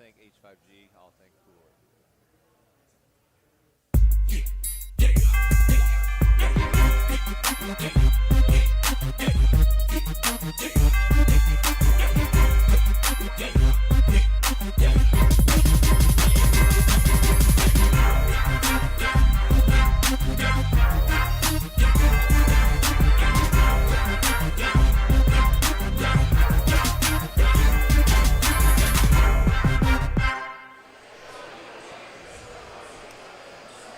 think H5G. I'll think cooler.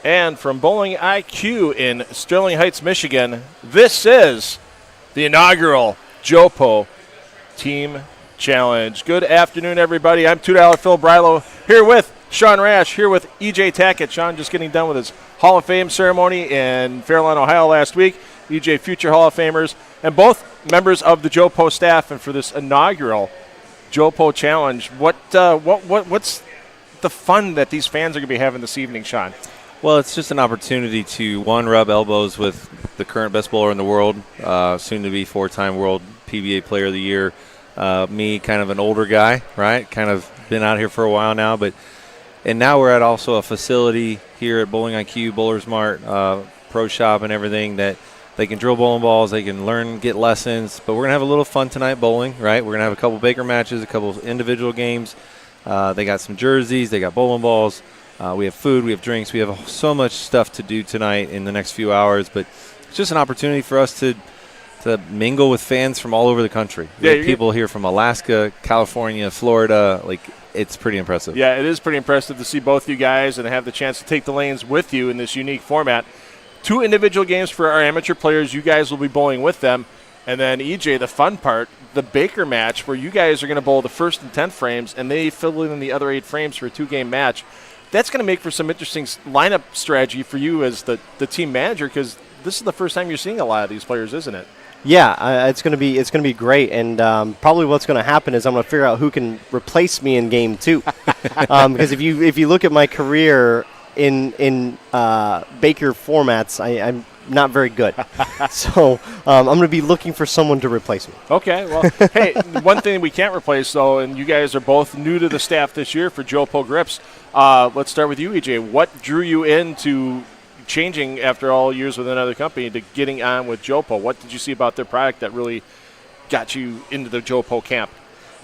And from Bowling IQ in Sterling Heights, Michigan, this is the inaugural JoPo Team Challenge. Good afternoon, everybody. I'm $2 Phil Brylow here with Sean Rash, here with EJ Tackett. Sean just getting done with his Hall of Fame ceremony in Fairlawn, Ohio last week. EJ, future Hall of Famers, and both members of the JoPo staff. And for this inaugural JoPo Challenge, what's the fun that these fans are going to be having this evening, Sean? Well, it's just an opportunity to, one, rub elbows with the current best bowler in the world, soon-to-be four-time World PBA Player of the Year. Me, kind of an older guy, right? Kind of been out here for a while now. And now we're at also a facility here at Bowling IQ, Bowlers Mart, Pro Shop and everything that they can drill bowling balls, they can learn, get lessons. But we're going to have a little fun tonight bowling, right? We're going to have a couple Baker matches, a couple individual games. They got some jerseys, they got bowling balls. We have food, we have drinks, we have so much stuff to do tonight in the next few hours, but it's just an opportunity for us to mingle with fans from all over the country. We have people here from Alaska, California, Florida. Like, it's pretty impressive. Yeah, it is pretty impressive to see both you guys and have the chance to take the lanes with you in this unique format. 2 individual games for our amateur players. You guys will be bowling with them. And then, EJ, the fun part, the Baker match, where you guys are going to bowl the first and 10th frames, and they fill in the other 8 frames for a 2-game match. That's going to make for some interesting lineup strategy for you as the team manager, because this is the first time you're seeing a lot of these players, isn't it? Yeah, it's going to be great, and probably what's going to happen is I'm going to figure out who can replace me in game 2. Because if you look at my career in Baker formats, I'm not very good. So I'm going to be looking for someone to replace me. Okay, well, hey, one thing we can't replace, though, and you guys are both new to the staff this year for JoPo Grips. Let's start with you, EJ. What drew you into changing after all years with another company to getting on with JoPo? What did you see about their product that really got you into the JoPo camp?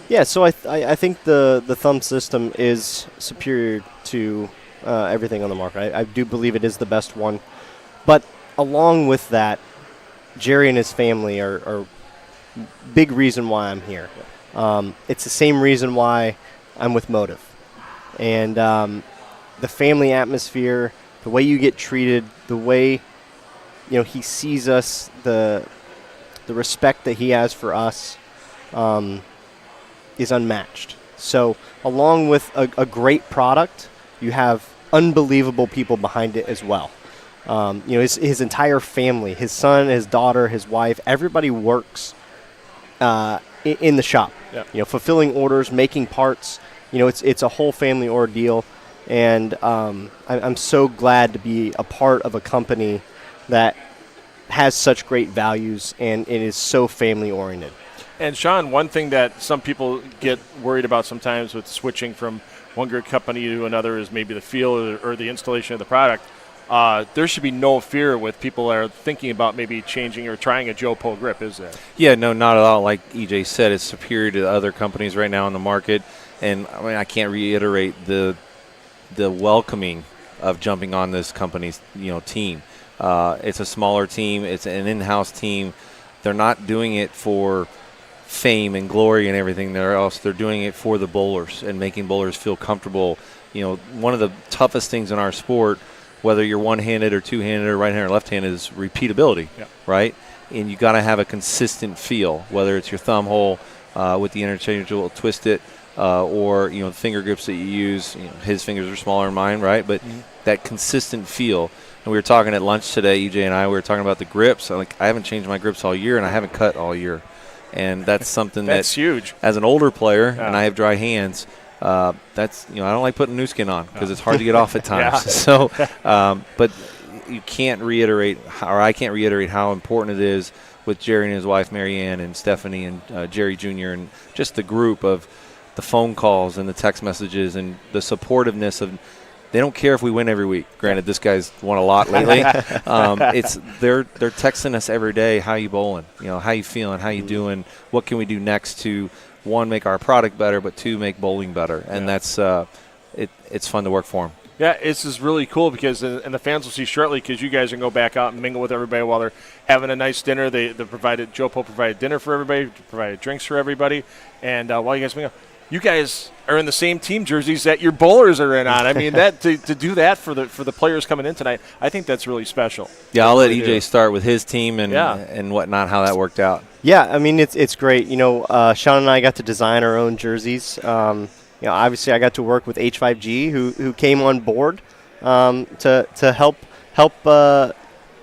Yeah, so I think the thumb system is superior to everything on the market. I do believe it is the best one. But along with that, Jerry and his family are big reason why I'm here. It's the same reason why I'm with Motive. And the family atmosphere, the way you get treated, the way he sees us, the respect that he has for us is unmatched. So along with a great product, you have unbelievable people behind it as well. His entire family, his son, his daughter, his wife, everybody works in the shop. Yep. Fulfilling orders, making parts. It's a whole family ordeal, and I'm so glad to be a part of a company that has such great values and it is so family oriented. And Sean, one thing that some people get worried about sometimes with switching from one grip company to another is maybe the feel or the installation of the product. There should be no fear with people that are thinking about maybe changing or trying a JoPo grip, is there? Yeah, no, not at all. Like EJ said, it's superior to other companies right now in the market. And I mean, I can't reiterate the welcoming of jumping on this company's team. It's a smaller team. It's an in-house team. They're not doing it for fame and glory and everything else. They're doing it for the bowlers and making bowlers feel comfortable. One of the toughest things in our sport, whether you're one-handed or two-handed or right-handed or left-handed, is repeatability, right? And you got to have a consistent feel, whether it's your thumb hole with the interchangeable twist it, or the finger grips that you use. His fingers are smaller than mine, right? But that consistent feel. And we were talking at lunch today, EJ and I. We were talking about the grips. I haven't changed my grips all year, and I haven't cut all year. And that's something that's huge. As an older player, and I have dry hands. That's I don't like putting new skin on because it's hard to get off at times. So, but you can't reiterate, or I can't reiterate how important it is with Jerry and his wife Marianne and Stephanie and Jerry Jr. and just the group of the phone calls and the text messages and the supportiveness of. They don't care if we win every week. Granted, this guy's won a lot lately. They're texting us every day. How you bowling? How you feeling? How you doing? What can we do next to, one, make our product better, but two, make bowling better? And that's it's fun to work for them. Yeah, it's just really cool because, and the fans will see shortly, because you guys can go back out and mingle with everybody while they're having a nice dinner. JoPo provided dinner for everybody, provided drinks for everybody, and while you guys mingle, you guys are in the same team jerseys that your bowlers are in on. I mean, that to do that for the players coming in tonight, I think that's really special. Yeah, I'll let EJ start with his team and whatnot, how that worked out. Yeah, I mean, it's great. Sean and I got to design our own jerseys. Obviously I got to work with H5G, who came on board to help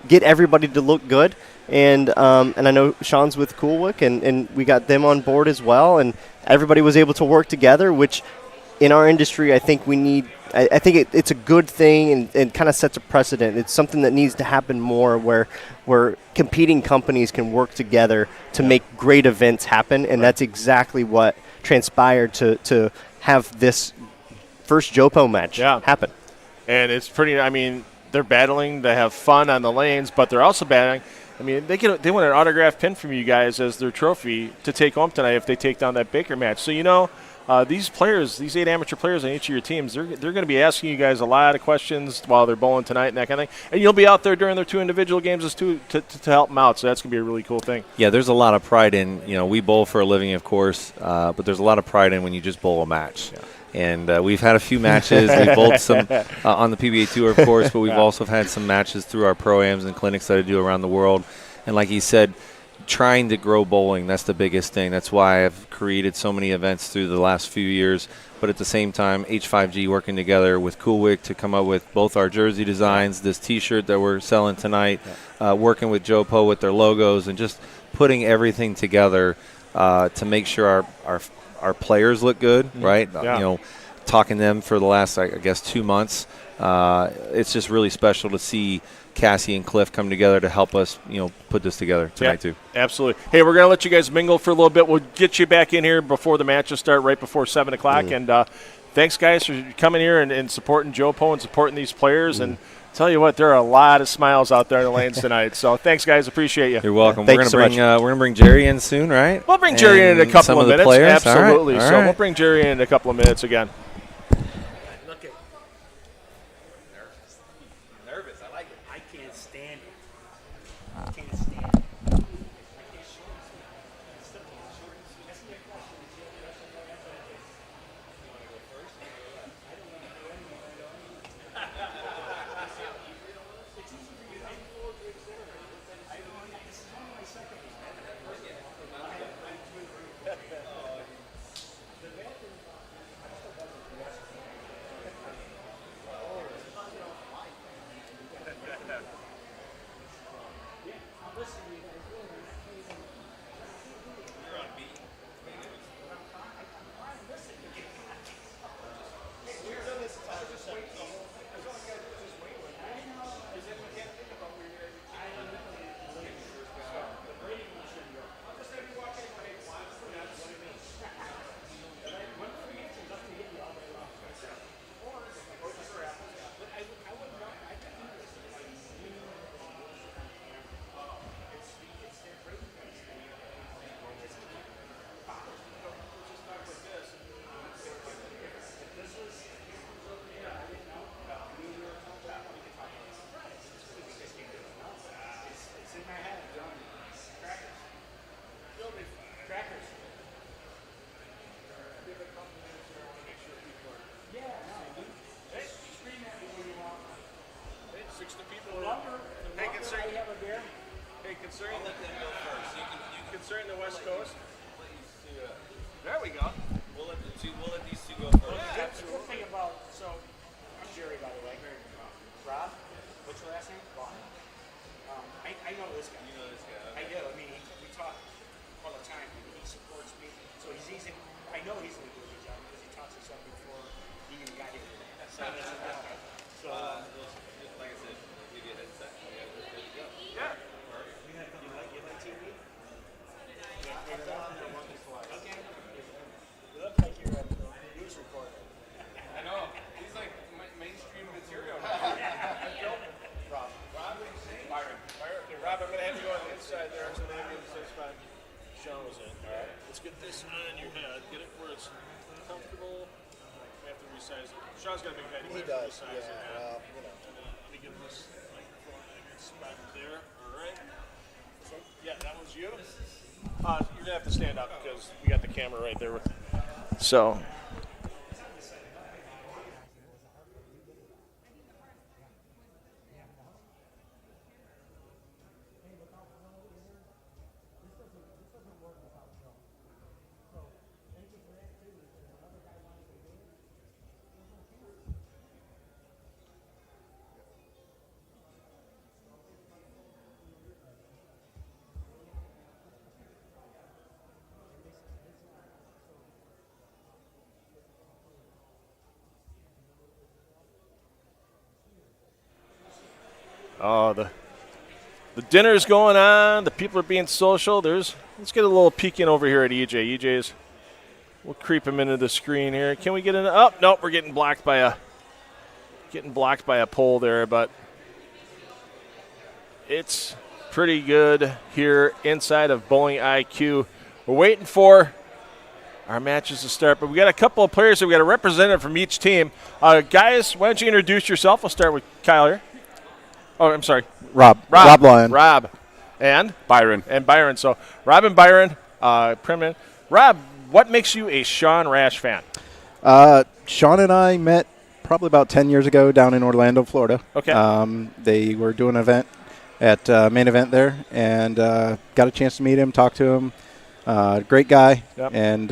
get everybody to look good. And I know Sean's with Coolwick, and we got them on board as well. And everybody was able to work together, which in our industry I think we need. I think it's a good thing and kind of sets a precedent. It's something that needs to happen more, where competing companies can work together to make great events happen. And that's exactly what transpired to have this first JoPo match happen. And it's pretty. I mean, they're battling to have fun on the lanes, but they're also battling. I mean, they want an autographed pin from you guys as their trophy to take home tonight if they take down that Baker match. So, these players, these 8 amateur players on each of your teams, they're going to be asking you guys a lot of questions while they're bowling tonight and that kind of thing. And you'll be out there during their 2 individual games to help them out. So that's going to be a really cool thing. Yeah, there's a lot of pride in, we bowl for a living, of course, but there's a lot of pride in when you just bowl a match. Yeah. And we've had a few matches. We bowled some on the PBA Tour, of course, but we've also had some matches through our pro-ams and clinics that I do around the world. And like he said, trying to grow bowling, that's the biggest thing. That's why I've created so many events through the last few years. But at the same time, H5G working together with Coolwick to come up with both our jersey designs, this T-shirt that we're selling tonight, working with JoPo with their logos, and just putting everything together to make sure our players look good, right? Yeah. Talking to them for the last, I guess, 2 months. It's just really special to see Cassie and Cliff come together to help us, put this together tonight too. Absolutely. Hey, we're going to let you guys mingle for a little bit. We'll get you back in here before the matches start, right before 7 o'clock. And thanks, guys, for coming here and supporting JoPo and supporting these players. And tell you what, there are a lot of smiles out there in the lanes tonight. So thanks, guys. Appreciate you. You're welcome. Thanks We're going to bring Jerry in soon, right? We'll bring Jerry in a couple of minutes. Players. Absolutely. All right. So we'll bring Jerry in a couple of minutes again. Concerning the West Coast. There we go. We'll let these two go first. That's the thing about, I'm Jerry, by the way. Rob, what's your last name? Vaughn. I know this guy. You know this guy. Okay. I do. I mean, we talk all the time. He supports me. So he's easy. I know he's going to do a good job because he taught us something before he even got here. So, like I said, give you a headset. Yeah. You like TV? Okay. You look like you're All right. Let's get this on your head. Get it where it's comfortable. We have to resize it. Sean's got a big head. He does. Resize it. Yeah. Let me get this microphone in a good spot there. All right. So, yeah, that was you. You're going to have to stand up because we got the camera right there. So. Oh, the dinner's going on. The people are being social. Let's get a little peek in over here at EJ. EJ's, we'll creep him into the screen here. Can we get in? Oh, nope, we're getting blocked by a pole there, but it's pretty good here inside of Bowling IQ. We're waiting for our matches to start, but we got a couple of players that we got a representative from each team. Guys, why don't you introduce yourself? We'll start with Kyle here. Oh, I'm sorry. Rob Lyon. Rob. And? Byron. And Byron. So, Rob and Byron, Primin. Rob, what makes you a Sean Rash fan? Sean and I met probably about 10 years ago down in Orlando, Florida. Okay. They were doing an event at main event there, and got a chance to meet him, talk to him. Great guy. Yep. And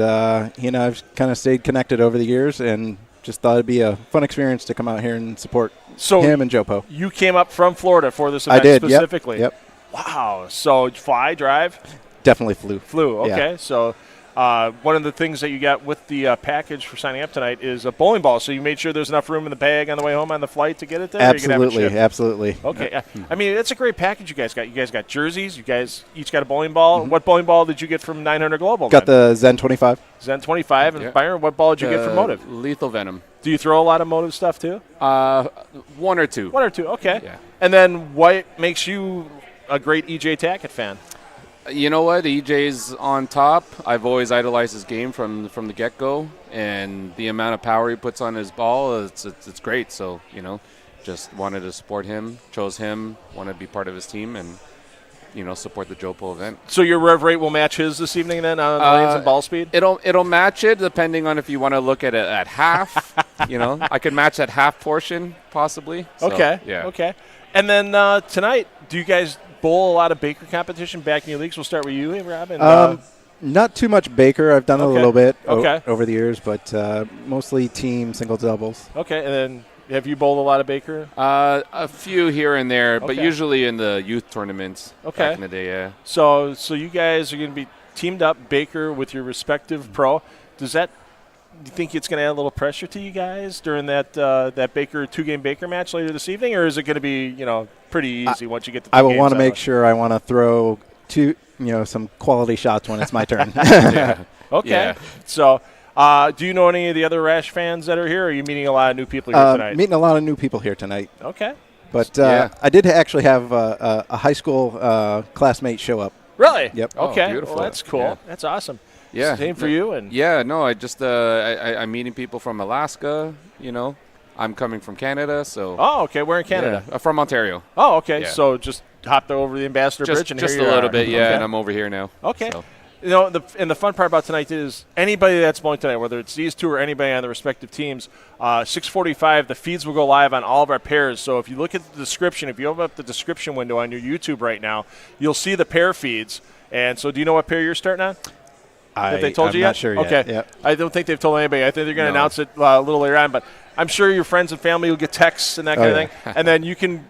he and I have kind of stayed connected over the years, and just thought it'd be a fun experience to come out here and support him and JoPo. You came up from Florida for this event I did, specifically? Yep. Wow. So, fly, drive? Definitely flew. Flew, okay. Yeah. So, one of the things that you got with the package for signing up tonight is a bowling ball. So you made sure there's enough room in the bag on the way home on the flight to get it there? Absolutely. Okay. I mean, that's a great package you guys got. You guys got jerseys. You guys each got a bowling ball. Mm-hmm. What bowling ball did you get from 900 Global? Got the Zen 25. Zen 25. And Byron, what ball did you get from Motive? Lethal Venom. Do you throw a lot of Motive stuff too? One or two. One or two, okay. Yeah. And then what makes you a great EJ Tackett fan? You know what? EJ's on top. I've always idolized his game from the get-go, and the amount of power he puts on his ball, it's great. So, just wanted to support him, chose him, want to be part of his team, and, support the JoPo event. So your rev rate will match his this evening then on the lanes and ball speed? It'll match it depending on if you want to look at it at half. I could match that half portion possibly. So, okay. Yeah. Okay. And then tonight, do you guys bowl a lot of Baker competition back in your leagues? We'll start with you, Rob. And, not too much Baker. I've done a little bit over the years, but mostly team single doubles. Okay. And then have you bowled a lot of Baker? A few here and there, but usually in the youth tournaments back in the day, yeah. So you guys are going to be teamed up, Baker, with your respective pro. Do you think it's going to add a little pressure to you guys during that Baker two-game Baker match later this evening, or is it going to be pretty easy once you get the two I will games want to out? make sure I want to throw some quality shots when it's my turn. Yeah. Okay. Yeah. So, do you know any of the other Rash fans that are here, or are you meeting a lot of new people here tonight? Meeting a lot of new people here tonight. Okay. But I did actually have a high school classmate show up. Really? Yep. Okay. Oh, beautiful. Well, that's cool. Yeah. That's awesome. Yeah. Same for you. And Yeah, no, I just I'm meeting people from Alaska, I'm coming from Canada, so Oh, okay. We're in Canada. Yeah, from Ontario. Oh, okay. Yeah. So just hopped over the Ambassador Bridge and just here a you little are. bit, yeah, Okay. and I'm over here now. Okay. So. And the fun part about tonight is anybody that's bowling tonight, whether it's these two or anybody on the respective teams, 6:45, the feeds will go live on all of our pairs. So if you look at the description, if you open up the description window on your YouTube right now, you'll see the pair feeds. And so do you know what pair you're starting on? Have they told I'm you yet? not sure yet. Okay. Yep. I don't think they've told anybody. I think they're going to announce it a little later on. But I'm sure your friends and family will get texts and that kind of thing. And then you can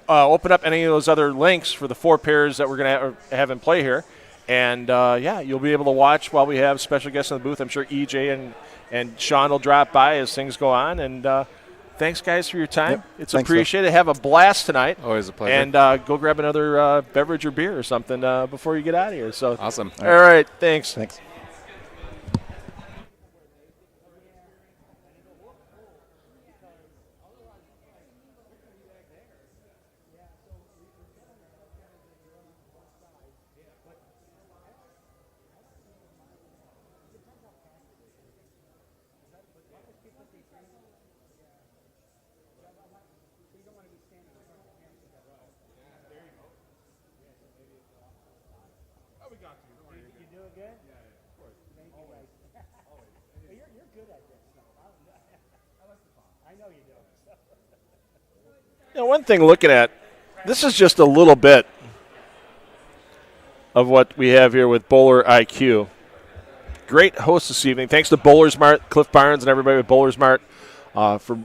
open up any of those other links for the four pairs that we're going to have in play here. And, you'll be able to watch while we have special guests in the booth. I'm sure EJ and Sean will drop by as things go on. And thanks, guys, for your time. Yep. It's Thanks, appreciated. Have a blast tonight. Always a pleasure. And go grab another beverage or beer or something before you get out of here. So Awesome. All right. Thanks. Thanks. You doing good? Yeah, of course. Thank you, guys. Always. You're good at this stuff. I like to talk. I know you do. One thing looking at, this is just a little bit of what we have here with Bowler IQ. Great host this evening. Thanks to Bowler Smart, Cliff Barnes, and everybody with Bowler Smart for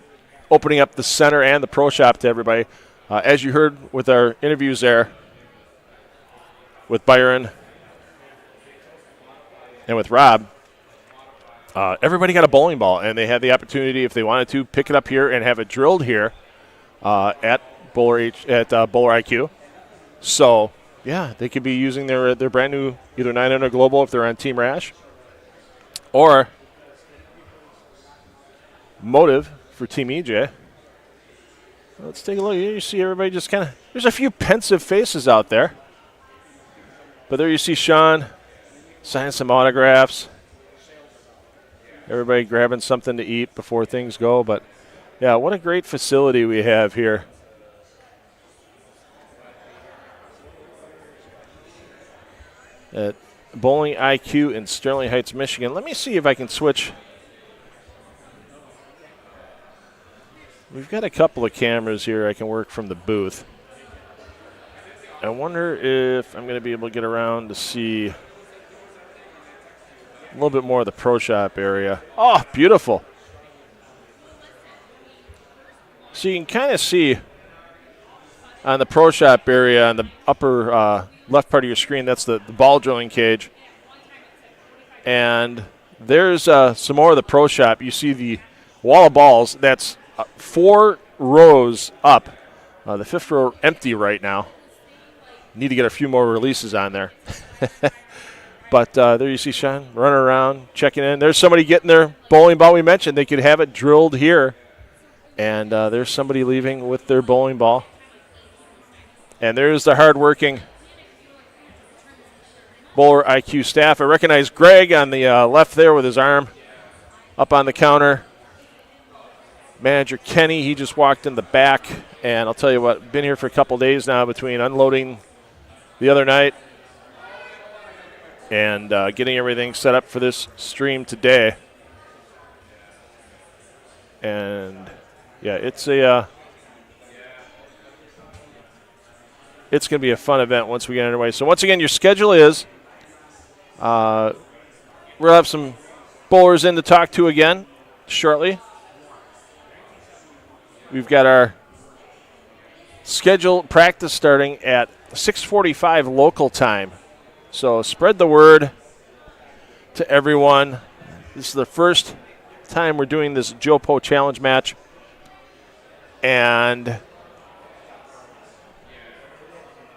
opening up the center and the pro shop to everybody. As you heard with our interviews there with Byron and with Rob, everybody got a bowling ball, and they had the opportunity, if they wanted to, pick it up here and have it drilled here at Bowler IQ. So, yeah, they could be using their brand new either 900 Global if they're on Team Rash, or Motive for Team EJ. Let's take a look. You see everybody just kind of, there's a few pensive faces out there. But there you see Sean signing some autographs. Everybody grabbing something to eat before things go. But, yeah, what a great facility we have here. At Bowling IQ in Sterling Heights, Michigan. Let me see if I can switch. We've got a couple of cameras here I can work from the booth. I wonder if I'm going to be able to get around to see a little bit more of the pro shop area. Oh, beautiful. So you can kind of see on the pro shop area on the upper left part of your screen, that's the ball drilling cage. And there's some more of the pro shop. You see the wall of balls. That's 4 rows up. The 5th row empty right now. Need to get a few more releases on there. But there you see Sean running around, checking in. There's somebody getting their bowling ball. We mentioned they could have it drilled here. And there's somebody leaving with their bowling ball. And there's the hardworking Bowler IQ staff. I recognize Greg on the left there with his arm up on the counter. Manager Kenny, he just walked in the back. And I'll tell you what, been here for a couple days now between unloading the other night and getting everything set up for this stream today. And, yeah, it's going to be a fun event once we get underway. So, once again, your schedule is we'll have some bowlers in to talk to again shortly. We've got our scheduled practice starting at 6:45 local time. So spread the word to everyone. This is the first time we're doing this JoPo challenge match. And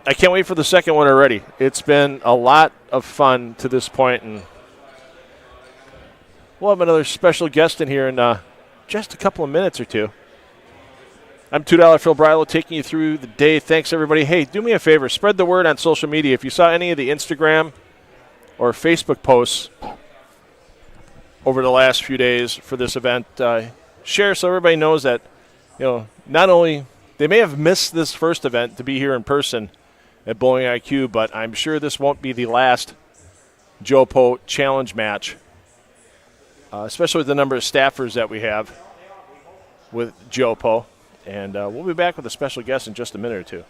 I can't wait for the second one already. It's been a lot of fun to this point, and we'll have another special guest in here in just a couple of minutes or two. I'm $2 Phil Brylow taking you through the day. Thanks, everybody. Hey, do me a favor. Spread the word on social media. If you saw any of the Instagram or Facebook posts over the last few days for this event, share so everybody knows that, not only they may have missed this first event to be here in person at Bowling IQ, but I'm sure this won't be the last JoPo challenge match, especially with the number of staffers that we have with JoPo. And we'll be back with a special guest in just a minute or two.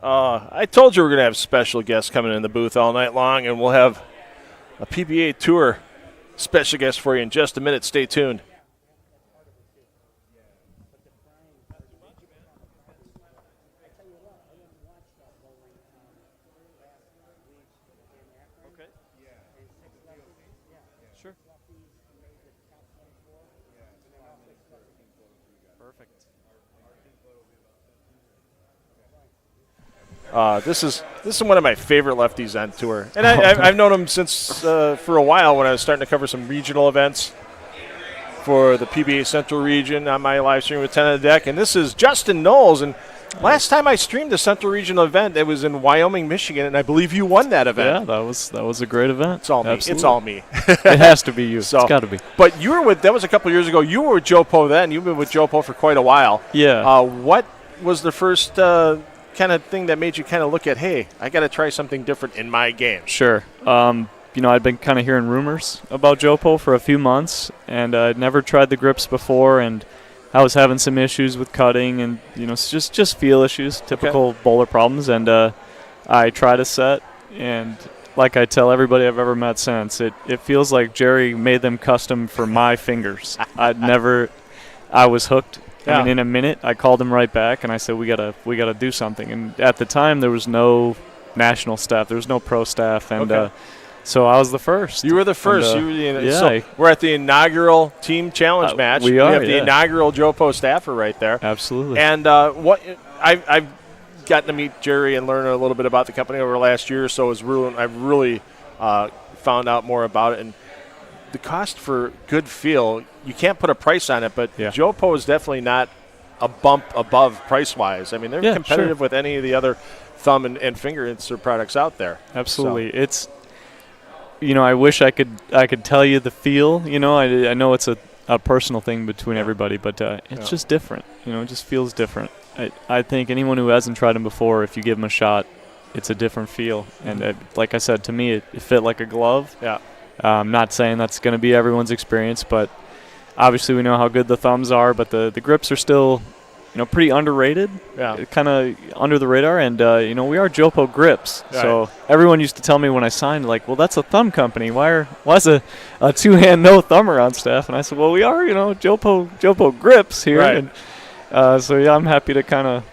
I told you we're going to have special guests coming in the booth all night long, and we'll have a PBA Tour special guest for you in just a minute. Stay tuned. This is one of my favorite lefties on tour, and I've known him since for a while when I was starting to cover some regional events for the PBA Central region on my live stream with 10 on the Deck. And this is Justin Nolles. And last time I streamed a Central Regional event, it was in Wyoming, Michigan, and I believe you won that event. Yeah, that was a great event. It's all me. Absolutely. It's all me. It has to be you. So, it's got to be. But you were that was a couple years ago. You were with JoPo then. You've been with JoPo for quite a while. Yeah. What was the first kind of thing that made you kind of look at, hey, I got to try something different in my game? Sure. I'd been kind of hearing rumors about JoPo for a few months, and I'd never tried the grips before, and I was having some issues with cutting and, just feel issues, typical bowler problems. And I tried a set, and like I tell everybody I've ever met since, it feels like Jerry made them custom for my fingers. I was hooked. Yeah. I mean, in a minute, I called him right back, and I said, we gotta do something. And at the time, there was no national staff. There was no pro staff. And so I was the first. You were the first. And, so we're at the inaugural team challenge match. We have the inaugural JoPo staffer right there. Absolutely. And what I've gotten to meet Jerry and learn a little bit about the company over the last year or so. I've really found out more about it. And the cost for good feel, you can't put a price on it, but JoPo is definitely not a bump above price-wise. I mean, they're competitive with any of the other thumb and finger insert products out there. Absolutely. So. It's, I wish I could tell you the feel. I know it's a personal thing between everybody, but it's just different. It just feels different. I think anyone who hasn't tried them before, if you give them a shot, it's a different feel. And like I said, to me, it fit like a glove. Yeah. I'm not saying that's going to be everyone's experience, but obviously we know how good the thumbs are, but the grips are still, pretty underrated, kind of under the radar. And, we are JoPo Grips. Right. So everyone used to tell me when I signed, like, well, that's a thumb company. Why's a two-hand no thumber on staff? And I said, well, we are, JoPo Grips here. Right. And I'm happy to kind of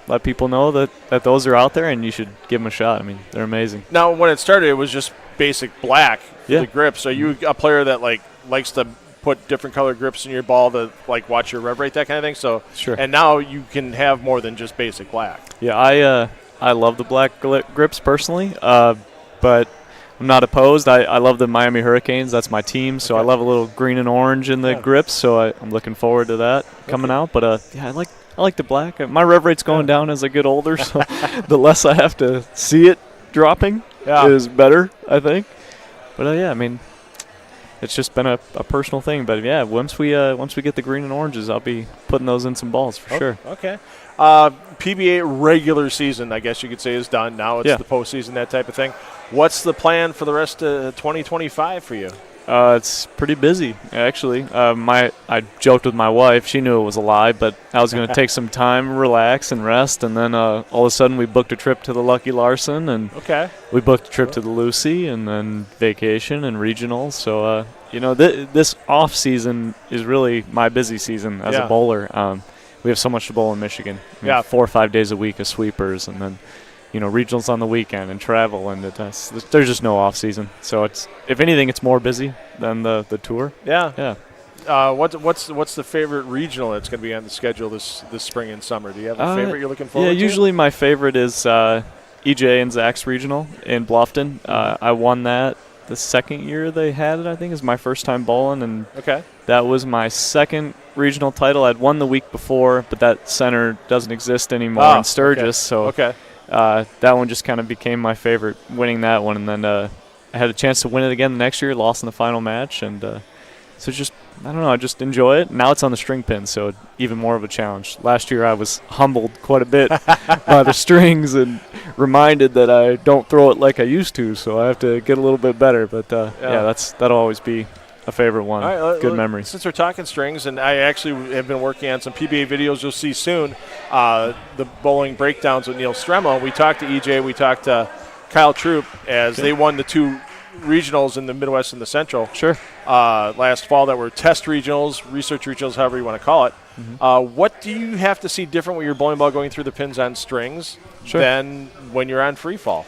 let people know that those are out there, and you should give them a shot. I mean, they're amazing. Now, when it started, it was just basic black for the grips. Are you a player that likes to put different colored grips in your ball to watch your rev rate, that kind of thing? So sure. And now you can have more than just basic black. Yeah, I love the black grips personally, but I'm not opposed. I love the Miami Hurricanes. That's my team, so I love a little green and orange in the grips. So I'm looking forward to that coming out. But I like the black. My rev rate's going down as I get older, so the less I have to see it dropping is better, I think. But I mean, it's just been a personal thing. But once we get the green and oranges, I'll be putting those in some balls for sure. Okay. PBA regular season, I guess you could say, is done. Now it's the postseason, that type of thing. What's the plan for the rest of 2025 for you? It's pretty busy, actually. I joked with my wife. She knew it was a lie, but I was going to take some time, relax, and rest. And then all of a sudden we booked a trip to the Lucky Larson, and we booked a trip to the Lucy, and then vacation and regionals. So, this off season is really my busy season as a bowler. We have so much to bowl in Michigan. 4 or 5 days a week of sweepers, and then regionals on the weekend and travel, and there's just no off season. So it's, if anything, it's more busy than the tour. Yeah. What's the favorite regional that's going to be on the schedule this spring and summer? Do you have a favorite you're looking forward to? Yeah, usually my favorite is EJ and Zach's regional in Bluffton. I won that the second year they had it. I think is my first time bowling, and that was my second regional title. I'd won the week before, but that center doesn't exist anymore in Sturgis. So. That one just kind of became my favorite, winning that one. And then I had a chance to win it again the next year, lost in the final match. And so just, I don't know, I just enjoy it. Now it's on the string pin, so even more of a challenge. Last year I was humbled quite a bit by the strings and reminded that I don't throw it like I used to, so I have to get a little bit better. But that'll always be a favorite one. All right, Good memory. Since we're talking strings, and I actually have been working on some PBA videos you'll see soon, the bowling breakdowns with Neil Stremo. We talked to EJ, we talked to Kyle Troop as they won the 2 regionals in the Midwest and the Central. Sure. Last fall that were test regionals, research regionals, however you want to call it. What do you have to see different with your bowling ball going through the pins on strings than when you're on free fall?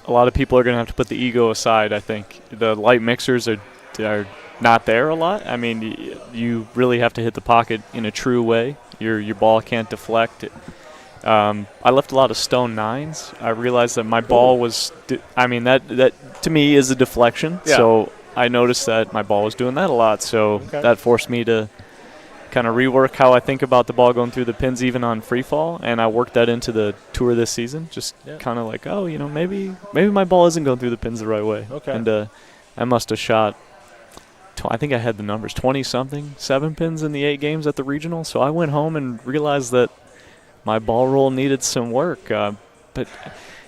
A lot of people are going to have to put the ego aside, I think. The light mixers are not there a lot. I mean, you really have to hit the pocket in a true way. Your ball can't deflect. I left a lot of stone 9s. I realized that my ball was that to me is a deflection. Yeah. So I noticed that my ball was doing that a lot. So that forced me to kind of rework how I think about the ball going through the pins even on free fall, and I worked that into the tour this season. Just kind of like, maybe my ball isn't going through the pins the right way. Okay. And I must have shot, I think I had the numbers, 20-something, 7 pins in the 8 games at the regional. So I went home and realized that my ball roll needed some work. But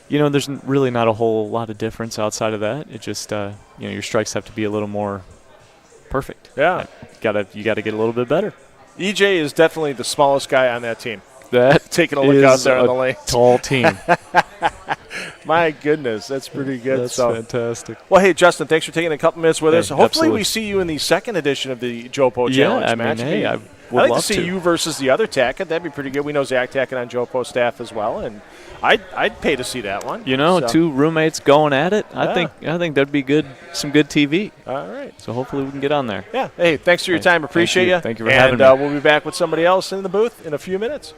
there's really not a whole lot of difference outside of that. It just, your strikes have to be a little more perfect. Yeah. You gotta get a little bit better. EJ is definitely the smallest guy on that team. That taking a look out there on the lane. Tall team. My goodness, that's pretty good. That's fantastic. Well, hey, Justin, thanks for taking a couple minutes with us. Hopefully absolutely. we see you in the second edition of the JoPo Challenge match. I would I'd like love to see you versus the other Tackett. That'd be pretty good. We know Zach Tackett on JoPo staff as well, and I'd pay to see that one. 2 roommates going at it. I think that'd be good. Some good TV. All right. So hopefully we can get on there. Yeah. Hey, thanks for your time. Appreciate you. Thank you for having me. And we'll be back with somebody else in the booth in a few minutes.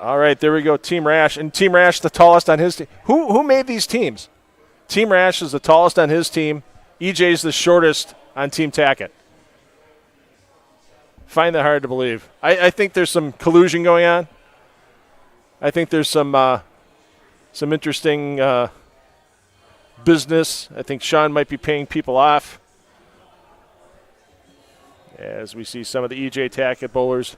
All right, there we go, Team Rash. And Team Rash, the tallest on his team. Who made these teams? Team Rash is the tallest on his team. EJ's the shortest on Team Tackett. Find that hard to believe. I think there's some collusion going on. I think there's some interesting business. I think Sean might be paying people off. As we see some of the EJ Tackett bowlers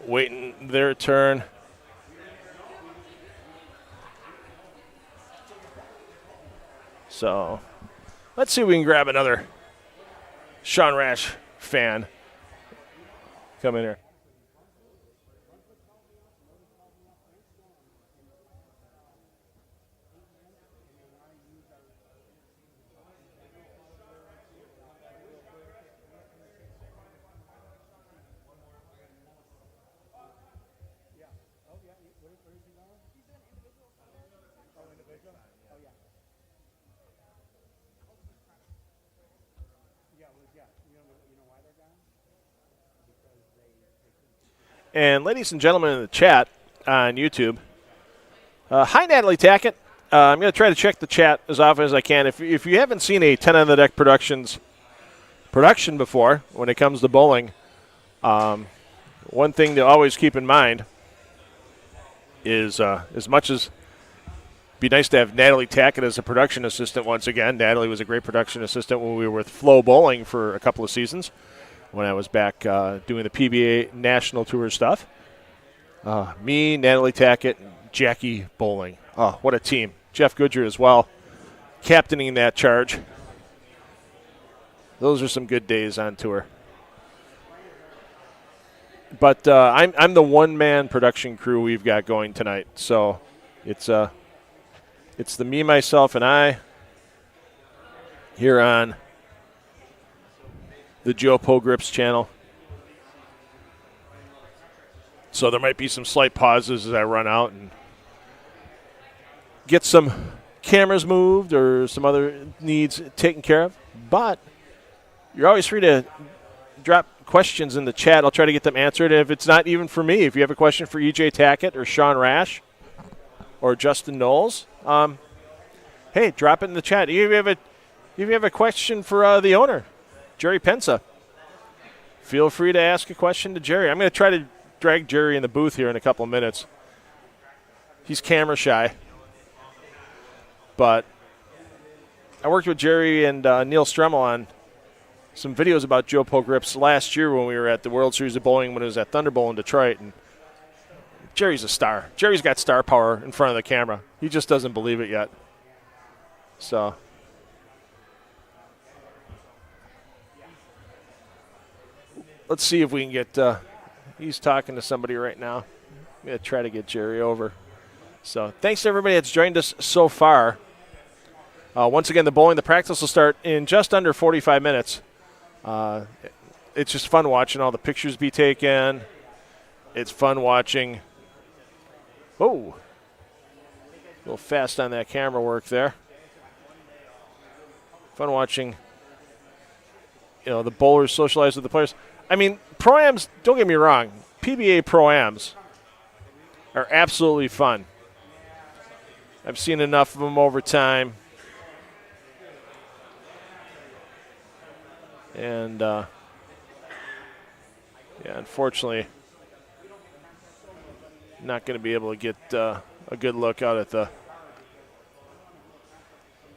waiting their turn. So let's see if we can grab another Sean Rash fan. Come in here. And ladies and gentlemen in the chat on YouTube, hi Natalie Tackett. I'm going to try to check the chat as often as I can. If you haven't seen a 10 on the Deck Productions production before when it comes to bowling, one thing to always keep in mind is as much as be nice to have Natalie Tackett as a production assistant once again. Natalie was a great production assistant when we were with Flow Bowling for a couple of seasons, when I was back doing the PBA National Tour stuff. Me, Natalie Tackett, and Jackie Bowling. Oh, what a team. Jeff Goodger as well, captaining that charge. Those are some good days on tour. But I'm the one-man production crew we've got going tonight. So it's the me, myself, and I here on the JoPo Grips channel. So there might be some slight pauses as I run out and get some cameras moved or some other needs taken care of. But you're always free to drop questions in the chat. I'll try to get them answered. And if it's not even for me, if you have a question for EJ Tackett or Sean Rash or Justin Nolles, hey, drop it in the chat. If you have a question for the owner, Jerry Penza, feel free to ask a question to Jerry. I'm going to try to drag Jerry in the booth here in a couple of minutes. He's camera shy. But I worked with Jerry and Neil Stremmel on some videos about JoPo Grips last year when we were at the World Series of Bowling when it was at Thunder Bowl in Detroit. And Jerry's a star. Jerry's got star power in front of the camera. He just doesn't believe it yet. So let's see if we can get he's talking to somebody right now. I'm going to try to get Jerry over. So thanks to everybody that's joined us so far. Once again, the practice will start in just under 45 minutes. It's just fun watching all the pictures be taken. It's fun watching. Oh, a little fast on that camera work there. Fun watching, the bowlers socialize with the players. I mean, Pro-Ams, don't get me wrong, PBA Pro-Ams are absolutely fun. I've seen enough of them over time. And, unfortunately, not going to be able to get a good look out at the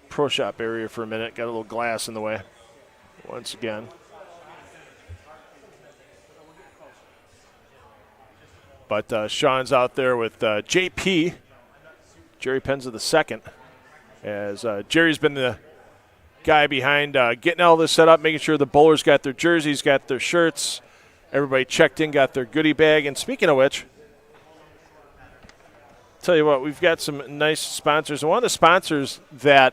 Pro Shop area for a minute. Got a little glass in the way once again. But Sean's out there with JP, Jerry Penza II, as Jerry's been the guy behind getting all this set up, making sure the bowlers got their jerseys, got their shirts, everybody checked in, got their goodie bag. And speaking of which, tell you what, we've got some nice sponsors. And one of the sponsors that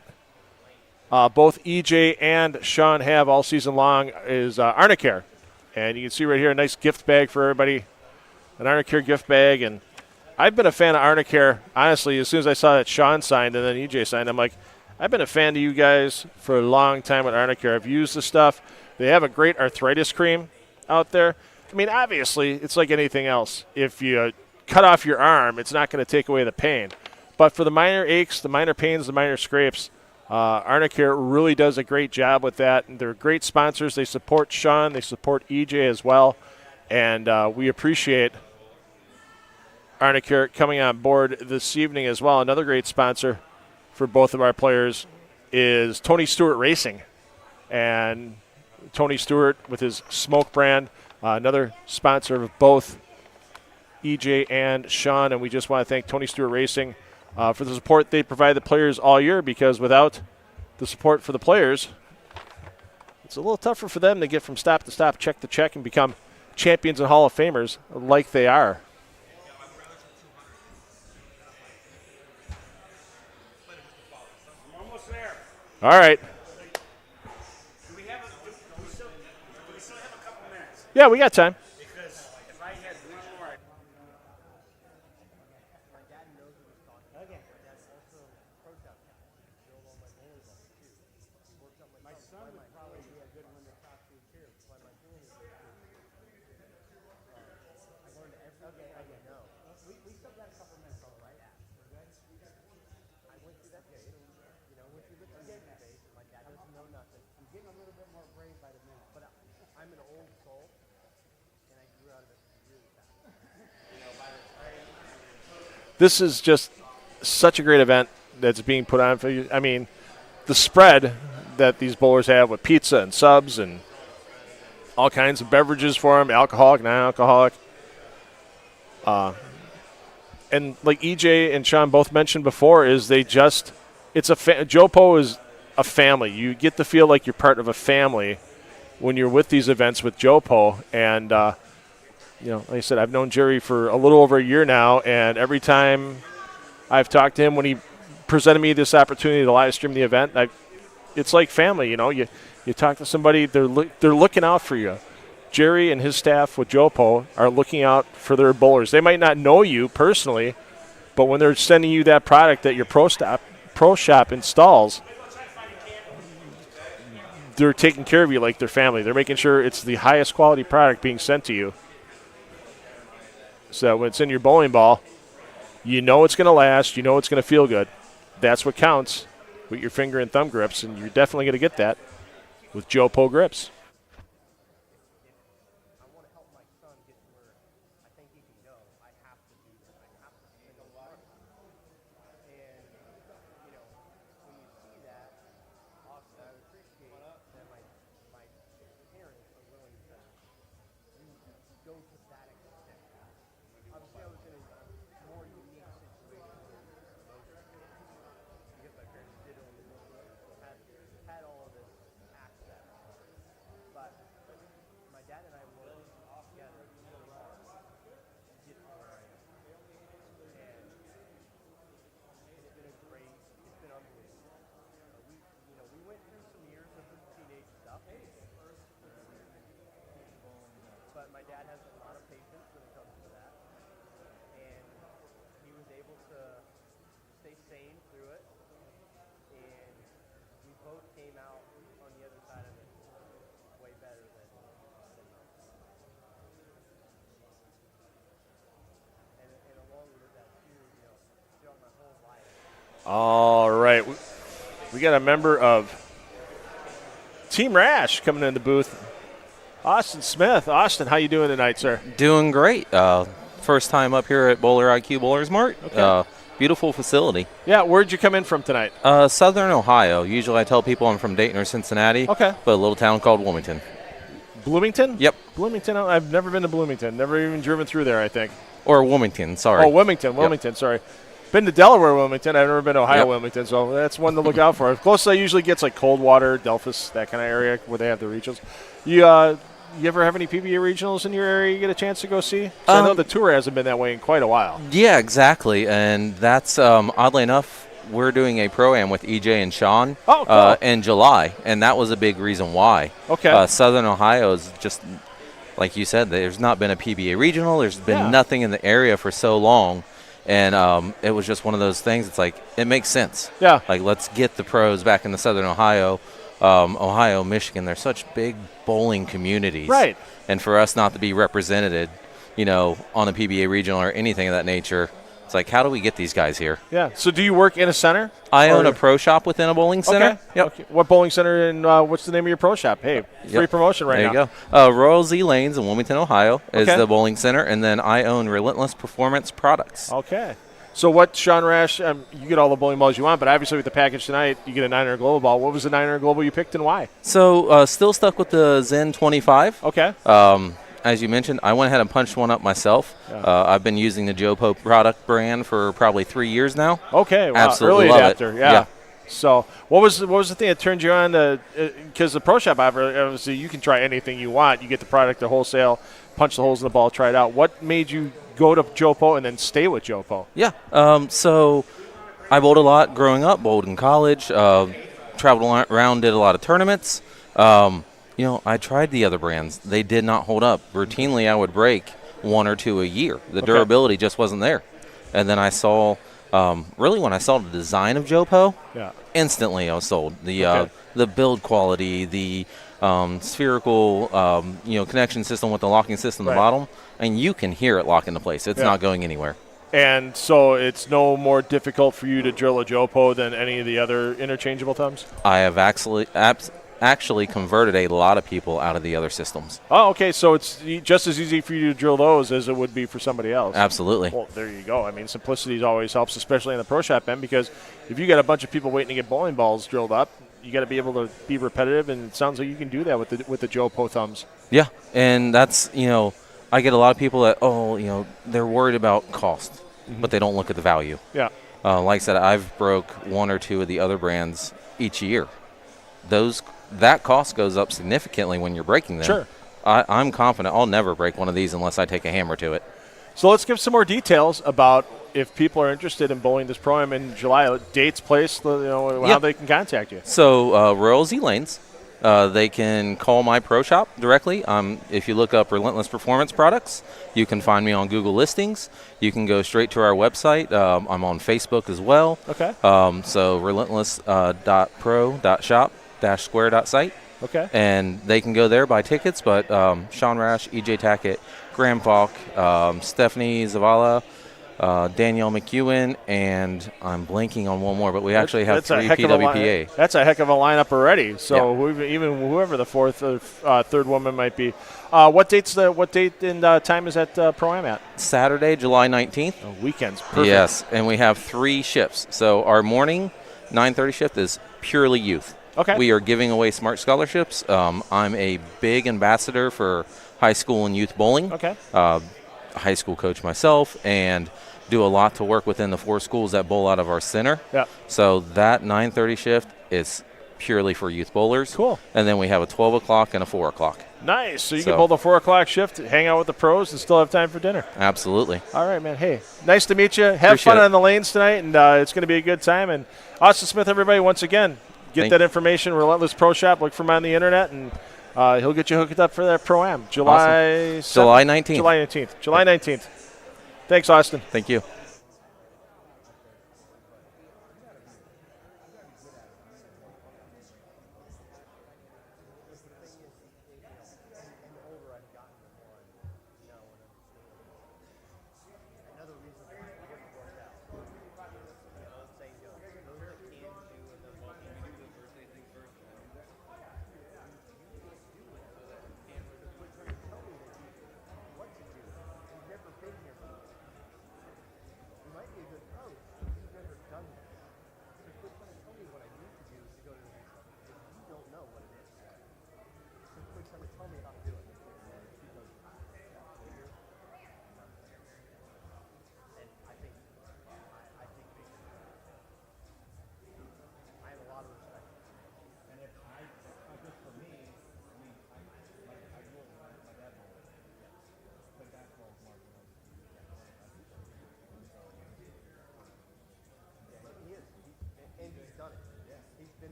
both EJ and Sean have all season long is Arnicare. And you can see right here a nice gift bag for everybody, an Arnicare gift bag. And I've been a fan of Arnicare, honestly, as soon as I saw that Sean signed and then EJ signed, I'm like, I've been a fan of you guys for a long time with Arnicare. I've used the stuff. They have a great arthritis cream out there. I mean, obviously, it's like anything else. If you cut off your arm, it's not going to take away the pain. But for the minor aches, the minor pains, the minor scrapes, Arnicare really does a great job with that. And they're great sponsors. They support Sean. They support EJ as well. And we appreciate Arnicare coming on board this evening as well. Another great sponsor for both of our players is Tony Stewart Racing. And Tony Stewart with his Smoke brand, another sponsor of both EJ and Sean. And we just want to thank Tony Stewart Racing for the support they provide the players all year, because without the support for the players, it's a little tougher for them to get from stop to stop, check to check, and become champions and Hall of Famers like they are. All right. Do we still have a couple minutes? Yeah, we got time. Because if I had one more. My son would probably be a good one to talk to too. But my feeling is I learned everything I know. We still got a couple minutes, all right? I went through that gate. Went through the gate phase. My dad doesn't know nothing. I'm getting a little bit more brave by the minute. But I'm an old soul, and I grew out of it really fast. This is just such a great event that's being put on for you. I mean, the spread that these bowlers have with pizza and subs and all kinds of beverages for them, alcoholic, non-alcoholic. And like EJ and Sean both mentioned before, is they just – JoPo is a family. You get to feel like you're part of a family when you're with these events with JoPo. And, like I said, I've known Jerry for a little over a year now, and every time I've talked to him when he presented me this opportunity to live stream the event, it's like family. You talk to somebody, they're looking out for you. Jerry and his staff with JoPo are looking out for their bowlers. They might not know you personally, but when they're sending you that product that your pro shop installs, they're taking care of you like their family. They're making sure it's the highest quality product being sent to you. So when it's in your bowling ball, you know it's going to last. You know it's going to feel good. That's what counts with your finger and thumb grips, and you're definitely going to get that with JoPo Grips. All right. We got a member of Team Rash coming in the booth. Austin Smith. Austin, how you doing tonight, sir? Doing great. First time up here at Bowler IQ Bowlers Mart. Okay. Beautiful facility. Yeah, where'd you come in from tonight? Southern Ohio. Usually I tell people I'm from Dayton or Cincinnati. Okay. But a little town called Wilmington. Bloomington? Yep. Bloomington. I've never been to Bloomington. Never even driven through there, I think. Or Wilmington, sorry. Oh, Wilmington, sorry. Been to Delaware, Wilmington. I've never been to Ohio, Yep. Wilmington, so that's one to look out for. Closest I usually gets like Coldwater, Delphus, that kind of area where they have the regionals. You ever have any PBA regionals in your area you get a chance to go see? I know the tour hasn't been that way in quite a while. Yeah, exactly. And that's, oddly enough, we're doing a pro-am with EJ and Sean in July, and that was a big reason why. Okay. Southern Ohio is just, like you said, there's not been a PBA regional. There's been nothing in the area for so long. And it was just one of those things. It's like, it makes sense. Yeah. Like, let's get the pros back in the Southern Ohio. Ohio, Michigan, they're such big bowling communities. Right. And for us not to be represented, on a PBA regional or anything of that nature, it's like, how do we get these guys here? Yeah. So do you work in a center? I own a pro shop within a bowling center. Okay. Yep. Okay. What bowling center and what's the name of your pro shop? Hey, free promotion right now. There you go. Royal Z Lanes in Wilmington, Ohio is Okay. the bowling center, and then I own Relentless Performance Products. Okay. So what, Sean Rash, you get all the bowling balls you want, but obviously with the package tonight, you get a 900 Global ball. What was the 900 Global you picked and why? So still stuck with the Zen 25. Okay. As you mentioned, I went ahead and punched one up myself. Yeah. I've been using the JoPo product brand for probably 3 years now. Okay. Wow. Absolutely Early love adapter. it. Yeah. So what was the thing that turned you on to, because the pro shop, obviously you can try anything you want. You get the product, the wholesale, punch the holes in the ball, try it out. What made you go to JoPo and then stay with JoPo? Yeah. So I bowled a lot growing up, bowled in college, traveled around, did a lot of tournaments. I tried the other brands. They did not hold up. Routinely, I would break 1 or 2 a year. The durability just wasn't there. And then I saw, when I saw the design of JoPo, instantly I was sold. The build quality, the spherical, connection system with the locking system at the bottom, and you can hear it lock into place. It's not going anywhere. And so it's no more difficult for you to drill a JoPo than any of the other interchangeable thumbs? I have actually converted a lot of people out of the other systems. Oh, okay. So it's just as easy for you to drill those as it would be for somebody else. Absolutely. Well, there you go. I mean, simplicity always helps, especially in the pro shop end, because if you got a bunch of people waiting to get bowling balls drilled up, you got to be able to be repetitive, and it sounds like you can do that with the JoPo thumbs. Yeah, and that's, I get a lot of people that, they're worried about cost, but they don't look at the value. Yeah. Like I said, I've broke 1 or 2 of the other brands each year. That cost goes up significantly when you're breaking them. Sure. I'm confident I'll never break one of these unless I take a hammer to it. So let's give some more details about if people are interested in bowling this pro-am in July. Dates, place, how they can contact you. So Royal Z Lanes, they can call my pro shop directly. If you look up Relentless Performance Products, you can find me on Google Listings. You can go straight to our website. I'm on Facebook as well. Okay. So relentless.pro.shop-square.site. Okay. And they can go there, buy tickets. But Sean Rash, EJ Tackett, Graham Falk, Stephanie Zavala, Danielle McEwen, and I'm blanking on one more, but we actually have 3 PWPA. That's a heck of a lineup already. So Yeah. even whoever the fourth or third woman might be. What date and time is that pro-am at? Saturday, July 19th. Oh, weekends. Perfect. Yes, and we have 3 shifts. So our morning 9:30 shift is purely youth. Okay. We are giving away smart scholarships. I'm a big ambassador for high school and youth bowling. Okay. High school coach myself, and do a lot to work within the 4 schools that bowl out of our center. Yeah. So that 9:30 shift is purely for youth bowlers. Cool. And then we have a 12 o'clock and a 4 o'clock. Nice. So you can bowl the 4 o'clock shift, hang out with the pros, and still have time for dinner. Absolutely. All right, man. Hey, nice to meet you. Have Appreciate fun it. on the lanes tonight, and it's going to be a good time. And Austin Smith, everybody, once again, get that information. Relentless Pro Shop. Look for him on the internet, and he'll get you hooked up for that pro-am. July 19th. July 19th. July 19th. Thanks, Austin. Thank you.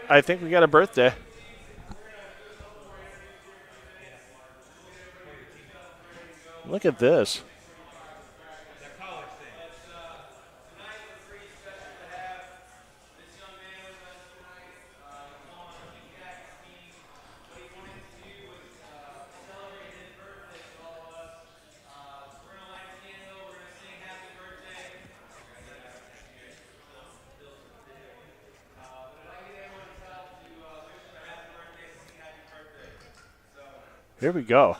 I think we got a birthday. Look at this. Here we go.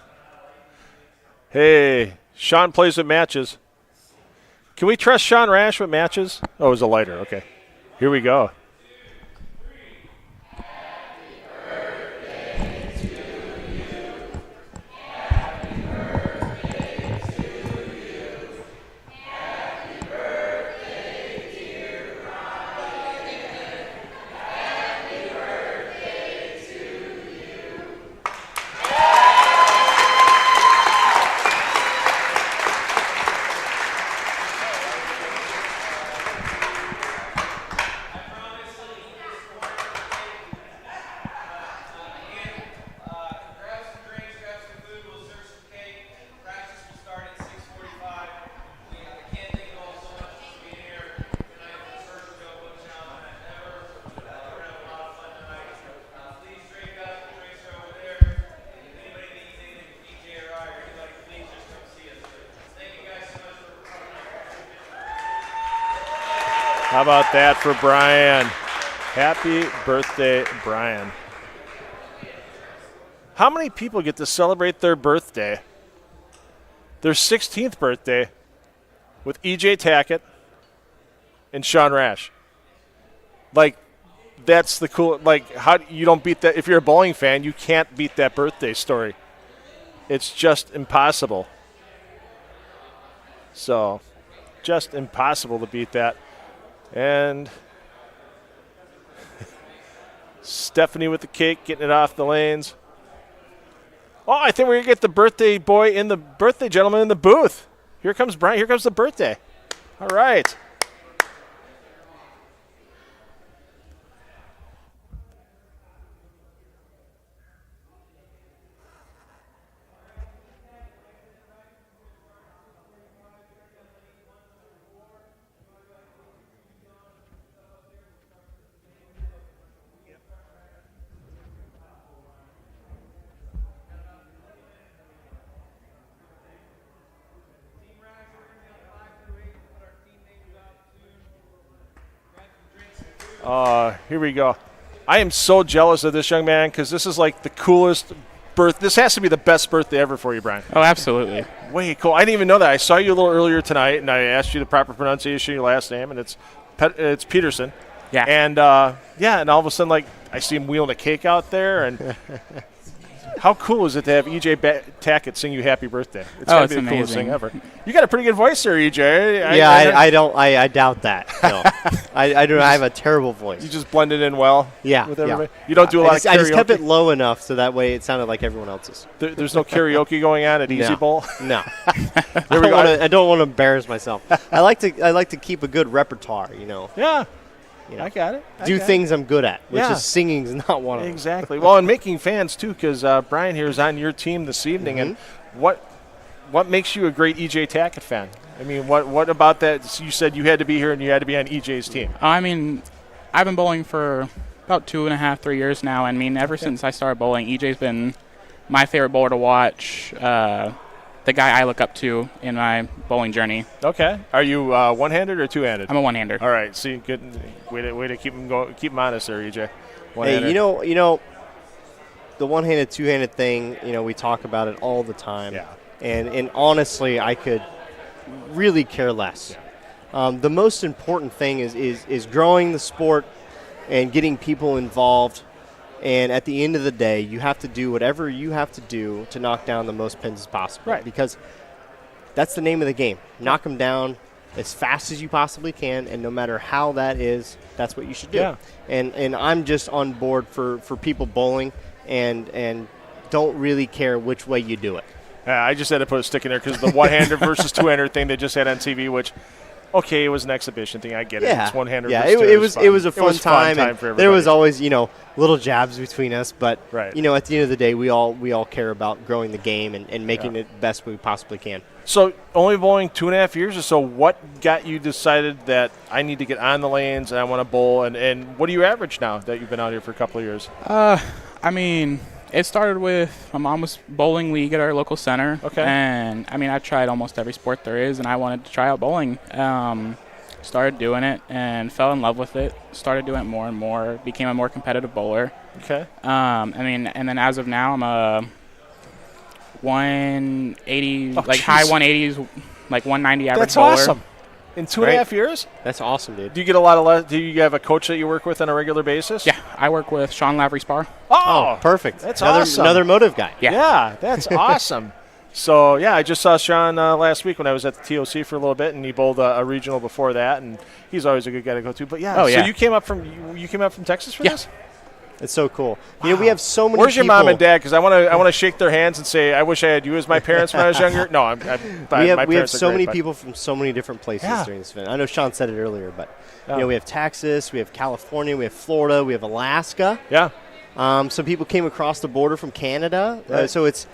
Hey, Sean plays with matches. Can we trust Sean Rash with matches? Oh, it was a lighter. Okay. Here we go. How about that for Brian? Happy birthday, Brian. How many people get to celebrate their birthday, their 16th birthday, with EJ Tackett and Sean Rash? Like, that's the cool, like, how you don't beat that. If you're a bowling fan, you can't beat that birthday story. It's just impossible. So, just impossible to beat that. And Stephanie with the cake, getting it off the lanes. Oh, I think we're going to get the birthday gentleman in the booth. Here comes Brian. Here comes the birthday. All right. Here we go. I am so jealous of this young man because this is like the coolest birth. This has to be the best birthday ever for you, Brian. Oh, absolutely. Way cool. I didn't even know that. I saw you a little earlier tonight, and I asked you the proper pronunciation of your last name, and it's Peterson. Yeah. And, and all of a sudden, like, I see him wheeling a cake out there, and how cool is it to have EJ Tackett sing you happy birthday? It's gotta be the coolest thing ever. You got a pretty good voice there, EJ. I doubt that. No. I don't. I have a terrible voice. You just blended in well. Yeah. With everybody. Yeah. You don't do a lot of karaoke. I just kept it low enough so that way it sounded like everyone else's. There's no karaoke going on at Easy Bowl. No. I don't want to embarrass myself. I like to keep a good repertoire. Yeah. You know, I got it. Do things I'm good at, which is singing is not one of them. Exactly. Well, and making fans, too, because Brian here is on your team this evening. And what makes you a great EJ Tackett fan? I mean, what about that? You said you had to be here and you had to be on EJ's team. I mean, I've been bowling for about 2.5, 3 years now. I mean, ever since I started bowling, EJ's been my favorite bowler to watch, the guy I look up to in my bowling journey. Okay. Are you one-handed or two-handed? I'm a one-hander. All right. See, good way to keep him honest there, EJ. Hey, you know, the one-handed, two-handed thing. We talk about it all the time. Yeah. And honestly, I could really care less. Yeah. The most important thing is growing the sport and getting people involved. And at the end of the day, you have to do whatever you have to do to knock down the most pins as possible. Right. Because that's the name of the game. Knock them down as fast as you possibly can, and no matter how that is, that's what you should do. Yeah. And I'm just on board for people bowling and don't really care which way you do it. I just had to put a stick in there because the one-hander versus two-hander thing they just had on TV, which – okay, it was an exhibition thing. I get it. It's one-hander. Yeah, versus it was a fun time for everybody. There was always little jabs between us, but right. At the end of the day, we all care about growing the game and making it the best we possibly can. So only bowling 2.5 years or so. What got you decided that I need to get on the lanes and I want to bowl? And what do you average now that you've been out here for a couple of years? I mean, it started with my mom was bowling league at our local center. Okay. And, I mean, I tried almost every sport there is, and I wanted to try out bowling. Started doing it and fell in love with it. Started doing it more and more. Became a more competitive bowler. Okay. And then as of now, I'm a 180, high 180s, 190 average That's bowler. awesome. In 2.5 years? That's awesome, dude. Do you get a lot of do you have a coach that you work with on a regular basis? Yeah, I work with Sean Lavery Spar. Oh, perfect. That's awesome. Another motive guy. Yeah, that's awesome. So, I just saw Sean last week when I was at the TOC for a little bit, and he bowled a regional before that, and he's always a good guy to go to. But, so you came up from Texas for this? It's so cool. Wow. We have so many Where's people. your mom and dad? Because I want to shake their hands and say, I wish I had you as my parents when I was younger. No, we have so many people from so many different places during this event. I know Sean said it earlier, but we have Texas, we have California, we have Florida, we have Alaska. Yeah. Some people came across the border from Canada. Right. So it's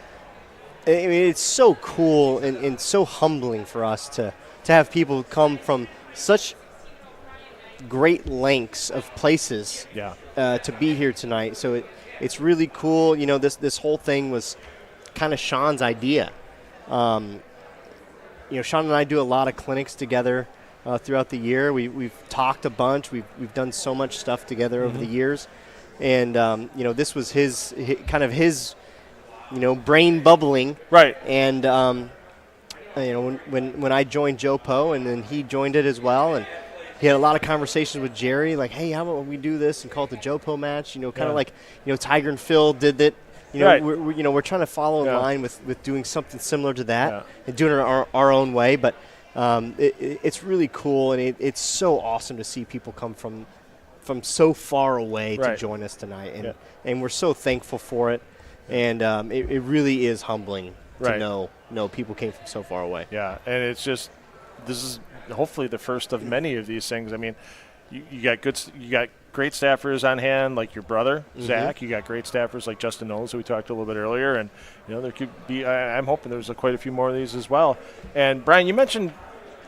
so cool and so humbling for us to have people come from such great lengths of places to be here tonight. So it's really cool. This whole thing was kind of Sean's idea. Sean and I do a lot of clinics together, throughout the year. We've talked a bunch. We've done so much stuff together over the years, and this was his brain bubbling. Right. And when I joined JoPo, and then he joined it as well, and he had a lot of conversations with Jerry, like, hey, how about we do this and call it the JoPo match? Kind of like Tiger and Phil did it. Right. We're trying to follow in line with doing something similar to that Yeah. and doing it our own way. But it's really cool, and it's so awesome to see people come from so far away to join us tonight, and we're so thankful for it. And it really is humbling to know people came from so far away. Yeah, and it's just this is hopefully the first of many of these things. I mean, you got great staffers on hand like your brother Zach. You got great staffers like Justin Nolles, who we talked a little bit earlier, and there could be. I'm hoping there's quite a few more of these as well. And Brian, you mentioned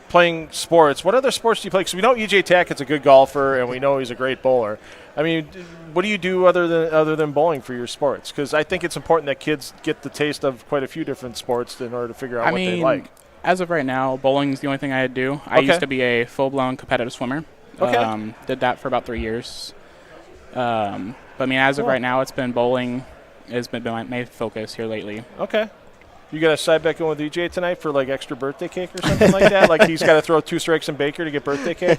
playing sports. What other sports do you play? Because we know EJ Tackett's a good golfer, and we know he's a great bowler. I mean, what do you do other than bowling for your sports? Because I think it's important that kids get the taste of quite a few different sports in order to figure out what they like. As of right now, bowling's the only thing I do. I used to be a full-blown competitive swimmer. Okay. Did that for about 3 years. But I mean, as of right now, it's been bowling has been my main focus here lately. Okay. You got a side bet going with EJ tonight for like extra birthday cake or something like that? Like he's got to throw 2 strikes in Baker to get birthday cake?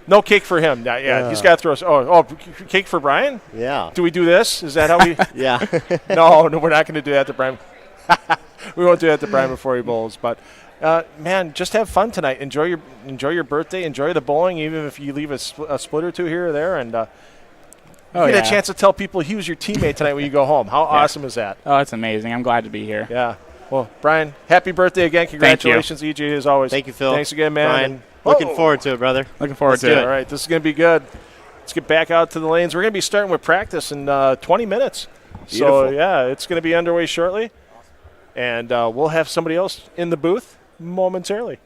No cake for him. He's got to throw. Cake for Brian? Yeah. Do we do this? Is that how we? Yeah. No, we're not going to do that to Brian. We won't do that to Brian before he bowls. But man, just have fun tonight. Enjoy your birthday. Enjoy the bowling, even if you leave a split or two here or there, and get a chance to tell people he was your teammate tonight when you go home. How awesome is that? Oh, it's amazing. I'm glad to be here. Yeah. Well, Brian, happy birthday again. Congratulations, EJ, as always. Thank you, Phil. Thanks again, man. Brian, looking forward to it, brother. Looking forward to it. All right, this is going to be good. Let's get back out to the lanes. We're going to be starting with practice in 20 minutes. Beautiful. So, yeah, it's going to be underway shortly. And we'll have somebody else in the booth momentarily.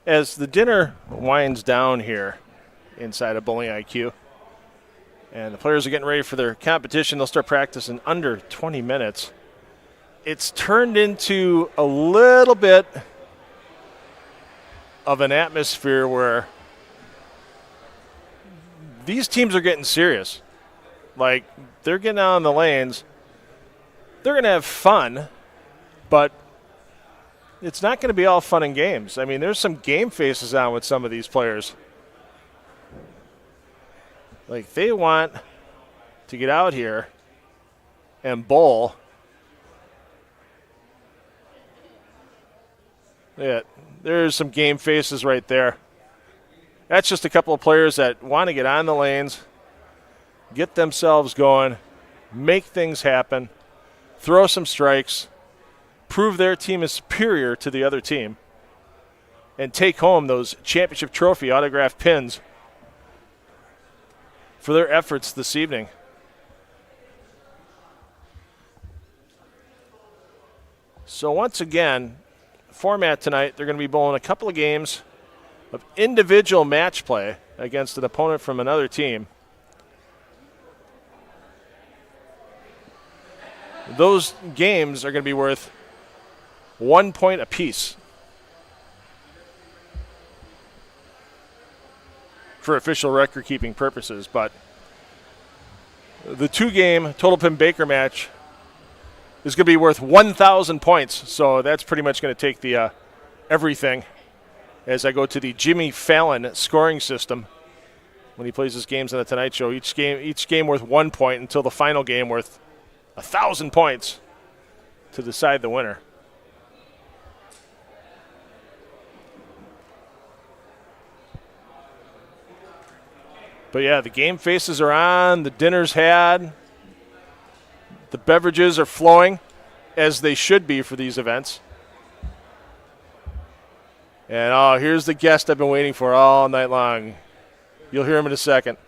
as the dinner winds down here inside of Bowling IQ, and the players are getting ready for their competition, they'll start practice in under 20 minutes. It's turned into a little bit of an atmosphere where these teams are getting serious. Like, they're getting out on the lanes. They're going to have fun, but it's not going to be all fun and games. I mean, there's some game faces on with some of these players. Like, they want to get out here and bowl. Yeah, there's some game faces right there. That's just a couple of players that want to get on the lanes, get themselves going, make things happen, throw some strikes, prove their team is superior to the other team, and take home those championship trophy autographed pins for their efforts this evening. So once again, format tonight, they're going to be bowling a couple of games of individual match play against an opponent from another team. Those games are going to be worth 1 point apiece for official record-keeping purposes, but the 2-game Total Pin Baker match is going to be worth 1,000 points, so that's pretty much going to take the everything as I go to the Jimmy Fallon scoring system when he plays his games on the Tonight Show. Each game worth 1 point until the final game worth 1,000 points to decide the winner. But yeah, the game faces are on, the dinner's had, the beverages are flowing as they should be for these events. And here's the guest I've been waiting for all night long. You'll hear him in a second.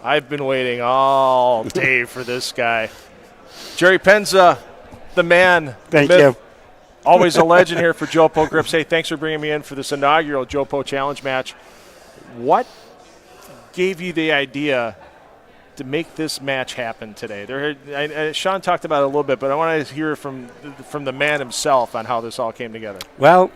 I've been waiting all day for this guy. Jerry Penza, the man. Thank myth, you. Always a legend here for JoPo Grips. Hey, thanks for bringing me in for this inaugural JoPo Challenge match. What gave you the idea to make this match happen today? Sean talked about it a little bit, but I want to hear from the man himself on how this all came together. Well,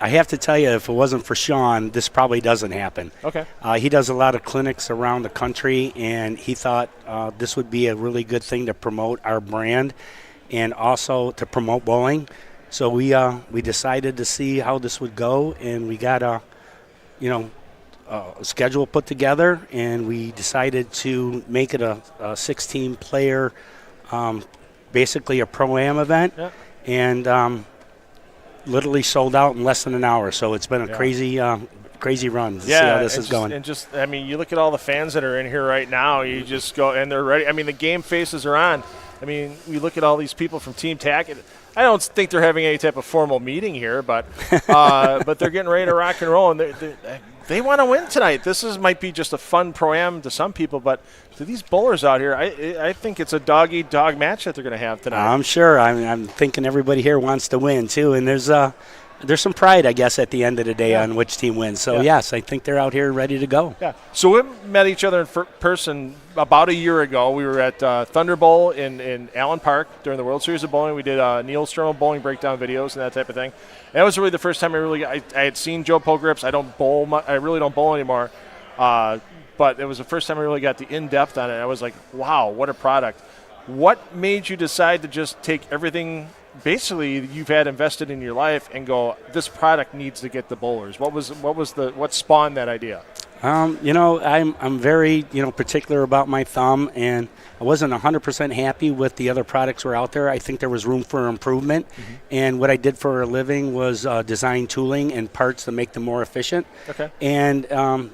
I have to tell you, if it wasn't for Sean, this probably doesn't happen. Okay. He does a lot of clinics around the country, and he thought this would be a really good thing to promote our brand and also to promote bowling. So we decided to see how this would go, and we got a schedule put together, and we decided to make it a 16-player, basically a pro-am event. Yeah. And literally sold out in less than an hour, so it's been a crazy run to see how this is going. And I mean, you look at all the fans that are in here right now, you just go, and they're ready. I mean, the game faces are on. I mean, we look at all these people from Team Tackett. I don't think they're having any type of formal meeting here, but but they're getting ready to rock and roll, and they want to win tonight. This might be just a fun pro-am to some people, but to these bowlers out here, I think it's a dog-eat-dog match that they're going to have tonight. I'm sure. I'm thinking everybody here wants to win, too, and there's some pride, I guess, at the end of the day on which team wins. So, yes, I think they're out here ready to go. Yeah. So we met each other in person about a year ago. We were at Thunder Bowl in Allen Park during the World Series of Bowling. We did Neil Sturmo bowling breakdown videos and that type of thing. And that was really the first time I had seen JoPo Grips. I don't bowl. I really don't bowl anymore. But it was the first time I really got the in-depth on it. I was like, wow, what a product. What made you decide to just take everything basically you've had invested in your life and go, this product needs to get the bowlers? What spawned that idea? I'm very, particular about my thumb, and I wasn't 100% happy with the other products were out there. I think there was room for improvement, and what I did for a living was design tooling and parts to make them more efficient. Okay. And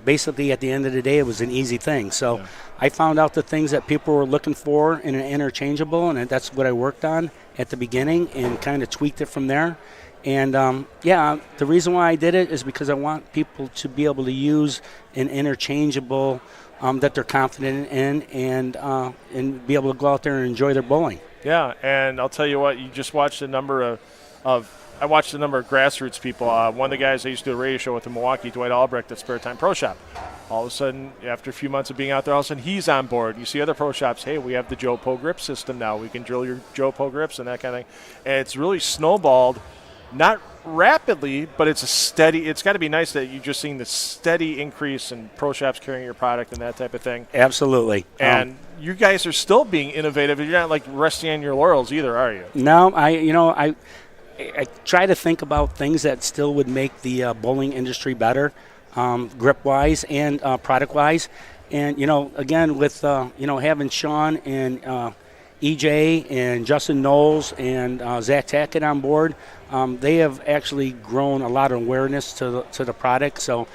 basically, at the end of the day, it was an easy thing. So I found out the things that people were looking for in an interchangeable, and that's what I worked on at the beginning and kind of tweaked it from there. And, the reason why I did it is because I want people to be able to use an interchangeable that they're confident in and be able to go out there and enjoy their bowling. Yeah, and I'll tell you what, you just watched a number I watched a number of grassroots people. One of the guys I used to do a radio show with in Milwaukee, Dwight Albrecht at Spare Time Pro Shop. All of a sudden, after a few months of being out there, all of a sudden he's on board. You see other pro shops, hey, we have the JoPo Grip system now. We can drill your JoPo Grips and that kind of thing. And it's really snowballed. Not rapidly, but it's got to be nice that you're just seeing the steady increase in pro shops carrying your product and that type of thing. Absolutely. And you guys are still being innovative. You're not like resting on your laurels either, are you? No, I try to think about things that still would make the bowling industry better, grip-wise and product-wise. And, again, with, having Sean and EJ and Justin Nolles and Zach Tackett on board, they have actually grown a lot of awareness to the product. So,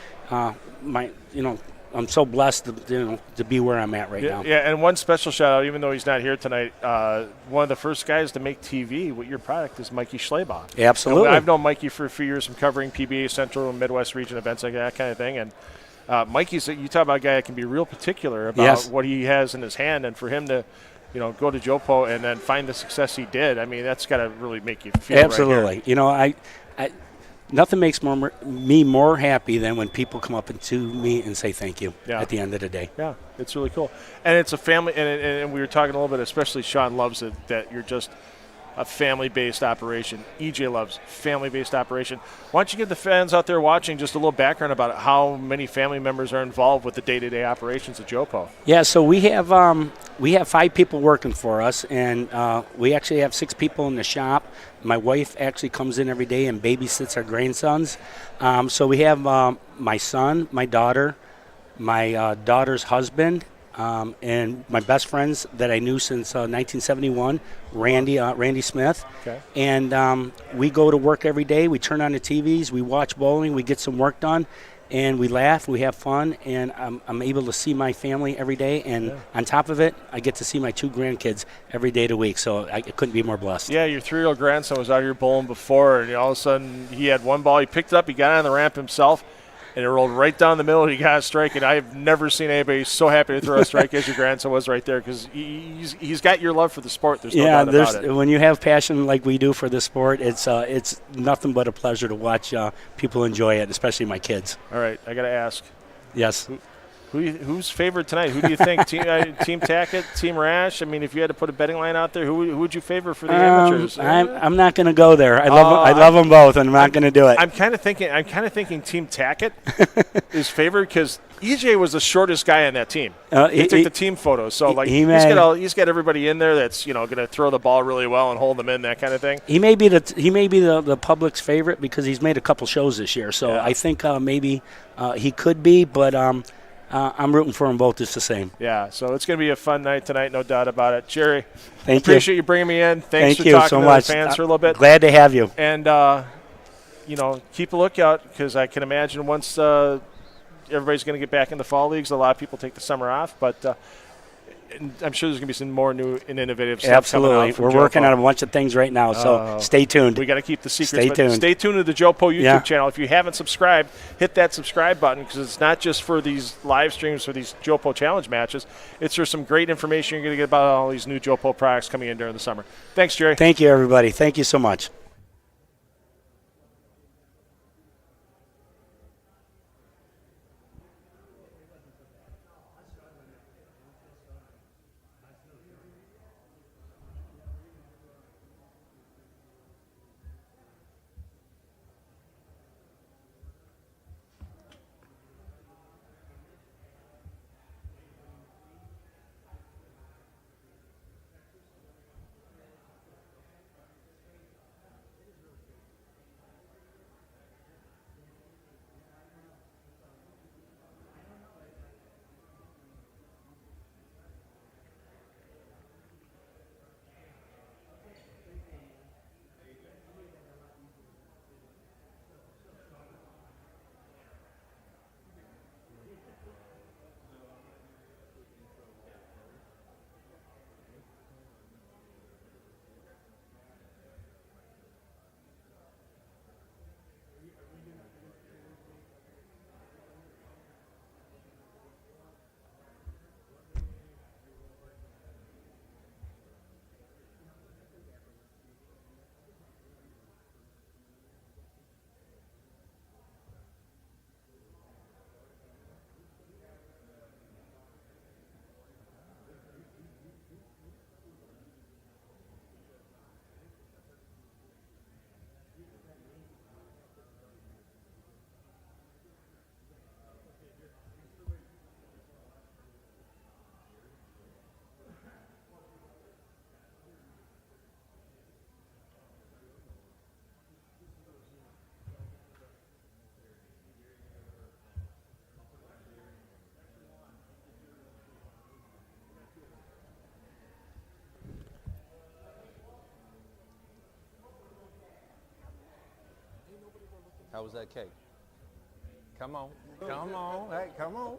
I'm so blessed to be where I'm at right now. Yeah, and one special shout out, even though he's not here tonight, one of the first guys to make TV with your product is Mikey Schleybaugh. Absolutely. And I've known Mikey for a few years from covering PBA Central and Midwest region events like that kind of thing. And Mikey's, you talk about a guy that can be real particular about what he has in his hand, and for him to go to JoPo and then find the success he did, I mean, that's got to really make you feel Absolutely. Right I nothing makes me more happy than when people come up to me and say thank you at the end of the day. Yeah, it's really cool. And it's a family, and we were talking a little bit, especially Sean loves it, that you're just a family-based operation. EJ loves family-based operation. Why don't you give the fans out there watching just a little background about how many family members are involved with the day-to-day operations of JoPo? Yeah, so we have 5 people working for us, and we actually have 6 people in the shop. My wife actually comes in every day and babysits our grandsons. So we have my son, my daughter, my daughter's husband, and my best friends that I knew since 1971, Randy Smith. Okay. And we go to work every day. We turn on the TVs. We watch bowling. We get some work done. And we laugh, we have fun, and I'm able to see my family every day. And on top of it, I get to see my 2 grandkids every day of the week. So I couldn't be more blessed. Yeah, your 3-year-old grandson was out here bowling before, and all of a sudden he had one ball. He picked it up, he got on the ramp himself, and it rolled right down the middle. He got a strike, and I've never seen anybody so happy to throw a strike as your grandson was right there, because he's got your love for the sport. There's no doubt about it. When you have passion like we do for the sport, it's nothing but a pleasure to watch people enjoy it, especially my kids. All right, I got to ask. Yes. Who's favored tonight? Who do you think? Team Tackett, Team Rash? I mean, if you had to put a betting line out there, who would you favor for the amateurs? I'm not going to go there. I love them both, and I'm not going to do it. I'm kind of thinking Team Tackett is favored because EJ was the shortest guy on that team. He took the team photos, so he's got everybody in there that's going to throw the ball really well and hold them in, that kind of thing. He may be the public's favorite because he's made a couple shows this year, so I think maybe he could be, but. I'm rooting for them both just the same. Yeah, so it's going to be a fun night tonight, no doubt about it. Jerry, appreciate you bringing me in. Thanks for you talking so to much. The fans for a little bit. Glad to have you. And, keep a lookout because I can imagine once everybody's going to get back in the fall leagues, a lot of people take the summer off, but I'm sure there's going to be some more new and innovative stuff coming out. We're working on a bunch of things right now, so stay tuned. We got to keep the secrets. Stay tuned. Stay tuned to the JoPo YouTube channel. If you haven't subscribed, hit that subscribe button because it's not just for these live streams for these JoPo challenge matches. It's for some great information you're going to get about all these new JoPo products coming in during the summer. Thanks, Jerry. Thank you, everybody. Thank you so much. How was that cake? Come on. Come on. Hey, come on.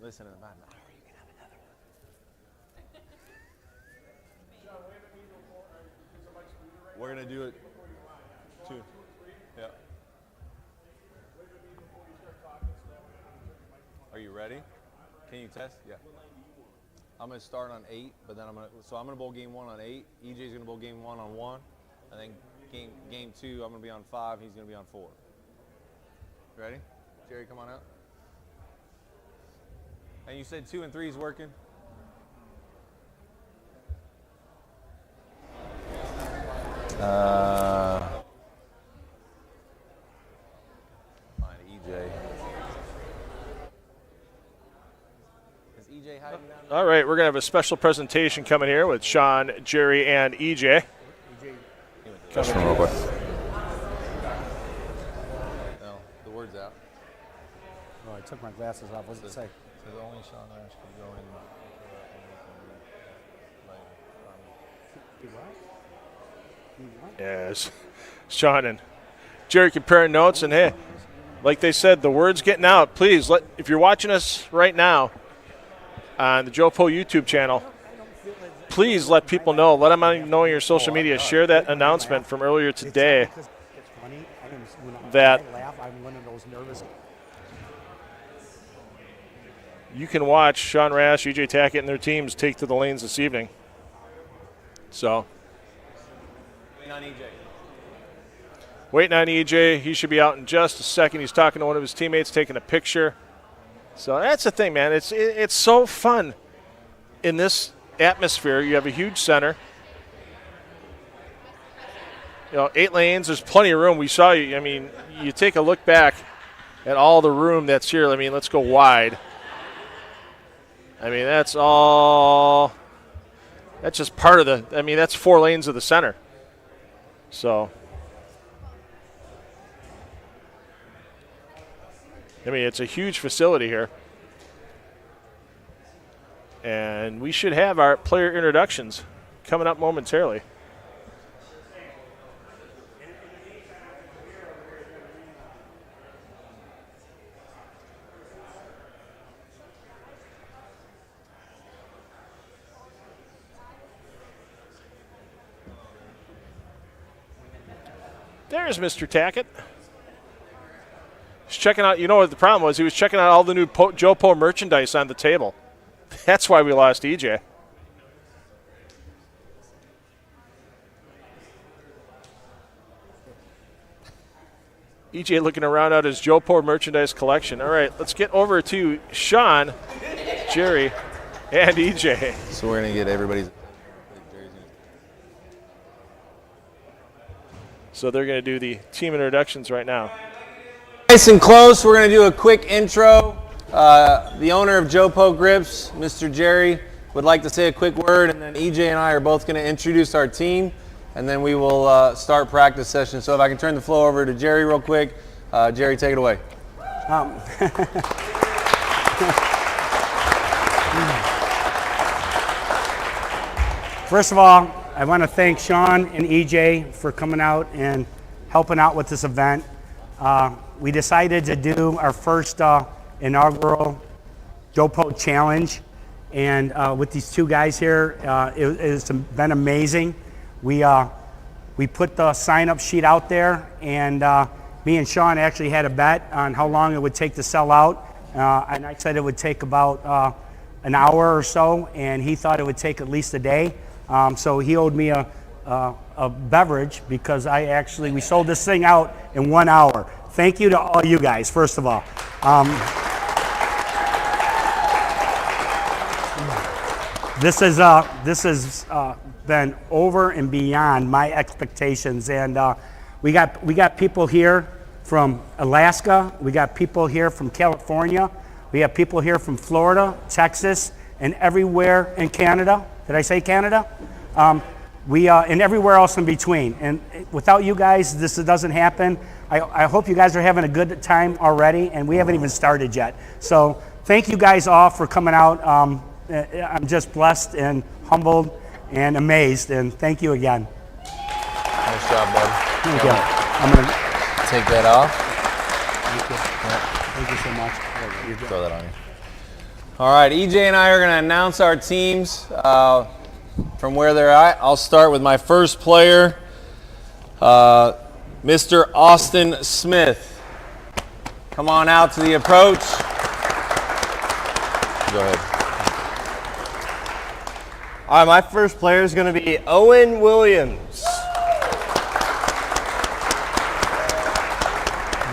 Listen to the mind. We're going to do it too. Yeah. Are you ready? Can you test? Yeah. I'm going to start on 8, but then I'm going to bowl game 1 on 8. EJ's going to bowl game 1 on 1. And then game 2, I'm going to be on 5. He's going to be on 4. Ready? Jerry, come on out. And you said 2 and 3 is working? Find EJ. Is EJ hiding down there? All right, we're going to have a special presentation coming here with Sean, Jerry, and EJ. Just real quick. No, the word's out. Oh, I took my glasses off. What does it say? Says only Sean Rash can go in. Yes, Sean and Jerry comparing notes, and hey, like they said, the word's getting out. Please, if you're watching us right now on the JoPo YouTube channel, please let people know. Let them know on your social media. Share that announcement from earlier today that you can watch Sean Rash, EJ Tackett, and their teams take to the lanes this evening. So. Waiting on EJ. He should be out in just a second. He's talking to one of his teammates, taking a picture. So that's the thing, man. It's so fun in this atmosphere. You have a huge center. 8 lanes. There's plenty of room. We saw you. I mean, you take a look back at all the room that's here. I mean, let's go wide. I mean, that's all. That's just part of the. I mean, that's 4 lanes of the center. So. I mean, it's a huge facility here. And we should have our player introductions coming up momentarily. There's Mr. Tackett. He's checking out, what the problem was? He was checking out all the new JoPo merchandise on the table. That's why we lost EJ. EJ looking around at his JoPo merchandise collection. All right, let's get over to Sean, Jerry, and EJ. So we're going to get everybody's. So they're going to do the team introductions right now. Nice and close. We're going to do a quick intro. The owner of JoPo Grips, Mr. Jerry, would like to say a quick word, and then EJ and I are both going to introduce our team, and then we will start practice session. So if I can turn the floor over to Jerry real quick. Jerry, take it away. First of all, I want to thank Sean and EJ for coming out and helping out with this event. We decided to do our first inaugural JoPo challenge, and with these 2 guys here, it's been amazing. We put the sign-up sheet out there, and me and Sean actually had a bet on how long it would take to sell out, and I said it would take about an hour or so, and he thought it would take at least a day. So he owed me a beverage because we sold this thing out in 1 hour. Thank you to all you guys, first of all. This has been over and beyond my expectations, and we got people here from Alaska, we got people here from California, we have people here from Florida, Texas, and everywhere in Canada. Did I say Canada? And everywhere else in between. And without you guys, this doesn't happen. I hope you guys are having a good time already, and we haven't even started yet. So thank you guys all for coming out. I'm just blessed and humbled and amazed, and thank you again. Nice job, bud. Thank you. I'm going to take that off. Thank you so much. Throw that on you. All right, EJ and I are going to announce our teams from where they're at. I'll start with my first player, Mr. Austin Smith. Come on out to the approach. Go ahead. All right, my first player is going to be Owen Williams.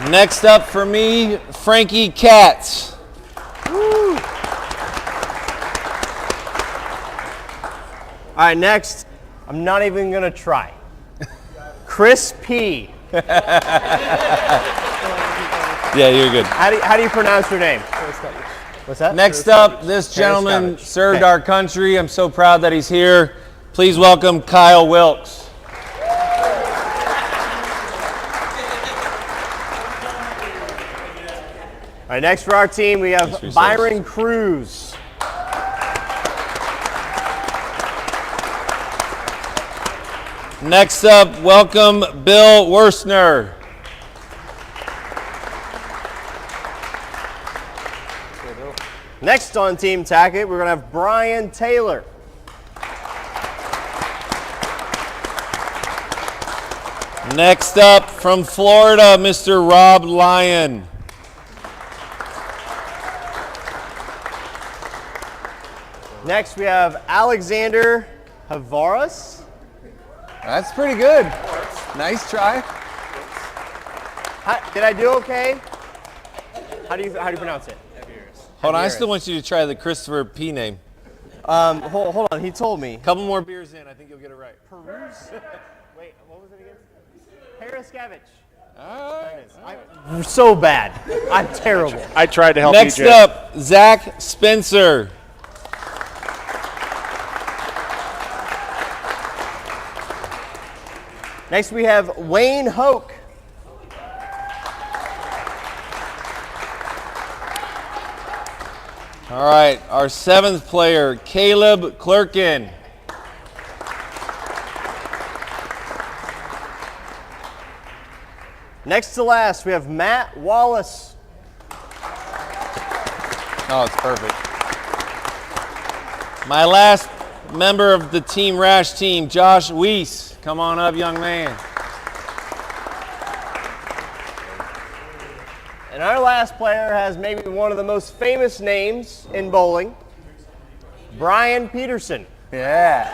Next up for me, Frankie Katz. Woo. All right, next, I'm not even going to try. Chris P. Yeah, you're good. How do you pronounce your name? What's that? Next up, this gentleman served our country. I'm so proud that he's here. Please welcome Kyle Wilkes. All right, next for our team, we have Byron Cruz. Next up, welcome Bill Worstner. Next on Team Tackett, we're going to have Brian Taylor. Next up from Florida, Mr. Rob Lyon. Next, we have Alexander Havaras. That's pretty good. Nice try. Did I do okay? How do you pronounce it? Hold on, I still want you to try the Christopher P name. Hold on, he told me. Couple more beers in, I think you'll get it right. Peruse? Wait, what was it again? Paraskevich. All right. I'm so bad. I'm terrible. I tried to help Next EJ. up, Zach Spencer. Next, we have Wayne Hoke. All right, our seventh player, Caleb Clerkin. Next to last, we have Matt Wallace. Oh, it's perfect. My last member of the Team Rash team, Josh Weiss. Come on up, young man. And our last player has maybe one of the most famous names in bowling, Brian Peterson. Yeah.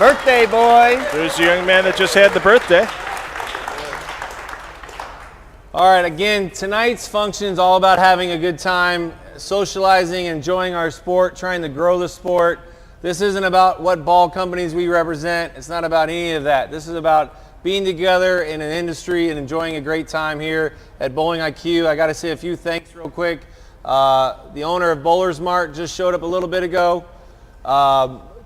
Birthday boy. There's the young man that just had the birthday. All right, again, tonight's function is all about having a good time, socializing, enjoying our sport, trying to grow the sport. This isn't about what ball companies we represent. It's not about any of that. This is about being together in an industry and enjoying a great time here at Bowling IQ. I got to say a few thanks real quick. The owner of Bowlers Mart just showed up a little bit ago.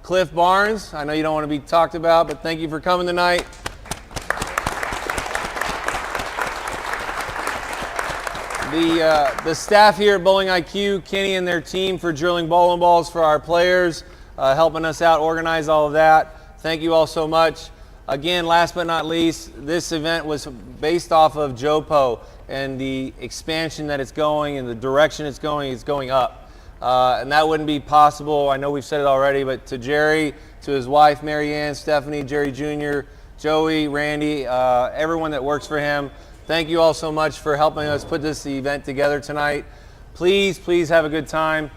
Cliff Barnes, I know you don't want to be talked about, but thank you for coming tonight. The staff here at Bowling IQ, Kenny and their team for drilling bowling balls for our players, helping us out, organize all of that. Thank you all so much. Again, last but not least, this event was based off of JoPo and the expansion that it's going and the direction it's going up. And that wouldn't be possible, I know we've said it already, but to Jerry, to his wife, Mary Ann, Stephanie, Jerry Jr., Joey, Randy, everyone that works for him, thank you all so much for helping us put this event together tonight. Please, please have a good time.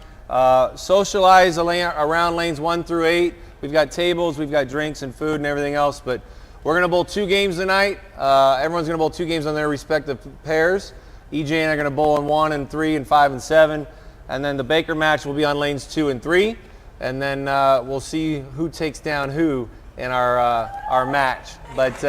Socialize around lanes 1 through 8. We've got tables, we've got drinks and food and everything else, but we're going to bowl 2 games tonight. Everyone's going to bowl 2 games on their respective pairs. EJ and I are going to bowl on 1 and 3 and 5 and 7. And then the Baker match will be on lanes 2 and 3. And then we'll see who takes down who in our match. But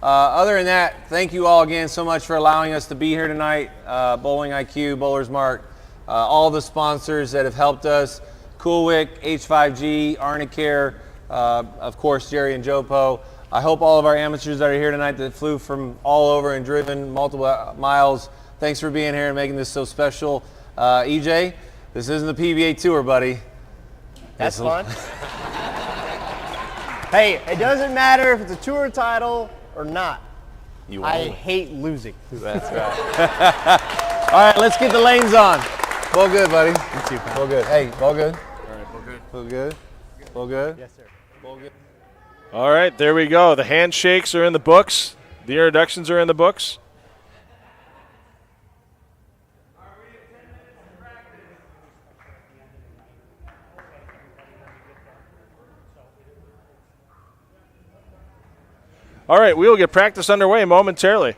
other than that, thank you all again so much for allowing us to be here tonight. Bowling IQ, Bowlers Mart, all the sponsors that have helped us, Coolwick, H5G, Arnicare, of course, Jerry and JoPo. I hope all of our amateurs that are here tonight that flew from all over and driven multiple miles, thanks for being here and making this so special. EJ, This isn't the PBA Tour, buddy. That's fun. Hey, it doesn't matter if it's a tour title or not. I hate losing. That's right. All right, let's get the lanes on. Ball good, buddy. You too, pal. Ball good. Hey, ball good. All right, ball good. Ball good. Ball good. Yes, sir. Ball good. All right, there we go. The handshakes are in the books. The introductions are in the books. All right, we will get practice underway momentarily.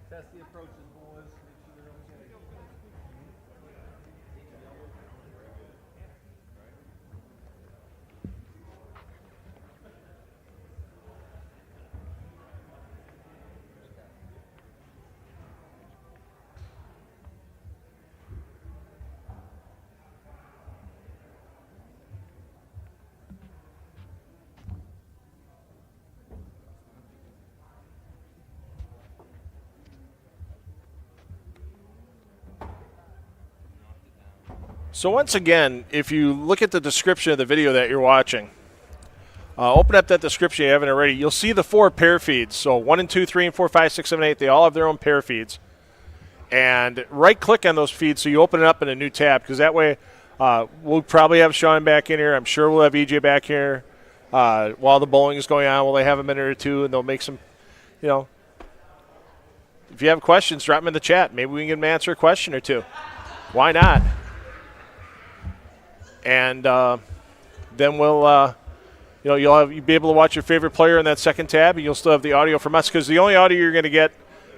Test the approaches, boys. So once again, if you look at the description of the video that you're watching, open up that description if you haven't already, you'll see the 4 pair feeds. So 1 and 2, 3 and 4, 5, 6, 7, 8, they all have their own pair feeds. And right-click on those feeds so you open it up in a new tab, because that way we'll probably have Sean back in here. I'm sure we'll have EJ back here while the bowling is going on. Will they have a minute or two, and they'll make some, if you have questions, drop them in the chat. Maybe we can answer a question or two. Why not? And then we'll, you'll be able to watch your favorite player in that second tab, and you'll still have the audio from us, because the only audio you're going to get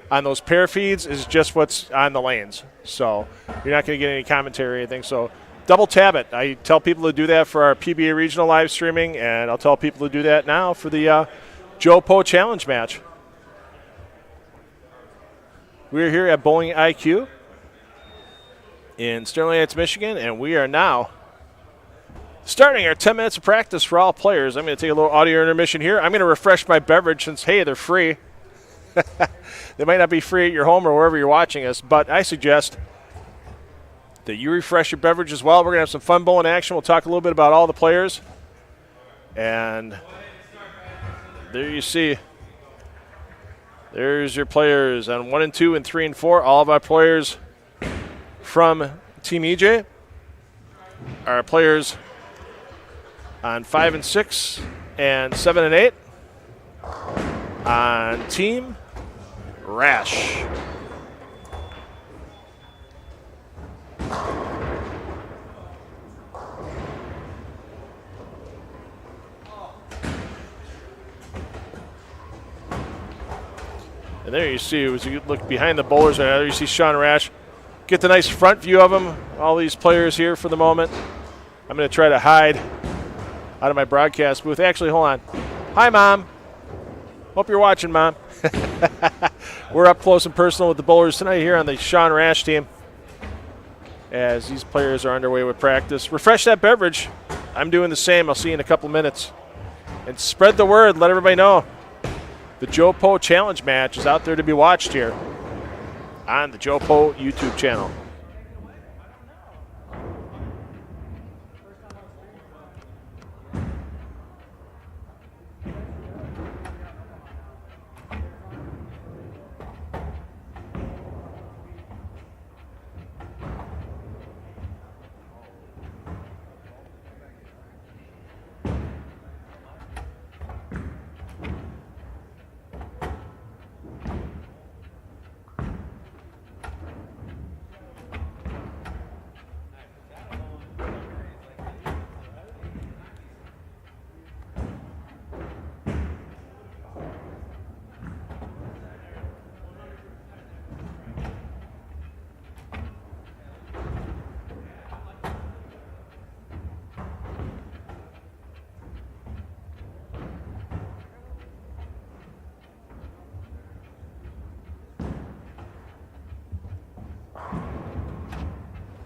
on those pair feeds is just what's on the lanes. So you're not going to get any commentary or anything. So double tab it. I tell people to do that for our PBA regional live streaming, and I'll tell people to do that now for the JoPo challenge match. We're here at Bowling IQ in Sterling Heights, Michigan, and we are now starting our 10 minutes of practice for all players. I'm going to take a little audio intermission here. I'm going to refresh my beverage since, hey, they're free. They might not be free at your home or wherever you're watching us, but I suggest that you refresh your beverage as well. We're going to have some fun bowling action. We'll talk a little bit about all the players. And there you see. There's your players on 1 and 2 and 3 and 4. All of our players from Team EJ. Our players on 5 and 6 and 7 and 8 on Team Rash. And there you see, as you look behind the bowlers, and there you see Sean Rash. Get the nice front view of them, all these players here for the moment. I'm going to try to hide out of my broadcast booth. Actually, hold on. Hi, Mom. Hope you're watching, Mom. We're up close and personal with the bowlers tonight here on the Sean Rash team as these players are underway with practice. Refresh that beverage. I'm doing the same. I'll see you in a couple minutes. And spread the word. Let everybody know the JoPo challenge match is out there to be watched here on the JoPo YouTube channel.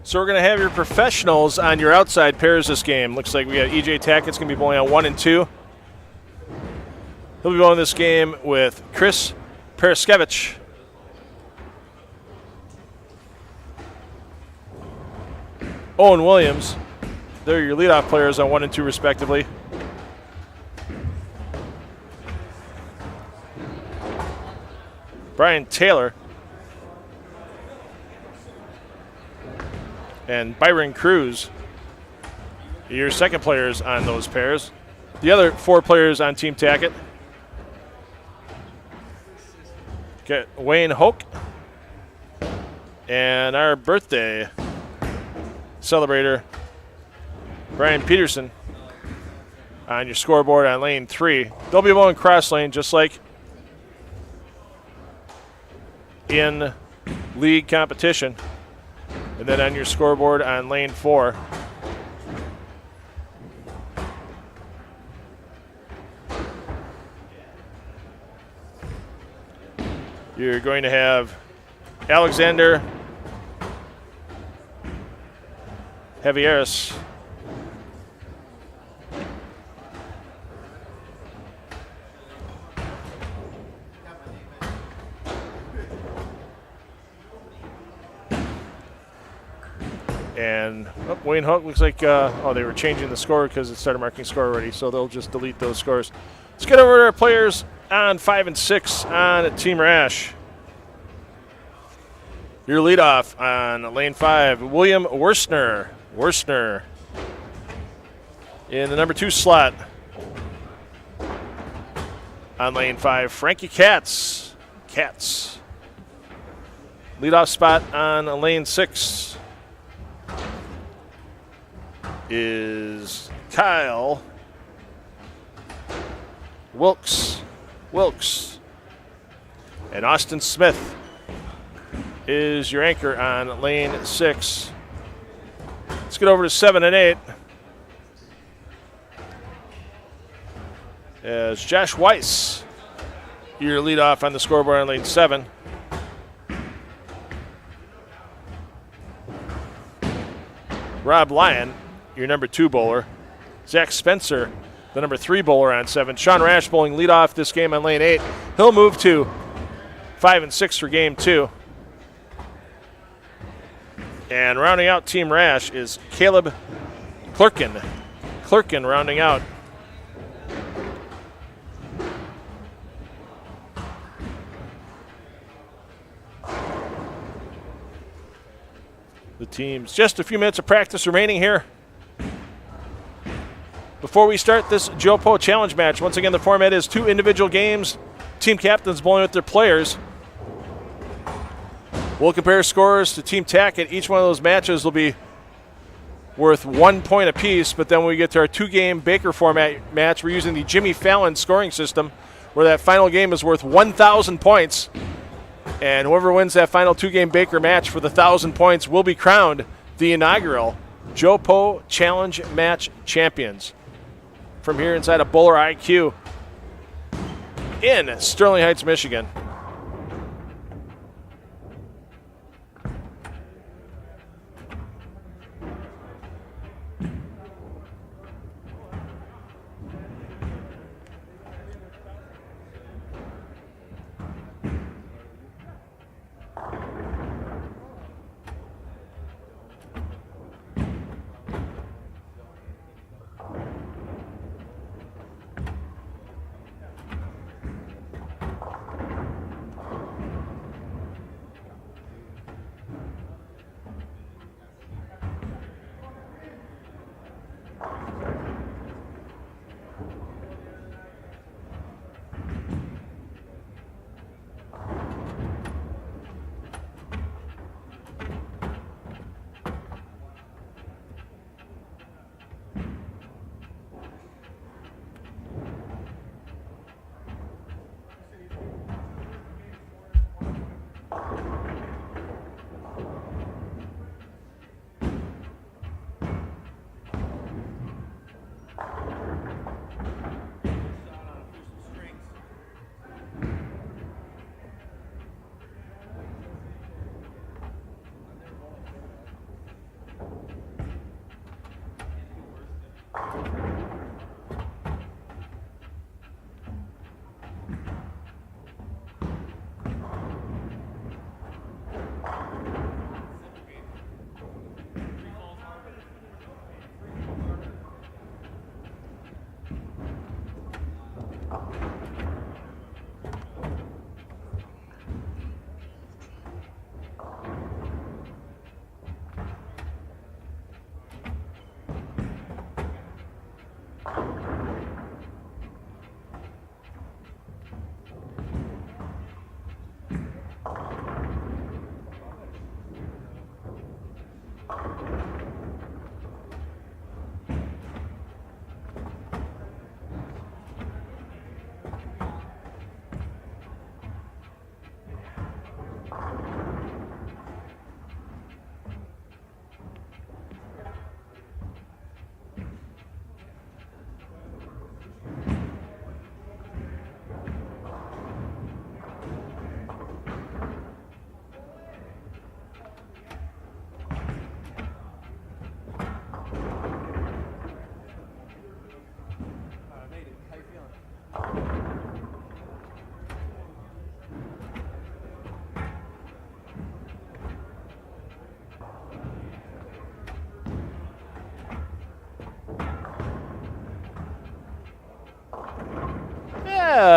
So we're going to have your professionals on your outside pairs this game. Looks like we got EJ Tackett's going to be bowling on 1 and 2. He'll be bowling this game with Chris Paraskevich. Owen Williams. They're your leadoff players on 1 and 2 respectively. Brian Taylor. And Byron Cruz, your second players on those pairs. The other 4 players on Team Tackett. Got Wayne Hoke and our birthday celebrator, Brian Peterson, on your scoreboard on lane 3. They'll be bowling cross lane just like in league competition. And then on your scoreboard on lane 4, you're going to have Alexander Javieres. And Wayne Hook looks like, they were changing the score because it started marking score already, so they'll just delete those scores. Let's get over to our players on 5 and 6 on Team Rash. Your leadoff on lane 5, William Worstner. In the number 2 slot on lane 5, Frankie Katz. Leadoff spot on lane 6 is Kyle Wilkes. And Austin Smith is your anchor on lane 6. Let's get over to 7 and 8. As Josh Weiss, your leadoff on the scoreboard on lane 7. Rob Lyon, your number 2 bowler. Zach Spencer, the number 3 bowler on 7. Sean Rash bowling leadoff this game on lane 8. He'll move to 5 and 6 for game 2. And rounding out Team Rash is Caleb Clerkin. Rounding out. The teams. Just a few minutes of practice remaining here before we start this JoPo Challenge match. Once again, the format is 2 individual games. Team captains bowling with their players. We'll compare scores to Team Tackett. Each one of those matches will be worth 1 point apiece, but then when we get to our 2-game Baker format match, we're using the Jimmy Fallon scoring system, where that final game is worth 1,000 points. And whoever wins that final 2-game Baker match for the 1,000 points will be crowned the inaugural JoPo Challenge Match champions. From here inside of Bowler IQ in Sterling Heights, Michigan.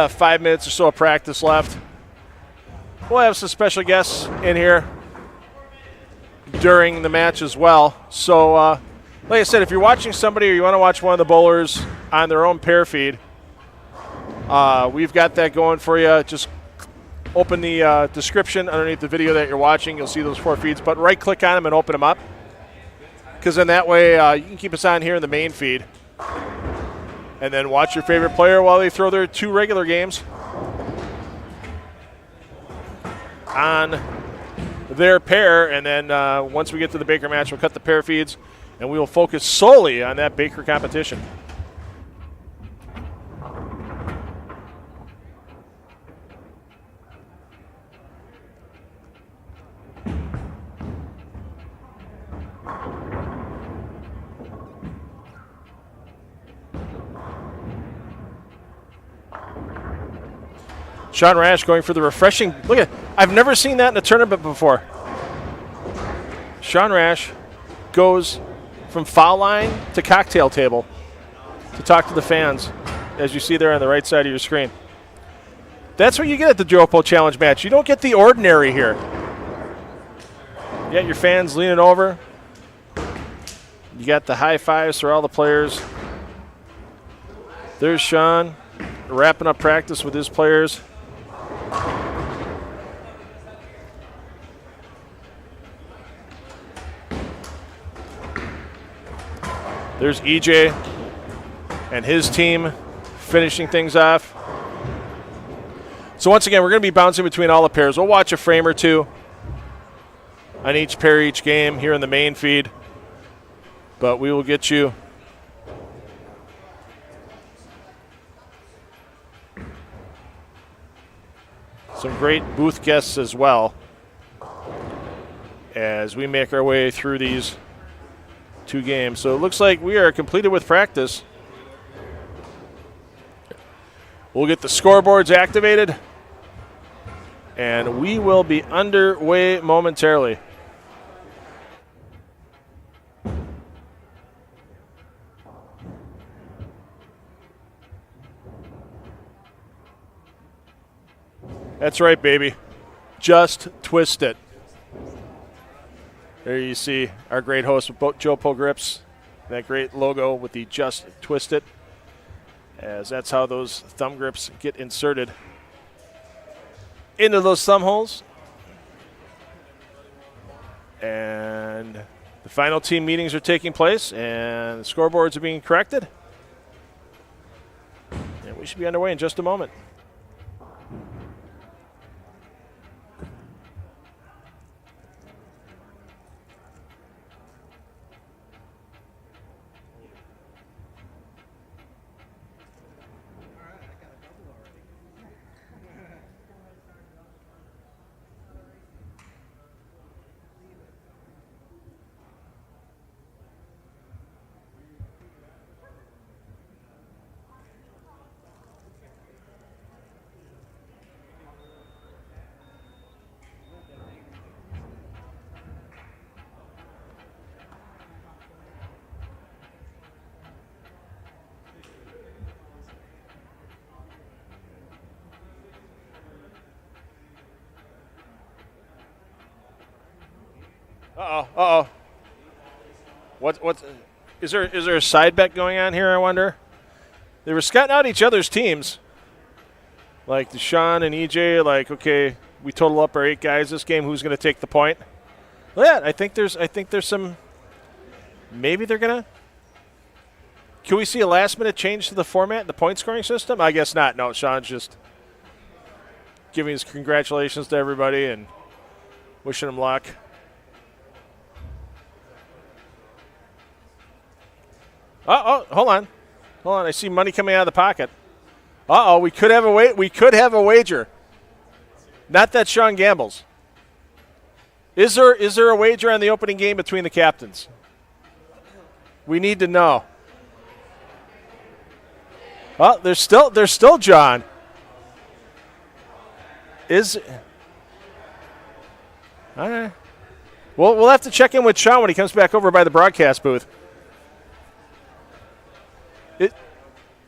5 minutes or so of practice left. We'll have some special guests in here during the match as well. So, like I said, if you're watching somebody or you want to watch one of the bowlers on their own pair feed, we've got that going for you. Just open the description underneath the video that you're watching. You'll see those 4 feeds. But right-click on them and open them up, because then that way you can keep us on here in the main feed and then watch your favorite player while they throw their 2 regular games on their pair. And then once we get to the Baker match, we'll cut the pair feeds, and we will focus solely on that Baker competition. Sean Rash going for the refreshing. Look at, I've never seen that in a tournament before. Sean Rash goes from foul line to cocktail table to talk to the fans, as you see there on the right side of your screen. That's what you get at the JoPo Challenge match. You don't get the ordinary here. You got your fans leaning over. You got the high fives for all the players. There's Sean wrapping up practice with his players. There's EJ and his team finishing things off. So once again, we're going to be bouncing between all the pairs. We'll watch a frame or two on each pair each game here in the main feed, but we will get you some great booth guests as well as we make our way through these 2 games. So it looks like we are completed with practice. We'll get the scoreboards activated, and we will be underway momentarily. That's right, baby. Just twist it. There you see our great host with JoPo Grips, that great logo with the Just Twist It, as that's how those thumb grips get inserted into those thumb holes. And the final team meetings are taking place, and the scoreboards are being corrected. And we should be underway in just a moment. Uh-oh. What is there a side bet going on here, I wonder? They were scouting out each other's teams. Like Deshaun and EJ, like, okay, we total up our 8 guys this game, who's gonna take the point? Well, yeah, I think there's some, maybe they're gonna. Can we see a last minute change to the format, the point scoring system? I guess not. No, Sean's just giving his congratulations to everybody and wishing them luck. Hold on. I see money coming out of the pocket. We could have a wager. Not that Sean gambles. Is there a wager on the opening game between the captains? We need to know. Well, there's still John. All right. We'll have to check in with Sean when he comes back over by the broadcast booth.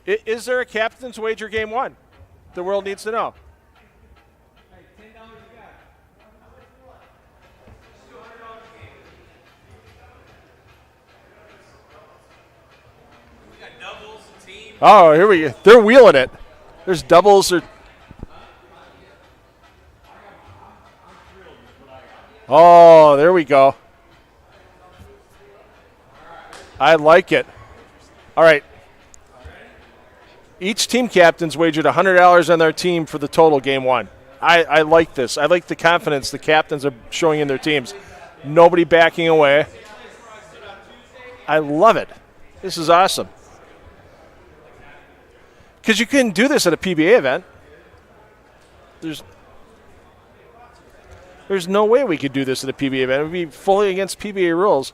Is there a captain's wager game 1? the world needs to know. Oh, here we go. They're wheeling it. There's doubles. Oh, there we go. I like it. All right. Each team captain's wagered $100 on their team for the total game one. I like this. I like the confidence the captains are showing in their teams. Nobody backing away. I love it. This is awesome. Because you couldn't do this at a PBA event. There's no way we could do this at a PBA event. It would be fully against PBA rules.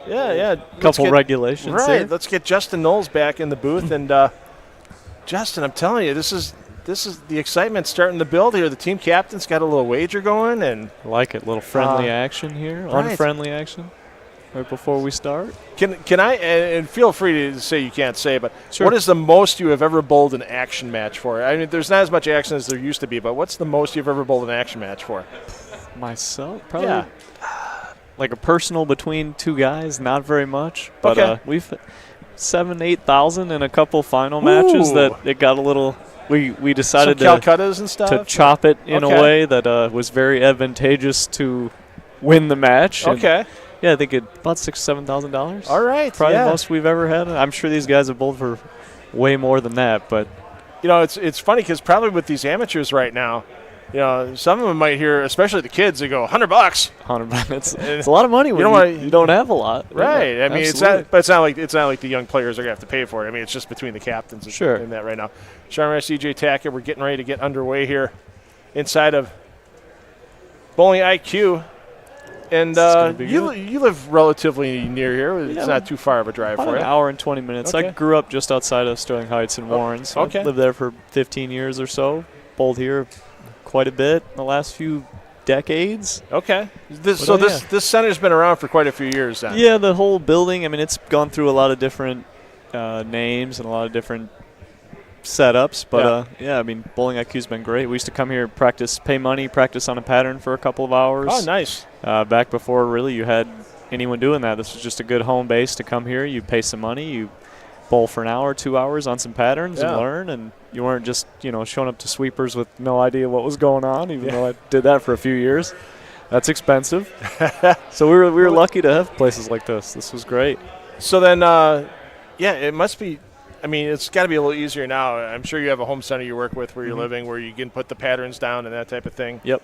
Yeah. Couple regulations. Right. Here. Let's get Justin Nolles back in the booth. And Justin, I'm telling you, this is the excitement starting to build here. The team captain's got a little wager going, and I like it. Little friendly action here. Right. Unfriendly action. Right before we start. Can I, and feel free to say you can't say, but Sure. What is the most you have ever bowled an action match for? I mean, there's not as much action as there used to be, but what's the most you've ever bowled an action match for? Myself? Probably Yeah. like a personal between two guys, not very much. But Okay. we've 7,000-8,000 in a couple final matches Ooh. that it got a little we decided Some Calcuttas and stuff? to chop it in Okay. a way that was very advantageous to win the match. And Okay. yeah, I think about $6,000-7,000. All right. Probably yeah. the most we've ever had. I'm sure these guys have bowled for way more than that, but You know, it's funny because probably with these amateurs right now, you know, some of them might hear, especially the kids, they go, $100. 100 it's a lot of money when you don't have a lot. Right. Yeah, I mean, absolutely. it's not like the young players are gonna have to pay for it. I mean, it's just between the captains and Sure. in that right now. Sean Rash, DJ Tackett, we're getting ready to get underway here inside of Bowling IQ. And you live relatively near here. It's not too far of a drive About for an you. hour and 20 minutes. Okay. I grew up just outside of Sterling Heights in Warren, so okay. I lived there for 15 years or so. Bowled here quite a bit in the last few decades. Okay. This center's been around for quite a few years then. Yeah, the whole building, I mean, it's gone through a lot of different names and a lot of different setups, but I mean, Bowling IQ's been great. We used to come here, practice, pay money, practice on a pattern for a couple of hours. Oh, nice. Back before really you had anyone doing that. This was just a good home base to come here. You pay some money, you bowl for an hour, 2 hours on some patterns and learn, and you weren't just, showing up to sweepers with no idea what was going on, even though I did that for a few years. That's expensive. So we were lucky to have places like this. This was great. So then, it must be. I mean, it's got to be a little easier now. I'm sure you have a home center you work with where you're living, where you can put the patterns down and that type of thing. Yep.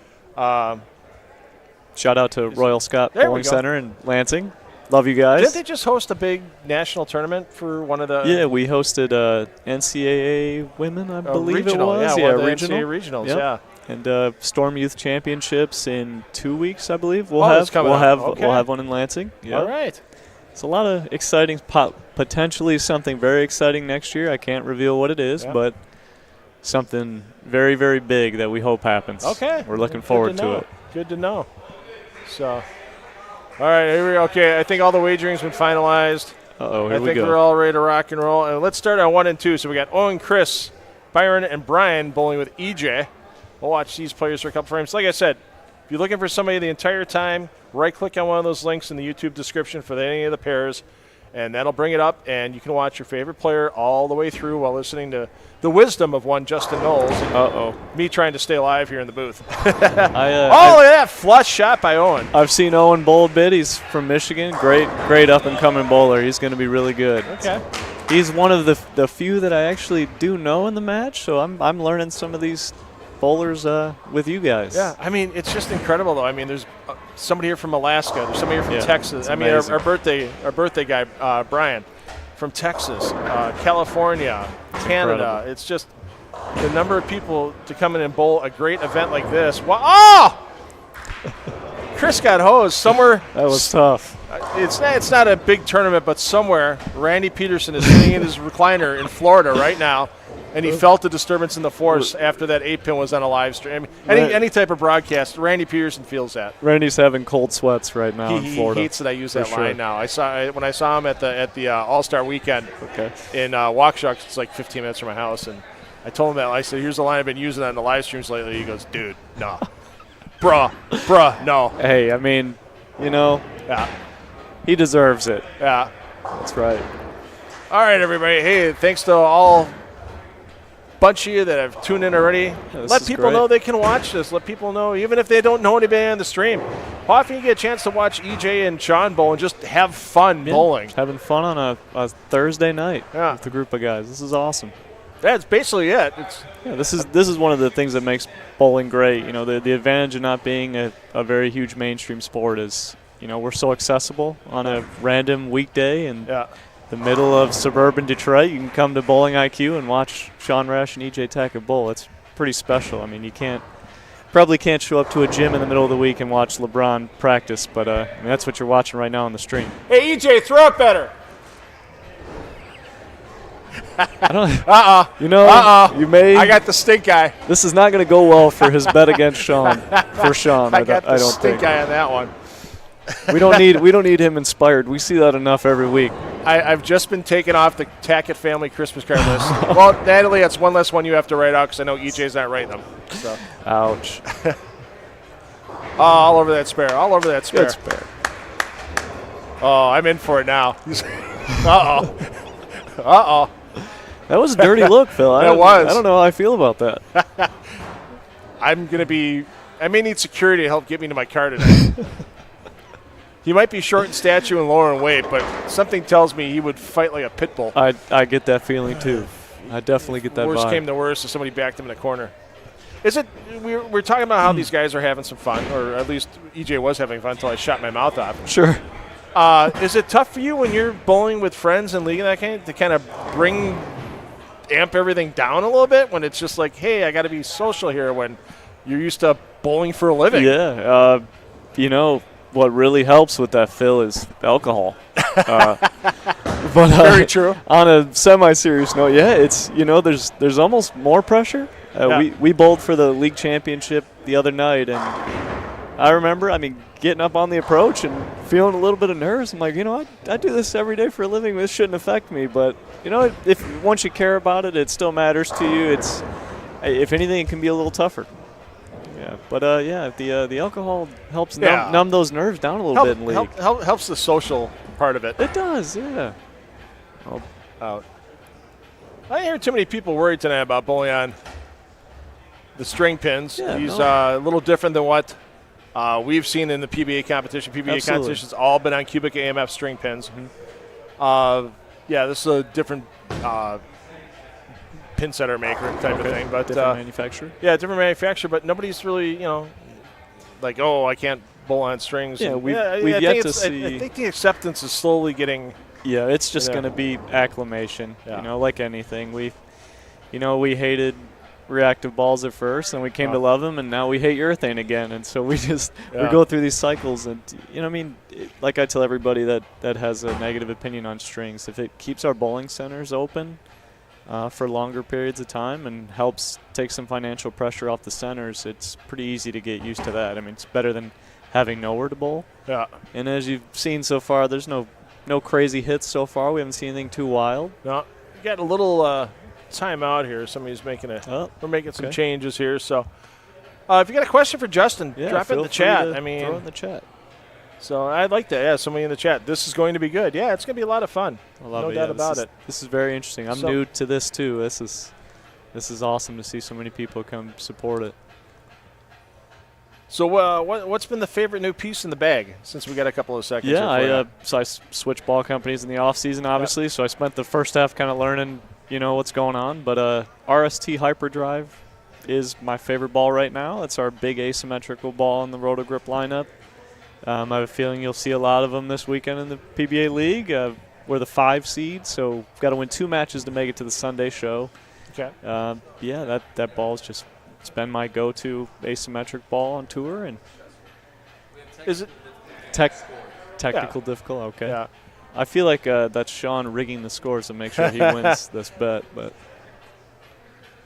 Shout out to Royal Scott Bowling Center in Lansing. Love you guys. Didn't they just host a big national tournament for one of the? Yeah, we hosted NCAA women, I believe regional, it was. Yeah, regional. NCAA regionals. Yep. Yeah. And Storm Youth Championships in 2 weeks, I believe. We'll it's coming up. Okay. We'll have one in Lansing. Yep. All right. It's a lot of exciting, potentially something very exciting next year. I can't reveal what it is, but something very, very big that we hope happens. Okay. We're looking forward to it. Good to know. So, all right, here we go. Okay, I think all the wagering's been finalized. Uh-oh, here we go. I think we're all ready to rock and roll. And let's start on 1 and 2. So we got Owen, Chris, Byron, and Brian bowling with EJ. We'll watch these players for a couple frames. Like I said, if you're looking for somebody the entire time, right-click on one of those links in the YouTube description for any of the pairs, and that'll bring it up, and you can watch your favorite player all the way through while listening to the wisdom of one Justin Nolles and me trying to stay alive here in the booth. Look at that flush shot by Owen. I've seen Owen bowl a bit. He's from Michigan. Great up-and-coming bowler. He's going to be really good. Okay. He's one of the few that I actually do know in the match, so I'm learning some of these bowlers with you guys. Yeah, I mean, it's just incredible, though. I mean, there's somebody here from Alaska. There's somebody here from Texas. It's I mean, our birthday guy, Brian, from Texas, California, Canada. Incredible. It's just the number of people to come in and bowl a great event like this. Wow! Oh! Chris got hosed somewhere. That was tough. It's not a big tournament, but somewhere Randy Peterson is sitting in his recliner in Florida right now. And he felt the disturbance in the force after that 8-pin was on a live stream. I mean, any type of broadcast, Randy Peterson feels that. Randy's having cold sweats right now in Florida. He hates that I use that line now. When I saw him at the All-Star Weekend in Waukesha, it's like 15 minutes from my house, and I told him that. I said, here's the line I've been using on the live streams lately. He goes, dude, no. bruh, no. Hey, I mean, Yeah. he deserves it. Yeah. That's right. All right, everybody. Hey, thanks to all bunch of you that have tuned in already. This Let is people great. know they can watch this. Let people know, even if they don't know anybody on the stream. How often you get a chance to watch EJ and Sean bowl and just have fun bowling? Having fun on a Thursday night Yeah. with a group of guys. This is awesome. That's basically it. This is one of the things that makes bowling great. The advantage of not being a very huge mainstream sport is, we're so accessible on a random weekday in the middle of suburban Detroit. You can come to Bowling IQ and watch Sean Rash and EJ Tackett bowl. It's pretty special. I mean, you probably can't show up to a gym in the middle of the week and watch LeBron practice, but that's what you're watching right now on the stream. Hey, EJ, throw it better. I don't. You may. I got the stink eye. This is not going to go well for his bet against Sean. For Sean, I got the I don't stink think. eye on that one. We don't need him inspired. We see that enough every week. I've just been taken off the Tackett family Christmas card list. Well, Natalie, that's one less one you have to write out because I know EJ's not writing them. So. Ouch. All over that spare. All over that spare. Good spare. Oh, I'm in for it now. Uh-oh. Uh-oh. That was a dirty look, Phil. That was. I don't know how I feel about that. I may need security to help get me to my car tonight. He might be short in stature and lower in weight, but something tells me he would fight like a pit bull. I get that feeling, too. I definitely get that Worst vibe. came to worst if somebody backed him in the corner. Is it? We're talking about how these guys are having some fun, or at least EJ was having fun until I shot my mouth off. Sure. Is it tough for you when you're bowling with friends and league and that kind to kind of amp everything down a little bit when it's just like, hey, I got to be social here when you're used to bowling for a living? Yeah. What really helps with that, Phil, is alcohol. But Very true. On a semi-serious note, it's there's almost more pressure. We bowled for the league championship the other night, and I remember, getting up on the approach and feeling a little bit of nerves. I'm like, I do this every day for a living. This shouldn't affect me, but if once you care about it, it still matters to you. It's, if anything, it can be a little tougher. Yeah, but the alcohol helps numb those nerves down a little bit in league. Helps the social part of it. It does, yeah. I didn't hear too many people worried tonight about bowling on the string pins. Yeah, These a little different than what we've seen in the PBA competition. PBA competition's all been on cubic AMF string pins. Mm-hmm. This is a different pin setter maker type of thing, but different manufacturer. Yeah, different manufacturer, but nobody's really, like, oh, I can't bowl on strings. Yeah, we've yet to see. I think the acceptance is slowly getting. Yeah, it's just going to be acclimation. Yeah. Like anything, we hated reactive balls at first, and we came to love them, and now we hate urethane again, and so we just we go through these cycles, and like I tell everybody that has a negative opinion on strings, if it keeps our bowling centers open for longer periods of time and helps take some financial pressure off the centers, it's pretty easy to get used to that. it's better than having nowhere to bowl. Yeah. And as you've seen so far, there's no crazy hits so far. We haven't seen anything too wild. No, we got a little time out here. Somebody's making we're making some changes here. So if you got a question for Justin, drop it in the chat. Throw it in the chat. So I'd like that. Yeah, somebody in the chat. This is going to be good. Yeah, it's going to be a lot of fun. No doubt about it. This is very interesting. I'm new to this too. This is awesome to see so many people come support it. So what's been the favorite new piece in the bag since we got a couple of seconds? Yeah, I switched ball companies in the off season, obviously. So I spent the first half kind of learning, what's going on. But RST Hyperdrive is my favorite ball right now. It's our big asymmetrical ball in the Roto Grip lineup. I have a feeling you'll see a lot of them this weekend in the PBA League. We're the 5 seed, so we've got to win 2 matches to make it to the Sunday show. Okay. That ball's just it's been my go-to asymmetric ball on tour. And is it technical difficult? Okay. Yeah. I feel like that's Sean rigging the scores to make sure he wins this bet, but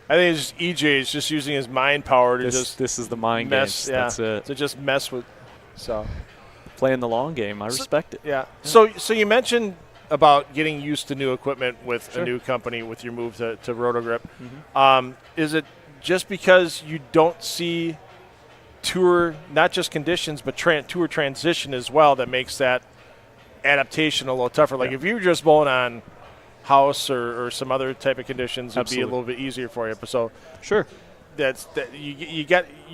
I think it's just EJ is just using his mind power to this is the mind mess. games. That's it. To just mess with. So playing the long game, I respect it. Yeah. So you mentioned about getting used to new equipment with Sure. a new company with your move to Rotogrip. Mm-hmm. Is it just because you don't see tour, not just conditions, but tour transition as well, that makes that adaptation a little tougher? Like if you were just bowling on house or some other type of conditions, it'd be a little bit easier for you. But so Sure. you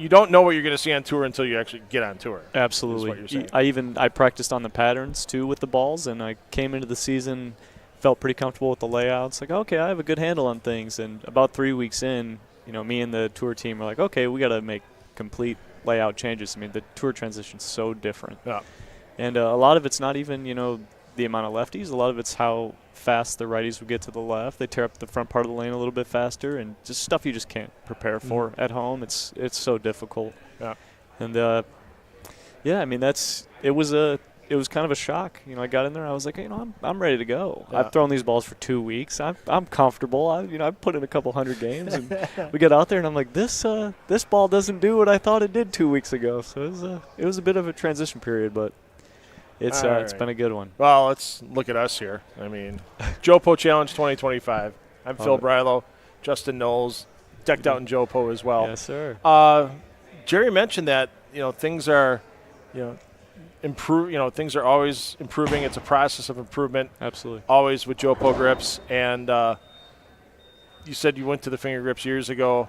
don't know what you're going to see on tour until you actually get on tour. Absolutely. Is what you're saying. I practiced on the patterns too with the balls, and I came into the season, felt pretty comfortable with the layouts. Like, okay, I have a good handle on things. And about 3 weeks in, me and the tour team were like, okay, we got to make complete layout changes. I mean, the tour transition's so different. Yeah. And a lot of it's not even, the amount of lefties. A lot of it's how fast the righties would get to the left. They tear up the front part of the lane a little bit faster, and just stuff you just can't prepare for at home. It's so difficult. Yeah. And it was kind of a shock. I got in there. I was like, I'm ready to go. Yeah. I've thrown these balls for 2 weeks. I'm comfortable. I've put in a couple hundred games, and we get out there, and I'm like, this ball doesn't do what I thought it did 2 weeks ago. So it was a bit of a transition period, but it's been a good one. Well, let's look at us here. I mean, JoPo Challenge 2025. I'm Phil Brylow, Justin Nolles, decked out in JoPo as well. Yes, sir. Jerry mentioned that things are, improve. Things are always improving. It's a process of improvement. Absolutely. Always with JoPo Grips. And you said you went to the finger grips years ago.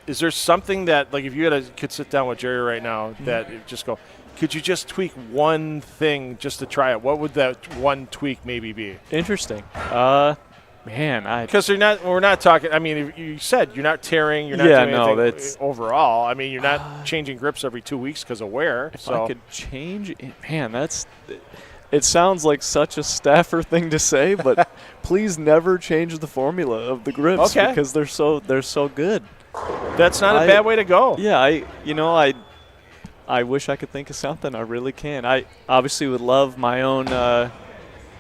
Is there something that, like, if you could sit down with Jerry right now, that just go, could you just tweak one thing just to try it? What would that one tweak maybe be? Interesting. Because we're not talking. I mean, you said you're not tearing, you're not doing anything overall. I mean, you're not changing grips every 2 weeks because of wear. If I could change it, it sounds like such a staffer thing to say, but please never change the formula of the grips because they're so good. That's not a bad way to go. Yeah, I wish I could think of something. I really can. I obviously would love my own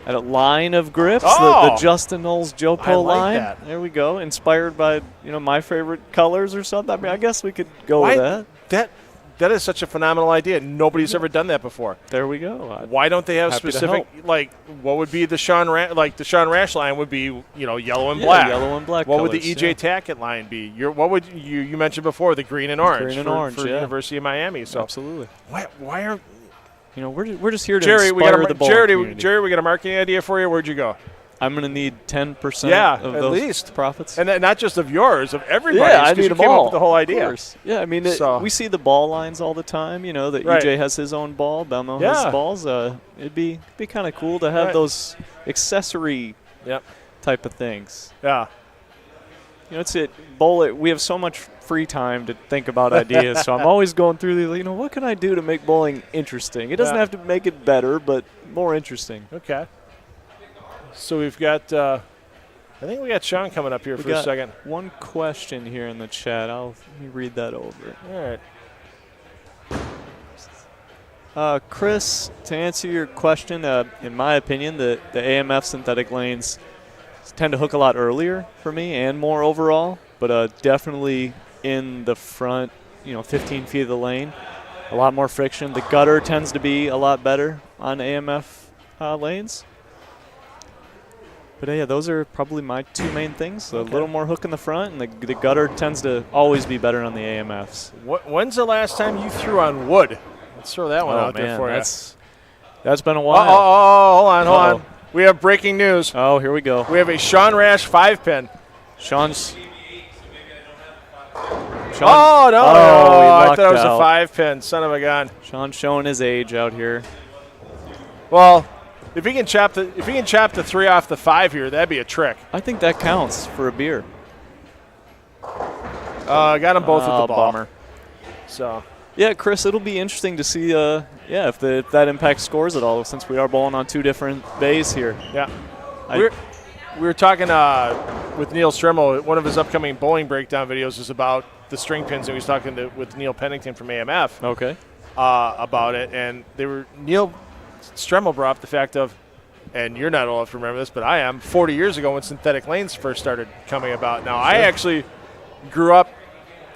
line of grips, the Justin Nolles JoPo line. That. There we go. Inspired by my favorite colors or something. I mean, I guess we could go with that. That is such a phenomenal idea. Nobody's ever done that before. There we go. Why don't they have specific, like, what would be the Sean Rash line would be, yellow and black. Yellow and black What colors, would the EJ Tackett line be? What would you mentioned before, the green and orange. For University of Miami. So absolutely. Why are we're just here to Jerry, inspire the bowling community. Jerry, we got a marketing idea for you. Where'd you go? I'm going to need 10% of at those least profits. And not just of yours, of everybody's. Yeah, I need you them came all. up with the whole idea. Of course. Yeah, I mean, we see the ball lines all the time. That EJ has his own ball, Belmo has balls. It'd be kind of cool to have those accessory type of things. Yeah. We have so much free time to think about ideas, so I'm always going through these, what can I do to make bowling interesting? It doesn't have to make it better, but more interesting. Okay. So we've got, I think we got Sean coming up here for a second. One question here in the chat. Let me read that over. All right. Chris, to answer your question, in my opinion, the AMF synthetic lanes tend to hook a lot earlier for me and more overall, but definitely in the front, 15 feet of the lane, a lot more friction. The gutter tends to be a lot better on AMF lanes. But yeah, those are probably my two main things. A little more hook in the front, and the gutter tends to always be better on the AMFs. When's the last time you threw on wood? Let's throw that one out there for you. That's been a while. Hold on. We have breaking news. Oh, here we go. We have a Sean Rash 5-pin. Sean's. I thought it was a 5-pin. Son of a gun. Sean's showing his age out here. Well, if he can chop the 3 off the 5 here, that'd be a trick. I think that counts for a beer. Got them both with the ball. Bummer. So. Yeah, Chris, it'll be interesting to see if that impacts scores at all, since we are bowling on two different bays here. Yeah. We were talking with Neil Stremmel. One of his upcoming bowling breakdown videos is about the string pins, and he was talking with Neil Pennington from AMF. Okay. About it, and Neil Stremmel brought up the fact of, and you're not old enough to remember this, but I am, 40 years ago when synthetic lanes first started coming about. Now, I actually grew up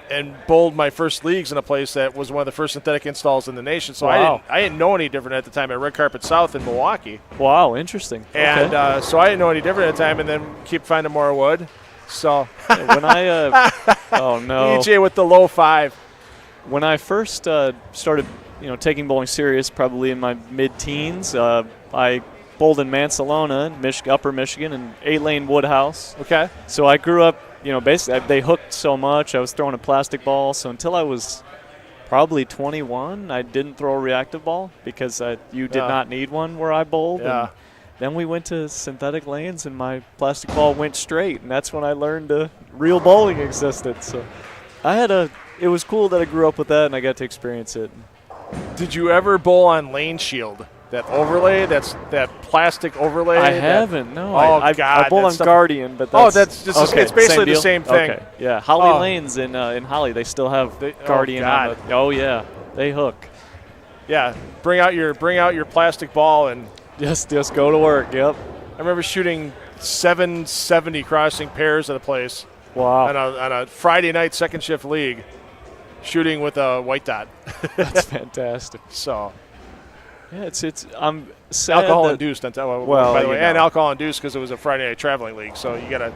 and bowled my first leagues in a place that was one of the first synthetic installs in the nation. So Wow. I didn't know any different at the time at Red Carpet South in Milwaukee. Wow, interesting. And okay. so I didn't know any different at the time, and then keep finding more wood. So Yeah, when I oh no, EJ with the low 5. when I first started, taking bowling serious, probably in my mid-teens, I bowled in Mansalona, Upper Michigan, and 8-lane Woodhouse. Okay. So I grew up, basically they hooked so much. I was throwing a plastic ball. So until I was probably 21, I didn't throw a reactive ball because you did not need one where I bowled. Yeah. And then we went to synthetic lanes, and my plastic ball went straight, and that's when I learned real bowling existed. So it was cool that I grew up with that, and I got to experience it. Did you ever bowl on Lane Shield? That overlay, that plastic overlay. I haven't. No. Oh, I God, bowl that on stuff- Guardian, but Oh, that's that's just it's basically the same thing. Okay. Yeah, Holly Oh. Lanes in Holly, they still have oh, Guardian. God. Oh yeah, they hook. Yeah, bring out your plastic ball, and Just go to work. Yep. I remember shooting 770 crossing pairs at a place Wow. on a Friday night second shift league, shooting with a white dot. That's fantastic. So Yeah, it's I'm sad alcohol that- induced, by the Well, way, you and know. alcohol induced because it was a Friday night traveling league. So you gotta.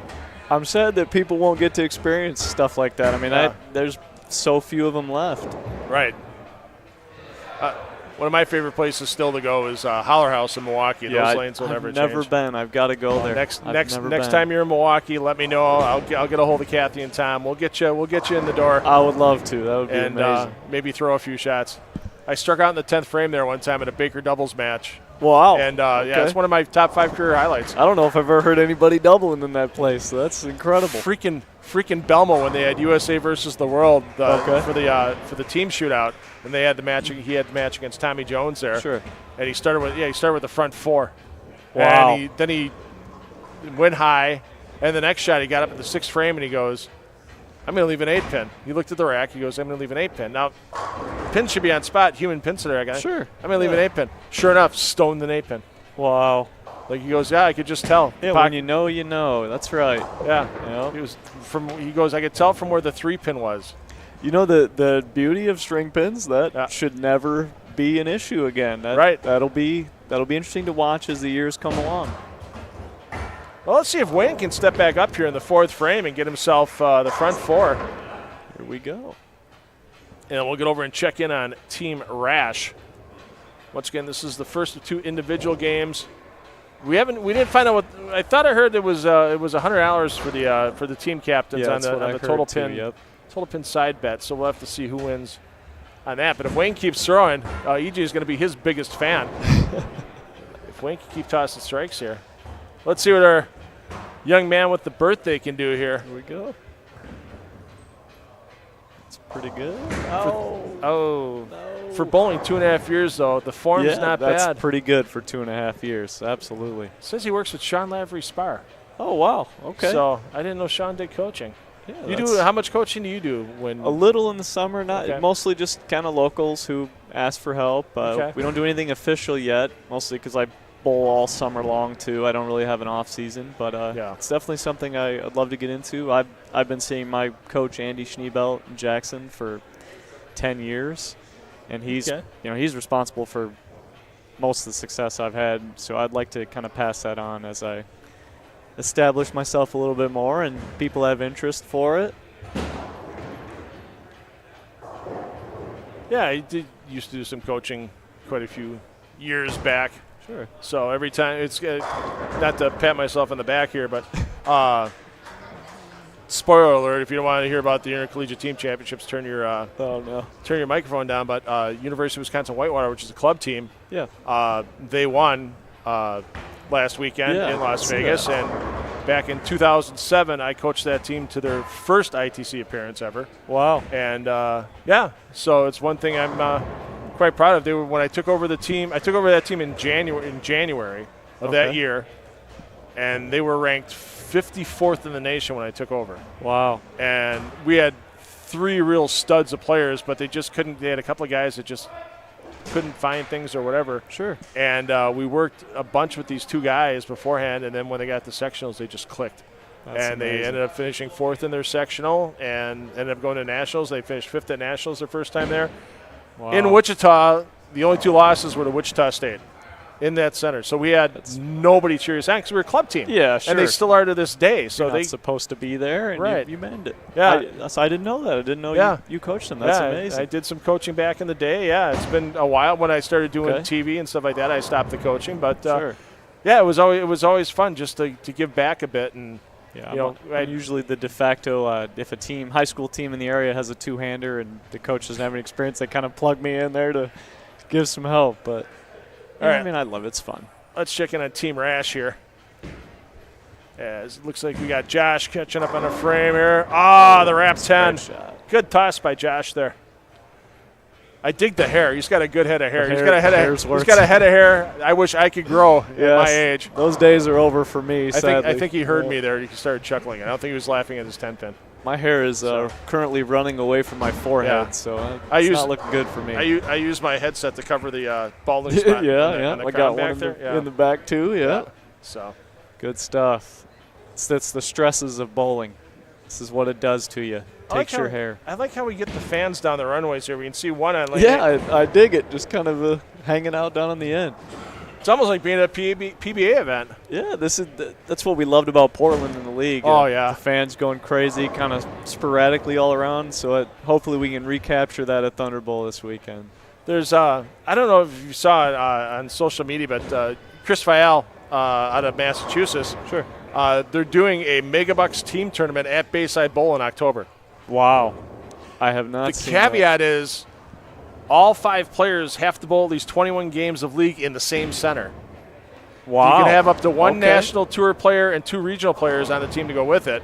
I'm sad that people won't get to experience stuff like that. I mean, Yeah. there's so few of them left. Right. One of my favorite places still to go is Holler House in Milwaukee. Those lanes will I've never never change. been. I've got to go there. Next I've next never next been. time you're in Milwaukee, let me know. I'll get a hold of Kathy and Tom. We'll get you in the door, I would love to. That would be and amazing. maybe throw a few shots. I struck out in the 10th frame there one time at a Baker doubles match, Wow. and yeah, okay. it's one of my top 5 career highlights. I don't know if I've ever heard anybody doubling in that place. So that's incredible. Freaking Belmo when they had USA versus the world Okay. for the team shootout, and they had the match. He had the match against Tommy Jones there. Sure. And he started with the front 4. Wow. And then he went high, and the next shot he got up at the 6th frame and he goes, "I'm going to leave an 8-pin." He looked at the rack. He goes, "I'm going to leave an 8-pin." Now, pins should be on spot. Human pins are there, guy. Sure. I'm going to leave an 8-pin. Sure enough, stoned an 8-pin. Wow. Like he goes, "Yeah, I could just tell." Yeah, when you know, you know. That's right. Yeah. You know? He goes, "I could tell from where the 3-pin was." You know the beauty of string pins that Yeah. should never be an issue again. Right. That'll be interesting to watch as the years come along. Well, let's see if Wayne can step back up here in the 4th frame and get himself the front 4. Here we go. And we'll get over and check in on Team Rash. Once again, this is the first of 2 individual games. We didn't find out what I thought. I heard it was $100 for the team captains Yeah, on that's what I the heard total too, pin yep. total pin side bet. So we'll have to see who wins on that. But if Wayne keeps throwing, EJ is going to be his biggest fan. If Wayne can keep tossing strikes here, let's see what our young man with the birthday can do here. Here we go. It's pretty good. Oh, for bowling 2.5 years though, the form's not that's bad. pretty good for 2.5 years. Absolutely. Says he works with Sean Lavery Spar. Oh wow. Okay. So I didn't know Sean did coaching. yeah, You that's do how much coaching do you do when? a little in the summer, not Okay. mostly just kind of locals who ask for help. Okay. We don't do anything official yet, mostly because I bowl all summer long too. I don't really have an off season, but Yeah. it's definitely something I'd love to get into. I've been seeing my coach Andy Schneebelt in Jackson for 10 years, and he's Okay. he's responsible for most of the success I've had. So I'd like to kind of pass that on as I establish myself a little bit more, and people have interest for it. Yeah, I used to do some coaching quite a few years back. Sure. So every time it's not to pat myself on the back here, but spoiler alert: if you don't want to hear about the intercollegiate team championships, turn your microphone down. But University of Wisconsin Whitewater, which is a club team, they won last weekend in Las Vegas, and back in 2007, I coached that team to their first ITC appearance ever. Wow. And so it's one thing I'm quite proud of. When I took over the team, I took over that team in January of that year, and they were ranked 54th in the nation when I took over. Wow. And we had 3 real studs of players, but they just couldn't. They had a couple of guys that just couldn't find things or whatever. Sure. And we worked a bunch with these 2 guys beforehand, and then when they got to sectionals, they just clicked. and they ended up finishing 4th in their sectional and ended up going to nationals. They finished 5th at nationals their first time there. Wow. In Wichita, the only 2 losses were to Wichita State in that center. So we had nobody cheer us on because we were a club team. Yeah, sure. And they still are to this day. So You're they not supposed to be there, and right. you manned it. Yeah. I didn't know that. I didn't know you coached them. That's amazing. I did some coaching back in the day. Yeah, it's been a while. When I started doing TV and stuff like that, I stopped the coaching. But, yeah, it was always fun just to give back a bit. And, I'm usually the de facto, if a high school team in the area has a 2-hander and the coach doesn't have any experience, they kind of plug me in there to give some help. But, I mean, I love it. It's fun. Let's check in on Team Rash here. As it looks like we got Josh catching up on the frame here. The wrap 10. Good toss by Josh there. I dig the hair. He's got a good head of hair. He's got a head of hair I wish I could grow at my age. Those days are over for me, sadly. I think he heard me there. He started chuckling. I don't think he was laughing at his 10-pin. My hair is currently running away from my forehead, so it's not looking good for me. I use my headset to cover the balding spot. On the I got one in the back too. Yeah. So good stuff. That's the stresses of bowling. This is what it does to you. Takes your hair. I like how we get the fans down the runways here. We can see one on lane. Yeah, I dig it. Just kind of hanging out down on the end. It's almost like being at a PBA event. Yeah, that's what we loved about Portland in the league. The fans going crazy, kind of sporadically all around. So hopefully we can recapture that at Thunder Bowl this weekend. There's I don't know if you saw it on social media, but Chris Fial out of Massachusetts. Sure. They're doing a Megabucks team tournament at Bayside Bowl in October. Wow. I have not seen The caveat is all 5 players have to bowl these 21 games of league in the same center. Wow. You can have up to 1 national tour player and 2 regional players on the team to go with it.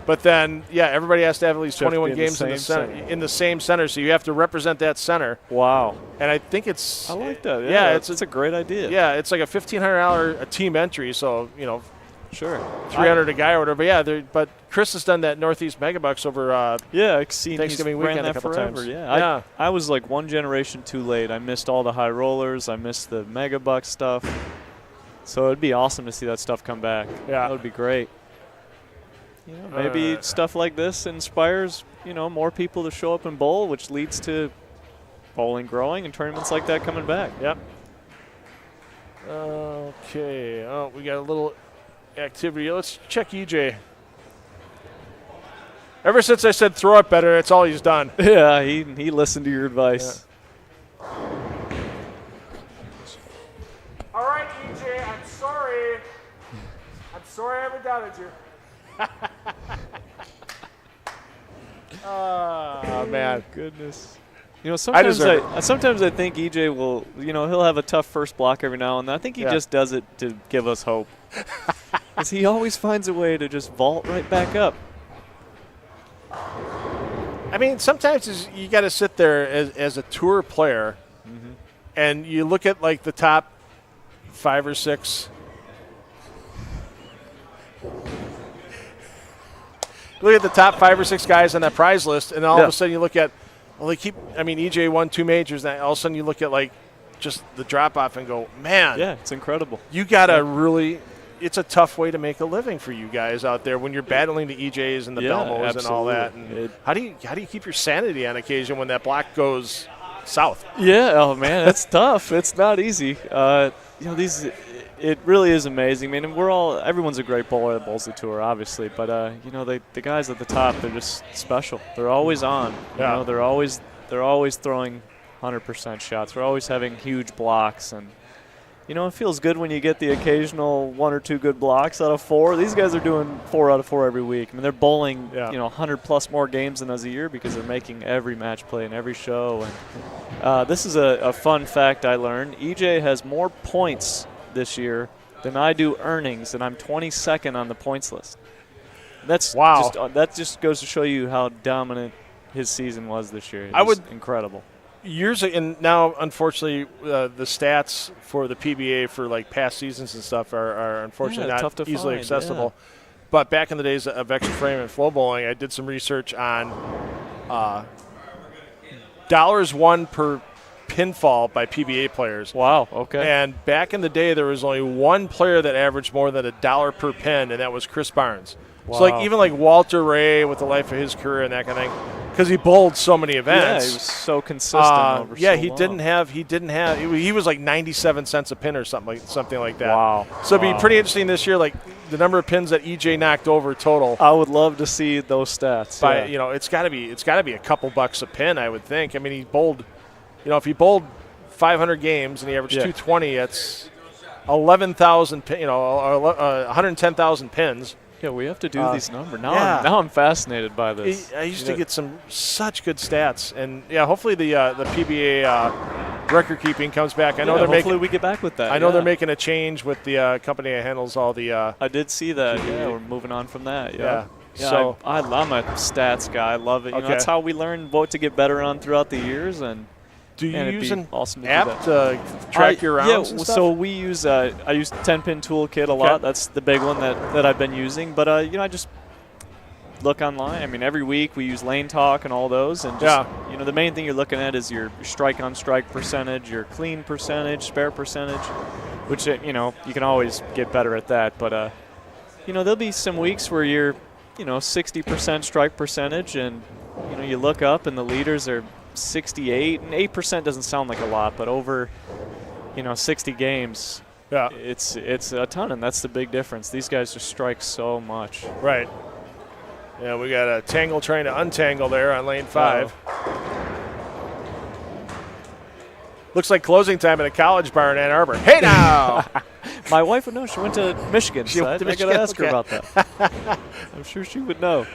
But then, everybody has to have at least 21 games in the same center, so you have to represent that center. Wow. And I think it's – I like that. Yeah, it's a great idea. Yeah, it's like a $1,500 a team entry, so, sure. $300 a guy or whatever. But Chris has done that Northeast Megabucks over I've seen Thanksgiving weekend a couple times. Yeah. I was like one generation too late. I missed all the high rollers. I missed the Megabucks stuff. So it'd be awesome to see that stuff come back. Yeah. That would be great. Maybe stuff like this inspires, more people to show up and bowl, which leads to bowling growing and tournaments like that coming back. Yep. Okay. We got a little activity. Let's check EJ. Ever since I said throw it better, that's all he's done. Yeah, he listened to your advice. Yeah. All right, EJ, I'm sorry. I'm sorry I ever doubted you. Oh, man. Goodness. Sometimes I think EJ will, he'll have a tough first block every now and then. I think he just does it to give us hope. Because he always finds a way to just vault right back up. I mean, sometimes you got to sit there as a tour player, and you look at like the top 5 or 6. Look at the top 5 or 6 guys on that prize list, and all of a sudden you look at, EJ won 2 majors, and all of a sudden you look at like just the drop off and go, man. Yeah, it's incredible. You got to really. It's a tough way to make a living for you guys out there when you're battling the EJs and the Belmos and all that. And how do you keep your sanity on occasion when that block goes south? Yeah, oh man, that's tough. It's not easy. It really is amazing. I mean, everyone's a great bowler that bowls the tour, obviously, but the guys at the top, they're just special. They're always on. They're always throwing 100% shots. We're always having huge blocks and. It feels good when you get the occasional 1 or 2 good blocks out of 4. These guys are doing 4 out of 4 every week. I mean, they're bowling, 100-plus more games than us a year because they're making every match play and every show. And this is a fun fact I learned. EJ has more points this year than I do earnings, and I'm 22nd on the points list. That just goes to show you how dominant his season was this year. It was incredible. And now, unfortunately, the stats for the PBA for like past seasons and stuff are unfortunately not tough to easily find, accessible. But back in the days of extra frame and flow bowling, I did some research on dollars won per pinfall by PBA players. Wow, okay. And back in the day, there was only one player that averaged more than $1 per pin, and that was Chris Barnes. So like even like Walter Ray with the life of his career and that kind of thing, because he bowled so many events. Yeah, he was so consistent over yeah, so he long. didn't have. He was like 97 cents a pin or something like that. Wow. So it'd be pretty interesting this year, like the number of pins that EJ knocked over total. I would love to see those stats. By yeah. it's got to be a couple bucks a pin, I would think. I mean, he bowled, if he bowled 500 games and he averaged 220, that's 11,000. 110,000 pins. Yeah, we have to do these numbers. Now, yeah. now I'm fascinated by this. I used to get such good stats, and hopefully the PBA record keeping comes back. I know they're hopefully we get back with that. I know they're making a change with the company that handles all the. I did see that. Yeah, we're moving on from that. Yeah. So I'm a stats guy. I love it. You know, that's how we learn what to get better on throughout the years. And do you use an awesome app to track your rounds? Yeah. And stuff? So we use I use 10-pin toolkit a lot. That's the big one that I've been using. But I just look online. I mean, every week we use Lane Talk and all those. And just, the main thing you're looking at is your strike on strike percentage, your clean percentage, spare percentage, which you can always get better at that. But there'll be some weeks where you're 60% strike percentage, and you look up and the leaders are 68, and 8% doesn't sound like a lot, but over 60 games, it's a ton, and that's the big difference. These guys just strike so much. Right. Yeah, we got a tangle trying to untangle there on lane 5. Looks like closing time at a college bar in Ann Arbor. Hey now! My wife would know. She went to Michigan. She went to I got to ask her about that. I'm sure she would know.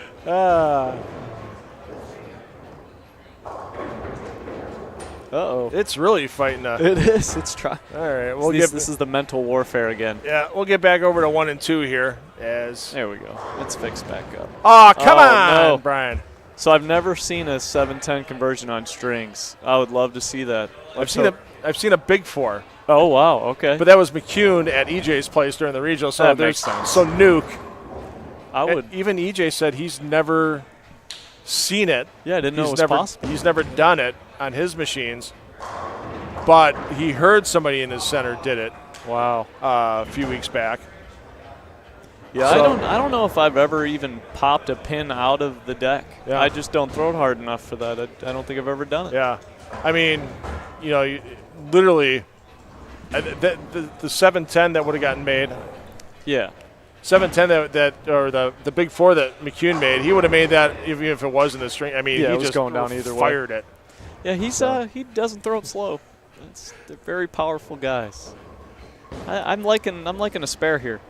Uh-oh. It's really fighting. It is. It's trying. All right. This is the mental warfare again. Yeah, we'll get back over to 1 and 2 here. There we go. Let's fix back up. Oh, come on, Brian. So I've never seen a 7-10 conversion on strings. I would love to see that. I've seen a big 4. Oh, wow. Okay. But that was McCune at EJ's place during the regional. So that makes sense. So Nuke. Even EJ said he's never seen it. Yeah, I didn't know it was possible. He's never done it on his machines, but he heard somebody in his center did it. Wow. A few weeks back. Yeah, I don't know if I've ever even popped a pin out of the deck. Yeah. I just don't throw it hard enough for that. I don't think I've ever done it. Yeah, I mean, literally, the 7-10 that would have gotten made. Yeah. 7-10 or the big 4 that McCune made, he would have made that even if it wasn't a string. I mean, he it was just going down either fired way. it. Yeah, he doesn't throw it slow. They're very powerful guys. I'm liking a spare here.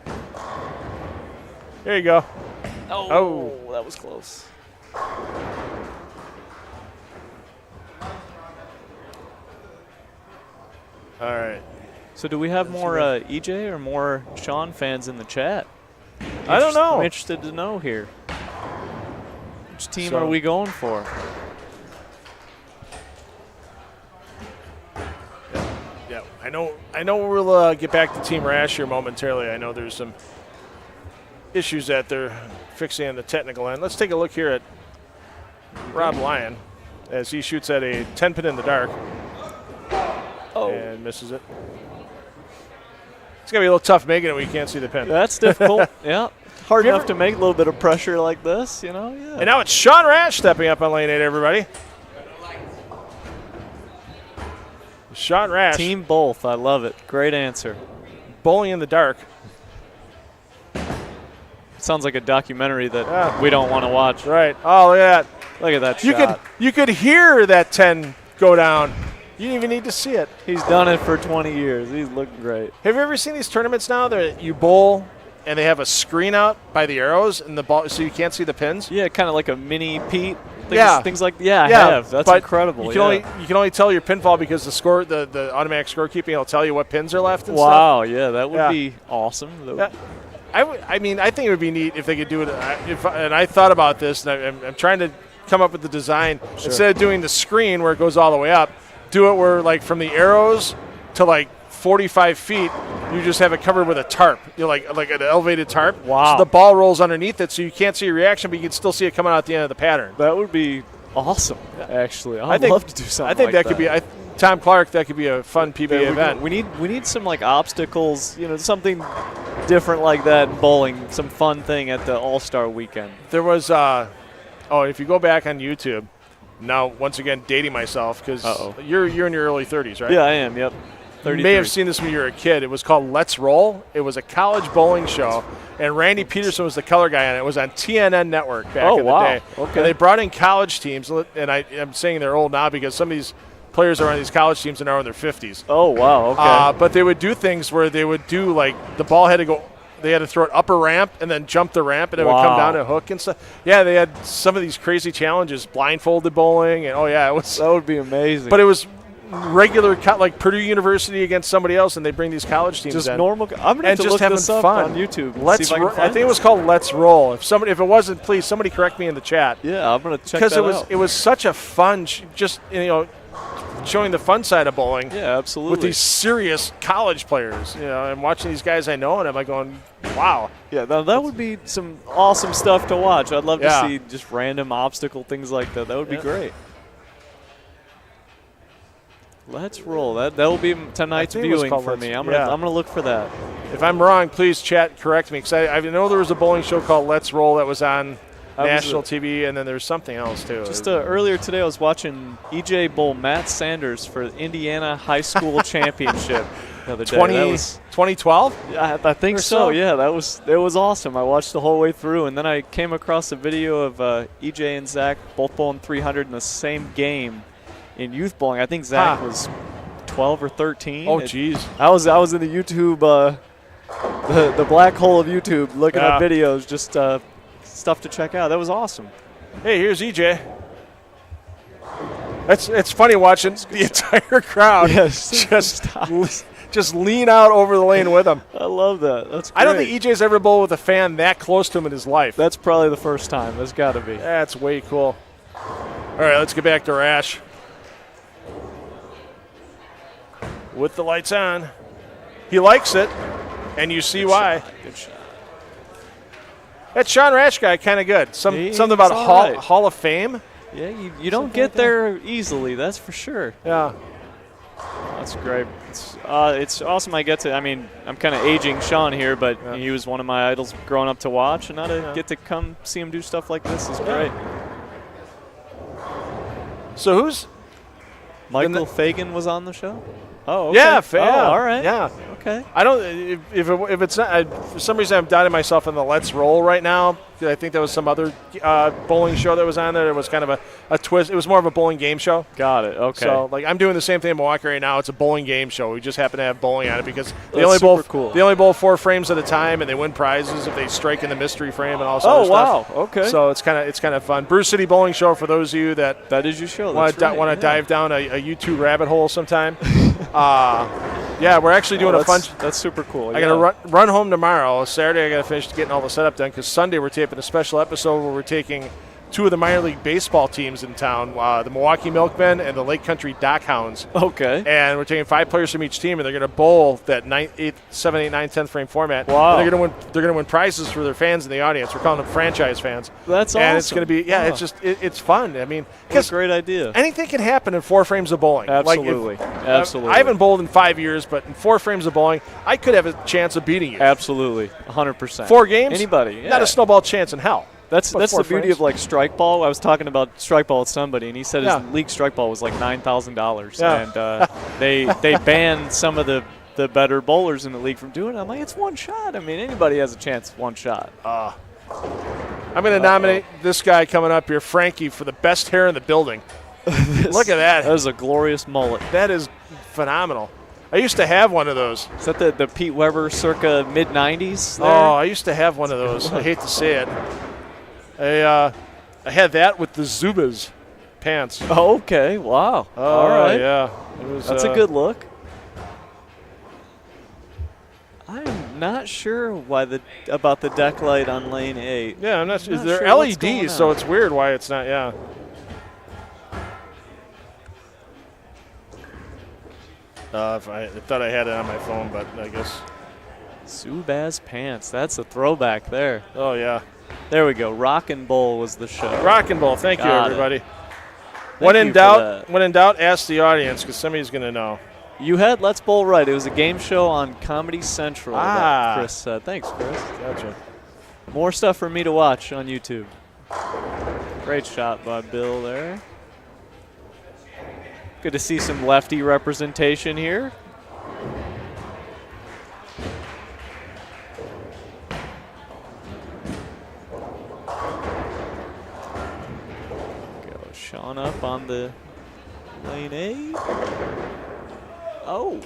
There you go. Oh, that was close. All right. So do we have more EJ or more Sean fans in the chat? I don't know. I'm interested to know here. Which team are we going for? Yeah, I know we'll get back to Team Rash here momentarily. I know there's some issues that they're fixing on the technical end. Let's take a look here at Rob Lyon as he shoots at a 10-pin in the dark. And misses it. It's going to be a little tough making it when you can't see the pin. That's difficult. Yeah. Hard enough to make a little bit of pressure like this, Yeah. And now it's Sean Rash stepping up on lane 8, everybody. Sean Rash. Team both. I love it. Great answer. Bowling in the dark. Sounds like a documentary that we don't want to watch. Right. Oh, look at that. Look at that shot. You could hear that 10 go down. You didn't even need to see it. He's done it for 20 years. He's looking great. Have you ever seen these tournaments now that you bowl and they have a screen out by the arrows and the ball so you can't see the pins? Yeah, kind of like a mini Pete. Things like I have. That's incredible. You can only tell your pinfall because the automatic scorekeeping will tell you what pins are left and stuff. Wow, yeah, that would be awesome. I mean, I think it would be neat if they could do it. And I thought about this, and I'm trying to come up with the design. Sure. Instead of doing the screen where it goes all the way up, do it where, like, from the arrows to, like, 45 feet, you just have it covered with a tarp. Like an elevated tarp. Wow. So the ball rolls underneath it so you can't see your reaction, but you can still see it coming out at the end of the pattern. That would be awesome, actually. I'd love to do something I think like that could be Tom Clark, that could be a fun PBA event. We need some, like, obstacles, something different like that in bowling, some fun thing at the All-Star weekend. There was, if you go back on YouTube, now once again dating myself because you're in your early 30s, right? Yeah, I am. Yep. You 33. may have seen this when you were a kid. It was called Let's Roll. It was a college bowling show, and Randy Peterson was the color guy on it. It was on TNN Network back in the day. Okay. And they brought in college teams, and I'm saying they're old now because some of these players are on these college teams and are in their 50s. Oh, wow. Okay. But they would do things where they would do, like, the ball had to go – they had to throw it up a ramp and then jump the ramp, and it would come down a hook and stuff. Yeah, they had some of these crazy challenges, blindfolded bowling, and that would be amazing. But it was – regular, like Purdue University against somebody else, and they bring these college teams just in. normal. I'm going to look this up on YouTube. I think it was called Let's Roll. If it wasn't, please somebody correct me in the chat. Yeah, I'm going to check that out. Because it was such a fun, showing the fun side of bowling. Yeah, absolutely. With these serious college players, and watching these guys I know, and I'm like going, wow. Yeah, that would be some awesome stuff to watch. I'd love to see just random obstacle things like that. That would be great. Let's roll. That will be tonight's viewing for me. I'm gonna look for that. If I'm wrong, please chat correct me because I know there was a bowling show called Let's Roll that was on national TV, and then there's something else too. Just earlier today, I was watching EJ bowl Matt Sanders for the Indiana High School Championship. The other day. 2012? I think so. Yeah, it was awesome. I watched the whole way through, and then I came across a video of EJ and Zach both bowling 300 in the same game. In youth bowling, I think Zach was 12 or 13. Oh, jeez. I was in the YouTube, the black hole of YouTube, looking at videos, just stuff to check out. That was awesome. Hey, here's EJ. It's funny watching the entire crowd just lean out over the lane with him. I love that. That's great. I don't think EJ's ever bowled with a fan that close to him in his life. That's probably the first time. That's got to be. That's way cool. All right, let's get back to Rash. With the lights on. He likes it, and you see why. Good shot. That Sean Rash guy kind of good. Something about Hall of Fame. Yeah, you don't get there easily, that's for sure. Yeah. That's great. It's awesome I get to, I'm kind of aging Sean here, but he was one of my idols growing up to watch, and now to get to come see him do stuff like this is great. So who's Michael Fagan was on the show? Oh, okay. Yeah, all right. Yeah. Okay. I don't. If it's not, for some reason I'm doubting myself in the Let's Roll right now. I think there was some other bowling show that was on there. It was kind of a twist. It was more of a bowling game show. Got it. Okay. So I'm doing the same thing in Milwaukee right now. It's a bowling game show. We just happen to have bowling on it because they only bowl 4 frames at a time, and they win prizes if they strike in the mystery frame and all sorts of stuff. Oh wow. Okay. So it's kind of fun. Bruce City Bowling Show for those of you that is your show. Want to dive down a YouTube rabbit hole sometime. Yeah, we're actually doing a fun. That's super cool. I got to run home tomorrow. Saturday, I got to finish getting all the setup done because Sunday we're taping a special episode where we're taking 2 of the minor league baseball teams in town, the Milwaukee Milkmen and the Lake Country Dockhounds. Okay. And we're taking 5 players from each team, and they're going to bowl that 7, 8, 9, 10th frame format. Wow. And they're going to win prizes for their fans in the audience. We're calling them franchise fans. That's awesome. And it's going to be it's fun. It's a great idea. Anything can happen in 4 frames of bowling. Absolutely. Absolutely. I haven't bowled in 5 years, but in 4 frames of bowling, I could have a chance of beating you. Absolutely. 100%. 4 games? Anybody. Yeah. Not a snowball chance in hell. That's the beauty of strike ball. I was talking about strike ball with somebody, and he said his league strike ball was like $9,000, and they banned some of the better bowlers in the league from doing it. I'm like, it's one shot. Anybody has a chance of one shot. I'm going to nominate this guy coming up here, Frankie, for the best hair in the building. Look at that. That is a glorious mullet. That is phenomenal. I used to have one of those. Is that the Pete Weber circa mid-90s? Oh, I used to have one of those. I hate to say it. I had that with the Zubaz pants. Oh, okay. Wow. Oh, all right. Yeah. That's a good look. I'm not sure about the deck light on lane 8. Yeah, I'm not sure. They're LEDs, so it's weird why it's not. Yeah. I thought I had it on my phone, but I guess. Zubaz pants. That's a throwback there. Oh yeah. There we go. Rock and Bowl was the show. Rock and Bowl. Thank you, everybody. When in doubt, ask the audience because somebody's going to know. You had Let's Bowl right. It was a game show on Comedy Central Ah. that Chris said. Thanks, Chris. Gotcha. More stuff for me to watch on YouTube. Great shot by Bill there. Good to see some lefty representation here. Go Sean up on the lane A. Oh.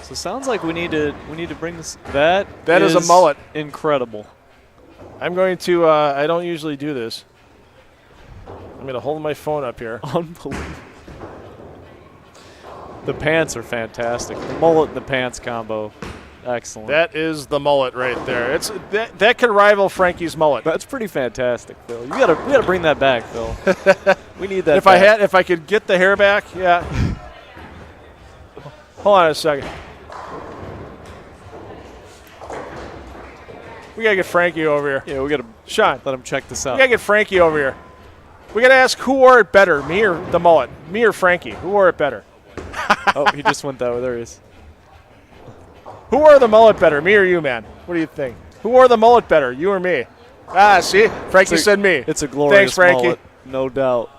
So it sounds like we need to bring this. That is a mullet. Incredible. I'm going to, I don't usually do this. I'm going to hold my phone up here. Unbelievable. The pants are fantastic. The mullet and the pants combo. Excellent. That is the mullet right there. It's that could rival Frankie's mullet. That's pretty fantastic, Phil. We gotta bring that back, Phil. We need that. If I could get the hair back, yeah. Hold on a second. We gotta get Frankie over here. Yeah, we gotta Sean, let him check this we out. gotta get Frankie over here. We gotta ask who wore it better, me or the mullet, me or Frankie. Who wore it better? Oh, he just went that way. There he is. Who wore the mullet better, me or you, man? What do you think? Who wore the mullet better, you or me? Ah, see, Frankie said me. It's a glorious Thanks, Frankie. mullet, no doubt.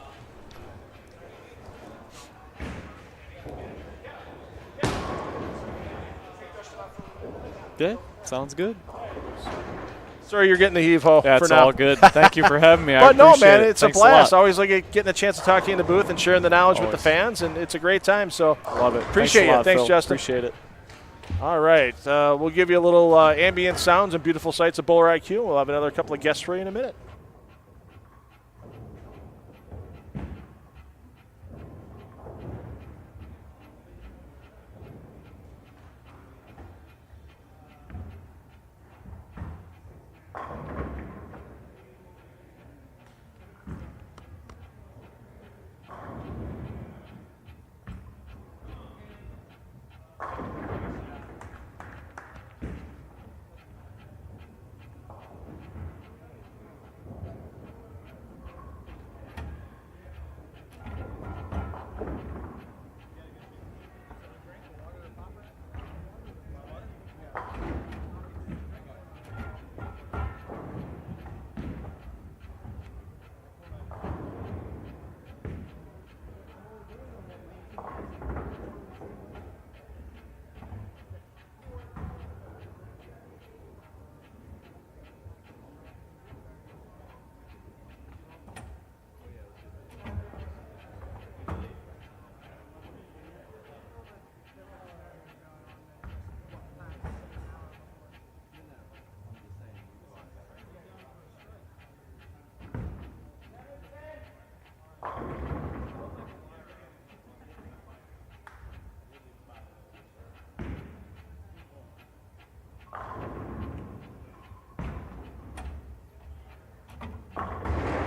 Okay, sounds good. Sorry, you're getting the heave-ho That's for now. all good. Thank you for having me. I But no, appreciate man, it. it's Thanks a blast. lot. Always like getting a chance to talk to you in the booth and sharing the knowledge with the fans, and it's a great time. So Love it. Appreciate Thanks a it. lot, Thanks, Phil. Justin. Appreciate it. All right, we'll give you a little ambient sounds and beautiful sights of Bowler IQ. We'll have another couple of guests for you in a minute.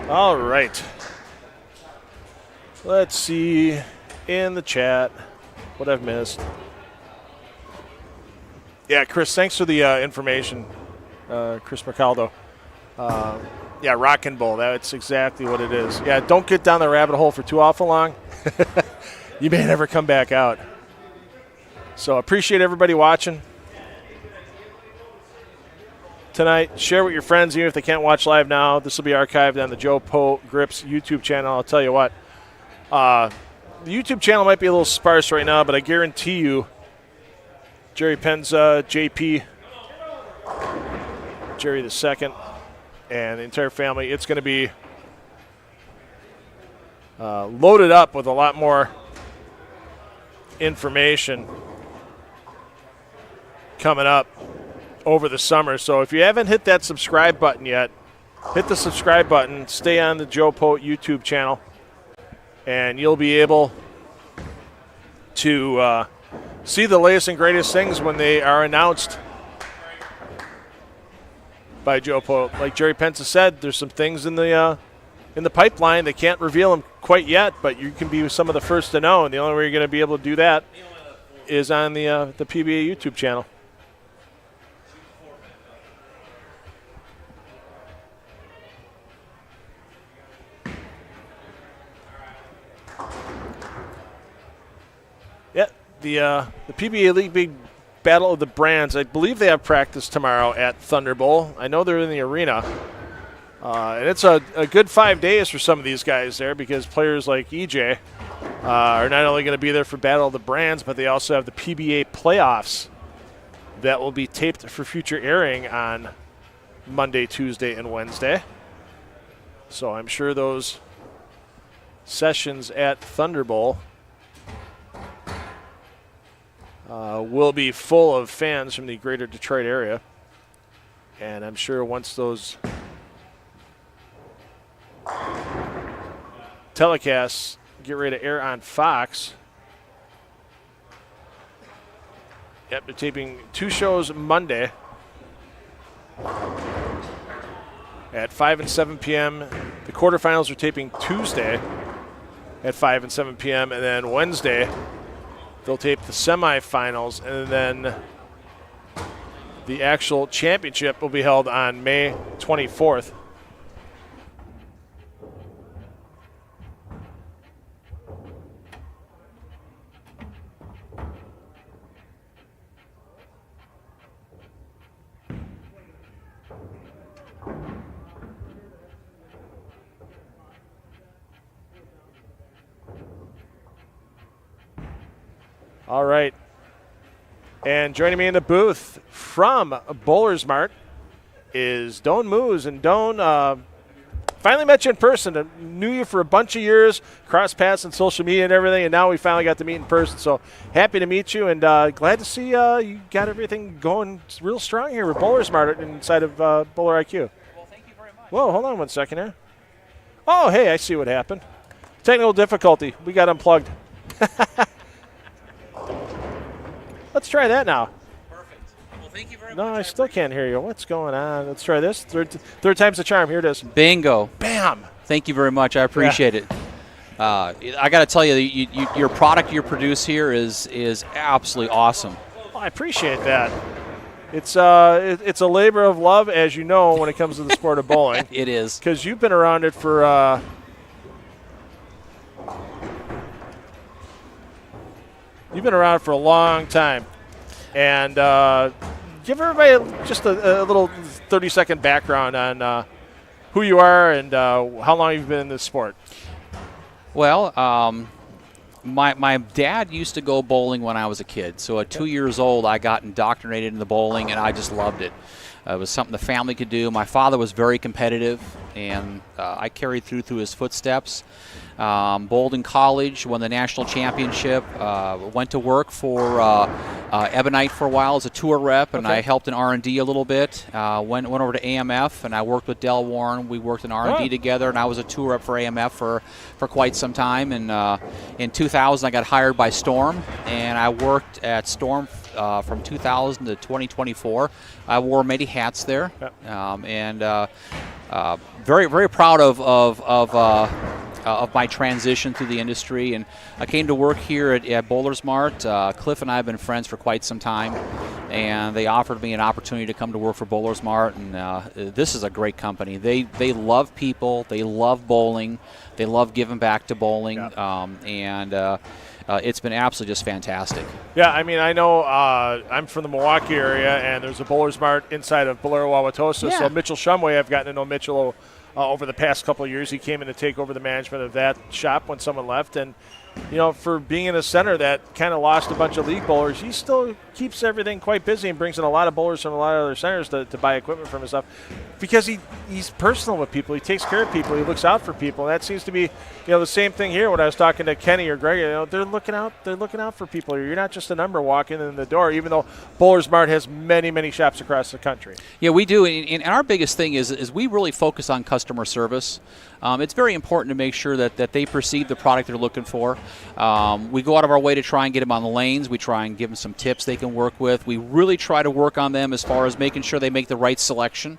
All right. Let's see in the chat what I've missed. Yeah, Chris, thanks for the information, Chris Mercaldo. Yeah, Rock and Bowl, that's exactly what it is. Yeah, don't get down the rabbit hole for too awful long. You may never come back out. So appreciate everybody watching tonight. Share with your friends, even if they can't watch live now. This will be archived on the JoPo Grips YouTube channel. I'll tell you what, the YouTube channel might be a little sparse right now, but I guarantee you, Jerry Penza, JP, Jerry the Second, and the entire family, it's going to be loaded up with a lot more information coming up over the summer. So if you haven't hit that subscribe button yet, hit the subscribe button, stay on the JoPo YouTube channel, and you'll be able to see the latest and greatest things when they are announced by JoPo. Like Jerry Penza said, there's some things in the pipeline. They can't reveal them quite yet, but you can be some of the first to know, and the only way you're going to be able to do that is on the PBA YouTube channel. the PBA League Big Battle of the Brands. I believe they have practice tomorrow at Thunder Bowl. I know they're in the arena. And it's a good 5 days for some of these guys there because players like EJ are not only going to be there for Battle of the Brands, but they also have the PBA playoffs that will be taped for future airing on Monday, Tuesday, and Wednesday. So I'm sure those sessions at Thunder Bowl will be full of fans from the greater Detroit area. And I'm sure once those telecasts get ready to air on Fox. Yep, they're taping 2 shows Monday at 5 and 7 p.m. The quarterfinals are taping Tuesday at 5 and 7 p.m. And then Wednesday, they'll tape the semifinals. And then the actual championship will be held on May 24th. All right. And joining me in the booth from Bowlers Mart is Doan Moose. And Doan, finally met you in person. I knew you for a bunch of years, cross paths on social media and everything, and now we finally got to meet in person. So happy to meet you, and glad to see you got everything going real strong here with Bowlers Mart inside of Bowler IQ. Well, thank you very much. Whoa, hold on 1 second here. Oh, hey, I see what happened. Technical difficulty. We got unplugged. Let's try that now. Perfect. Well, thank you very much. No, I still can't hear you. What's going on? Let's try this. Third time's the charm. Here it is. Bingo. Bam. Thank you very much. I appreciate it. I got to tell you, your product you produce here is absolutely awesome. Well, I appreciate that. It's a labor of love, as you know, when it comes to the sport of bowling. It is. Because you've been around it for you've been around for a long time. And give everybody just a little 30-second background on who you are and how long you've been in this sport. Well, my dad used to go bowling when I was a kid. So at 2 years old, I got indoctrinated in the bowling, and I just loved it. It was something the family could do. My father was very competitive, and I carried through his footsteps. Bowled in college, won the national championship, went to work for Ebonite for a while as a tour rep, and I helped in R&D a little bit. Went over to AMF, and I worked with Del Warren. We worked in R&D together, and I was a tour rep for AMF for quite some time. And in 2000, I got hired by Storm, and I worked at Storm from 2000 to 2024. I wore many hats there, and very, very proud of my transition through the industry. And I came to work here at Bowlers Mart. Cliff and I have been friends for quite some time, and they offered me an opportunity to come to work for Bowlers Mart. And this is a great company. They love people. They love bowling. They love giving back to bowling. It's been absolutely just fantastic. Yeah, I mean, I know I'm from the Milwaukee area, and there's a Bowlers Mart inside of Bolero Wauwatosa. So Mitchell Shumway, I've gotten to know Mitchell over the past couple of years. He came in to take over the management of that shop when someone left. And, you know, for being in a center that kind of lost a bunch of league bowlers, he still keeps everything quite busy and brings in a lot of bowlers from a lot of other centers to buy equipment from his stuff, because he's personal with people. He takes care of people. He looks out for people. And that seems to be, you know, the same thing here. When I was talking to Kenny or Greg, you know, they're looking out for people. You're not just a number walking in the door, even though Bowlers Mart has many, many shops across the country. Yeah, we do. And our biggest thing is we really focus on customer service. It's very important to make sure that they perceive the product they're looking for. We go out of our way to try and get them on the lanes. We try and give them some tips they can work with. We really try to work on them as far as making sure they make the right selection.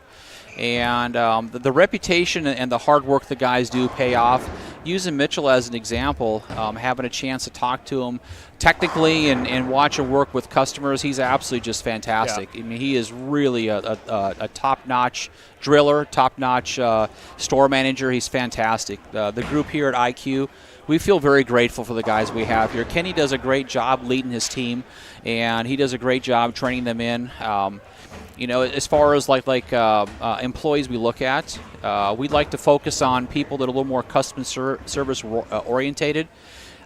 And the reputation and the hard work the guys do pay off. Using Mitchell as an example, having a chance to talk to him technically and watch him work with customers, he's absolutely just fantastic. Yeah. I mean, he is really a top-notch driller, top-notch store manager. He's fantastic. The group here at IQ, we feel very grateful for the guys we have here. Kenny does a great job leading his team, and he does a great job training them in. As far as employees we look at, we'd like to focus on people that are a little more customer service orientated.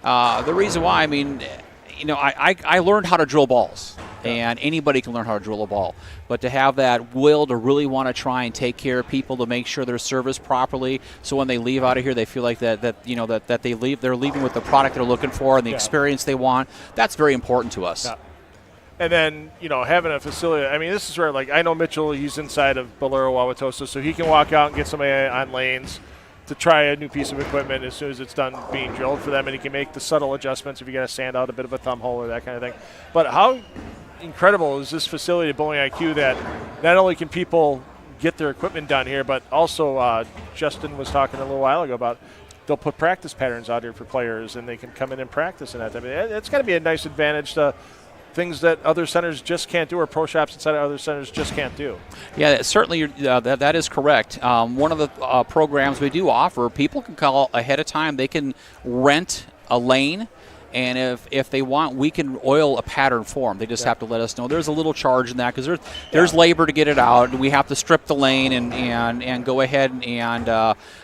The reason why, I learned how to drill balls, and anybody can learn how to drill a ball. But to have that will to really want to try and take care of people, to make sure they're serviced properly, so when they leave out of here, they feel like they're leaving with the product they're looking for and the experience they want. That's very important to us. Yeah. And then, having a facility, this is where, I know Mitchell, he's inside of Brylow, Wauwatosa, so he can walk out and get somebody on lanes to try a new piece of equipment as soon as it's done being drilled for them, and he can make the subtle adjustments if you got to sand out a bit of a thumb hole or that kind of thing. But how incredible is this facility at Bowling IQ that not only can people get their equipment done here, but also Justin was talking a little while ago about they'll put practice patterns out here for players, and they can come in and practice and that. It's got to be a nice advantage to things that other centers just can't do, or pro shops inside of other centers just can't do. Yeah, certainly that is correct. One of the programs we do offer, people can call ahead of time. They can rent a lane, and if they want, we can oil a pattern for them. They just have to let us know. There's a little charge in that because there's labor to get it out. We have to strip the lane and go ahead and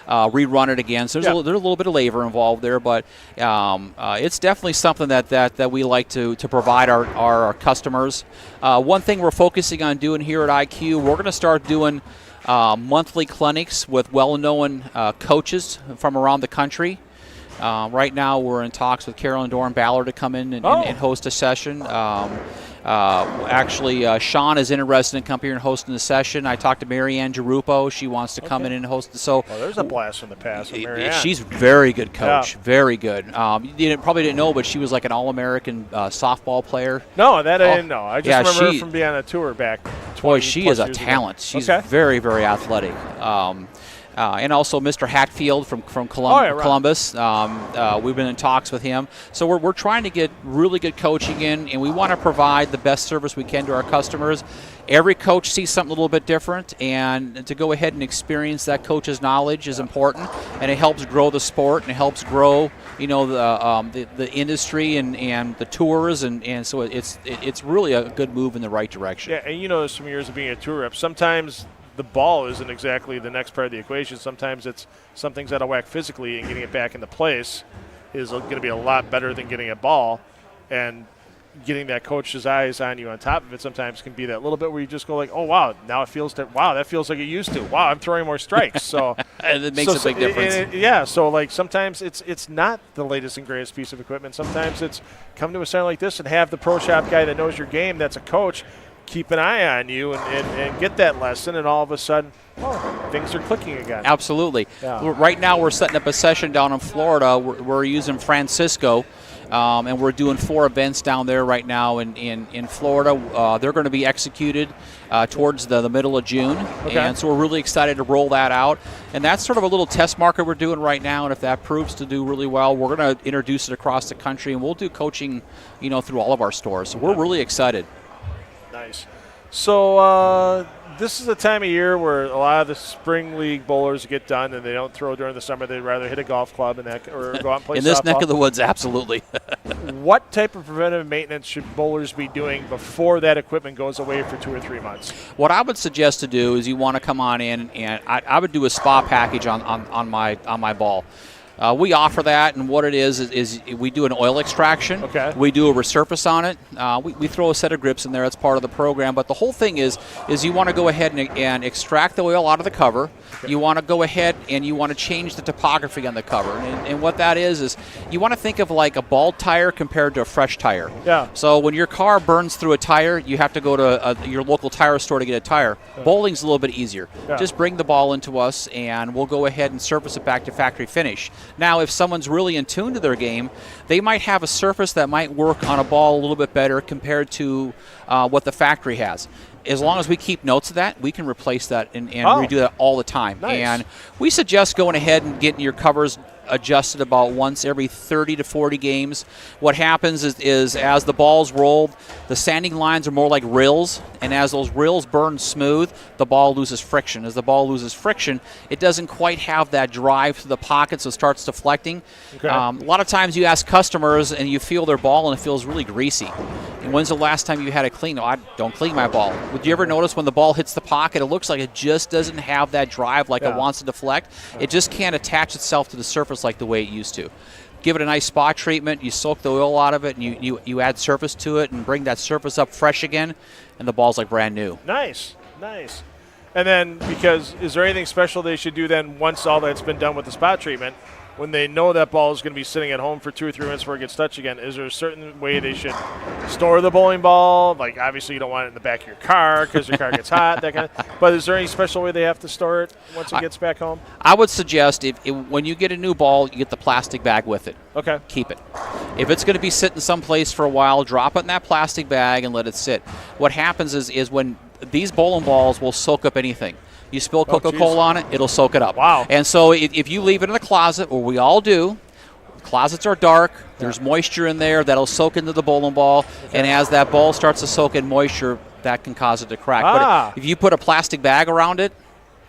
rerun it again. So there's a little bit of labor involved there, but it's definitely something that we like to provide our customers. One thing we're focusing on doing here at IQ, we're going to start doing monthly clinics with well-known coaches from around the country. Right now, we're in talks with Carolyn Doran Ballard to come in and host a session. Sean is interested in coming here and hosting the session. I talked to Marianne JoPo. She wants to come in and host it. So there's a blast from the past with Marianne. She's a very good coach, very good. You probably didn't know, but she was like an All-American softball player. No, that I didn't know. I just remember her from being on a tour back 20 Boy, she is a years talent. Ago. She's very, very athletic. And also Mr. Hatfield from Columbus. We've been in talks with him. So we're trying to get really good coaching in, and we want to provide the best service we can to our customers. Every coach sees something a little bit different, and to go ahead and experience that coach's knowledge is important, and it helps grow the sport, and it helps grow the industry and the tours, and so it's really a good move in the right direction. Yeah, and there's some years of being a tour rep. Sometimes the ball isn't exactly the next part of the equation. Sometimes it's some things out of whack physically, and getting it back into place is going to be a lot better than getting a ball. And getting that coach's eyes on you on top of it sometimes can be that little bit where you just go like, oh, wow, now it feels that feels like it used to. Wow, I'm throwing more strikes. So it makes a big difference. So sometimes it's not the latest and greatest piece of equipment. Sometimes it's come to a center like this and have the pro shop guy that knows your game, that's a coach, keep an eye on you and get that lesson, and all of a sudden, things are clicking again. Absolutely. Yeah. Right now we're setting up a session down in Florida. We're using Francisco, and we're doing 4 events down there right now in Florida. They're going to be executed towards the middle of June, and so we're really excited to roll that out. And that's sort of a little test market we're doing right now, and if that proves to do really well, we're going to introduce it across the country, and we'll do coaching through all of our stores. So we're really excited. Nice. So this is a time of year where a lot of the spring league bowlers get done, and they don't throw during the summer. They'd rather hit a golf club or go out and play in this softball. neck of the woods, absolutely. What type of preventive maintenance should bowlers be doing before that equipment goes away for 2 or 3 months? What I would suggest to do is you want to come on in, and I would do a spa package on my ball. We offer that, and what it is we do an oil extraction. Okay. We do a resurface on it. We throw a set of grips in there. That's part of the program. But the whole thing is you want to go ahead and extract the oil out of the cover. Okay. You want to go ahead and you want to change the topography on the cover. And what that is you want to think of like a bald tire compared to a fresh tire. Yeah. So when your car burns through a tire, you have to go to your local tire store to get a tire. Yeah. Bowling's a little bit easier. Yeah. Just bring the ball into us, and we'll go ahead and surface it back to factory finish. Now, if someone's really in tune to their game, they might have a surface that might work on a ball a little bit better compared to what the factory has. as long as we keep notes of that, we can replace that and Oh. redo that all the time. Nice. And we suggest going ahead and getting your covers adjusted about once every 30 to 40 games. What happens is as the ball's rolled, the sanding lines are more like rills, and as those rills burn smooth, the ball loses friction. As the ball loses friction, it doesn't quite have that drive to the pocket, so it starts deflecting. Okay. A lot of times you ask customers and you feel their ball and it feels really greasy. And when's the last time you had it clean? No, I don't clean my ball. Would you ever notice when the ball hits the pocket, it looks like it just doesn't have that drive like it wants to deflect? It just can't attach itself to the surface like the way it used to. Give it a nice spot treatment, you soak the oil out of it, and you add surface to it and bring that surface up fresh again, and the ball's like brand new. Nice. And then, because is there anything special they should do then once all that's been done with the spot treatment? When they know that ball is going to be sitting at home for 2 or 3 minutes before it gets touched again, is there a certain way they should store the bowling ball? Like, obviously, you don't want it in the back of your car because your car gets hot, that kind of. But is there any special way they have to store it once it gets back home? I would suggest when you get a new ball, you get the plastic bag with it. Okay. Keep it. If it's going to be sitting someplace for a while, drop it in that plastic bag and let it sit. What happens is when these bowling balls will soak up anything. You spill Coca-Cola on it, it'll soak it up. Wow. And so if you leave it in the closet, or we all do, closets are dark, there's moisture in there that'll soak into the bowling ball, and as that ball starts to soak in moisture, that can cause it to crack. But if you put a plastic bag around it,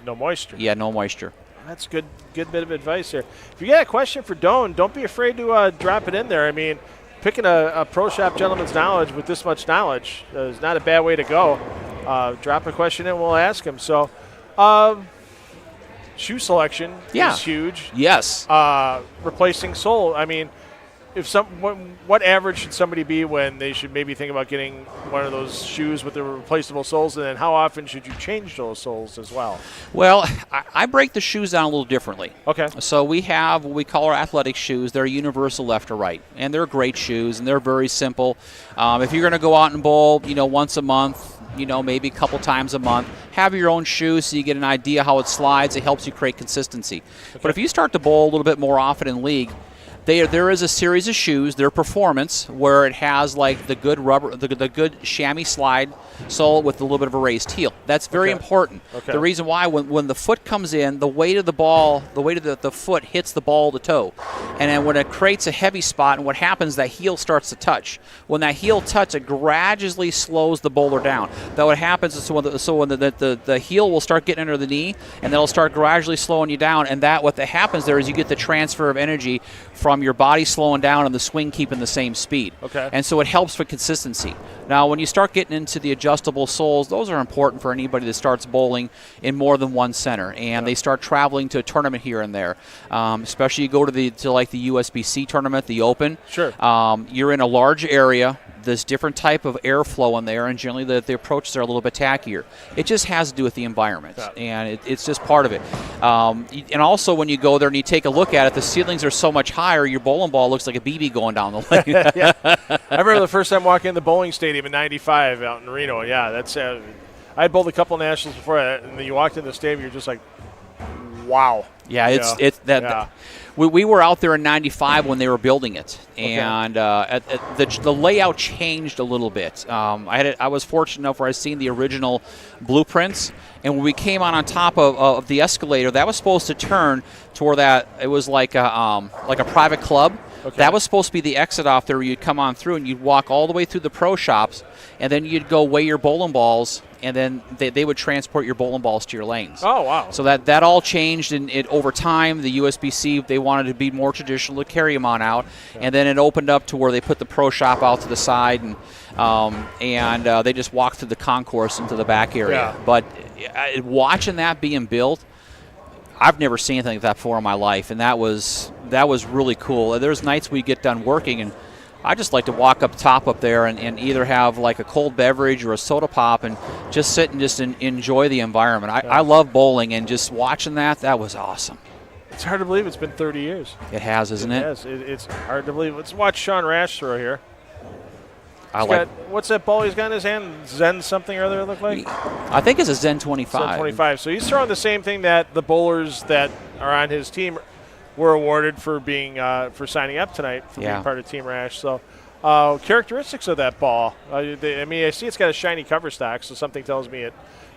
no moisture. Yeah, no moisture. That's good bit of advice here. If you got a question for Doan, don't be afraid to drop it in there. I mean, picking a pro shop gentleman's knowledge with this much knowledge is not a bad way to go. Drop a question and we'll ask him. So, shoe selection is huge. Yes. Replacing sole. I mean, what average should somebody be when they should maybe think about getting one of those shoes with the replaceable soles, and then how often should you change those soles as well? Well, I break the shoes down a little differently. Okay. So we have what we call our athletic shoes. They're universal left or right, and they're great shoes, and they're very simple. If you're going to go out and bowl, once a month, maybe a couple times a month, have your own shoes so you get an idea how it slides. It helps you create consistency. Okay. But if you start to bowl a little bit more often in league, there is a series of shoes, their performance, where it has like the good rubber, the good chamois slide sole with a little bit of a raised heel. That's very important. Okay. The reason why, when the foot comes in, the weight of the ball, the weight of the foot hits the ball to toe. And then when it creates a heavy spot, and what happens, that heel starts to touch. When that heel touches, it gradually slows the bowler down. That what happens is when the heel will start getting under the knee, and that'll start gradually slowing you down. And what happens there is you get the transfer of energy from your body slowing down and the swing keeping the same speed. Okay. And so it helps for consistency. Now, when you start getting into the adjustable soles, those are important for anybody that starts bowling in more than one center, and they start traveling to a tournament here and there. Especially you go to the USBC tournament, the Open. Sure. You're in a large area. There's different type of airflow in there, and generally the approaches are a little bit tackier. It just has to do with the environment, and it's just part of it. And also, when you go there and you take a look at it, the ceilings are so much higher, your bowling ball looks like a BB going down the lane. Yeah. I remember the first time walking in the bowling stadium in '95 out in Reno. Yeah, that's. I had bowled a couple nationals before that, and then you walked in the stadium, you're just like, wow. Yeah, we were out there in '95 when they were building it, and the layout changed a little bit. I was fortunate enough where I seen the original blueprints, and when we came on top of the escalator, that was supposed to turn to where that it was like a private club. Okay. That was supposed to be the exit off there where you'd come on through and you'd walk all the way through the pro shops, and then you'd go weigh your bowling balls, and then they would transport your bowling balls to your lanes. Oh, wow. So that all changed over time. The USBC, they wanted to be more traditional to carry them on out, and then it opened up to where they put the pro shop out to the side, and they just walked through the concourse into the back area. Yeah. But watching that being built, I've never seen anything like that before in my life, and that was really cool. There's nights we get done working, and I just like to walk up top up there and either have like a cold beverage or a soda pop and just sit and just enjoy the environment. I love bowling, and just watching that was awesome. It's hard to believe it's been 30 years. It has, isn't it? Yes, it's hard to believe. Let's watch Sean Rash throw here. What's that ball he's got in his hand? Zen something or other it look like? I think it's a Zen 25. Zen 25. So he's throwing the same thing that the bowlers that are on his team were awarded for being for signing up tonight for being part of Team Rash. So Characteristics of that ball. I see it's got a shiny cover stock, so something tells me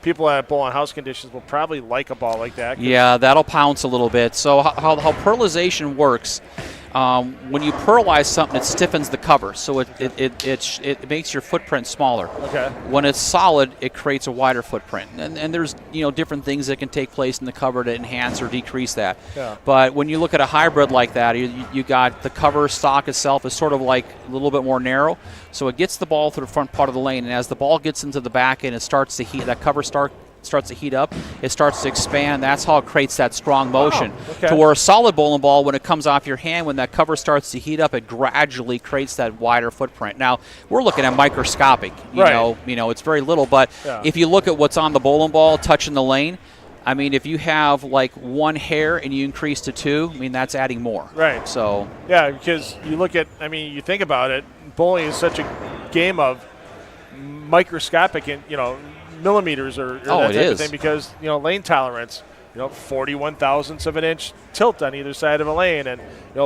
people that bowl on house conditions will probably like a ball like that. Yeah, that'll pounce a little bit. So how pearlization works, when you pearlize something, it stiffens the cover, so it makes your footprint smaller. Okay. When it's solid, it creates a wider footprint, and there's different things that can take place in the cover to enhance or decrease that. Yeah. But when you look at a hybrid like that, you got the cover stock itself is sort of like a little bit more narrow, so it gets the ball through the front part of the lane, and as the ball gets into the back end, it starts to heat. That cover starts to heat up, it starts to expand. That's how it creates that strong motion. Okay. To where a solid bowling ball, when it comes off your hand, when that cover starts to heat up, it gradually creates that wider footprint. Now, we're looking at microscopic. You know, it's very little, but if you look at what's on the bowling ball touching the lane, I mean, if you have like 1 hair and you increase to 2, I mean, that's adding more. Right. So. Yeah, because you look at, you think about it, bowling is such a game of microscopic and, millimeters or that type of thing, because lane tolerance, 41 thousandths of an inch tilt on either side of a lane, and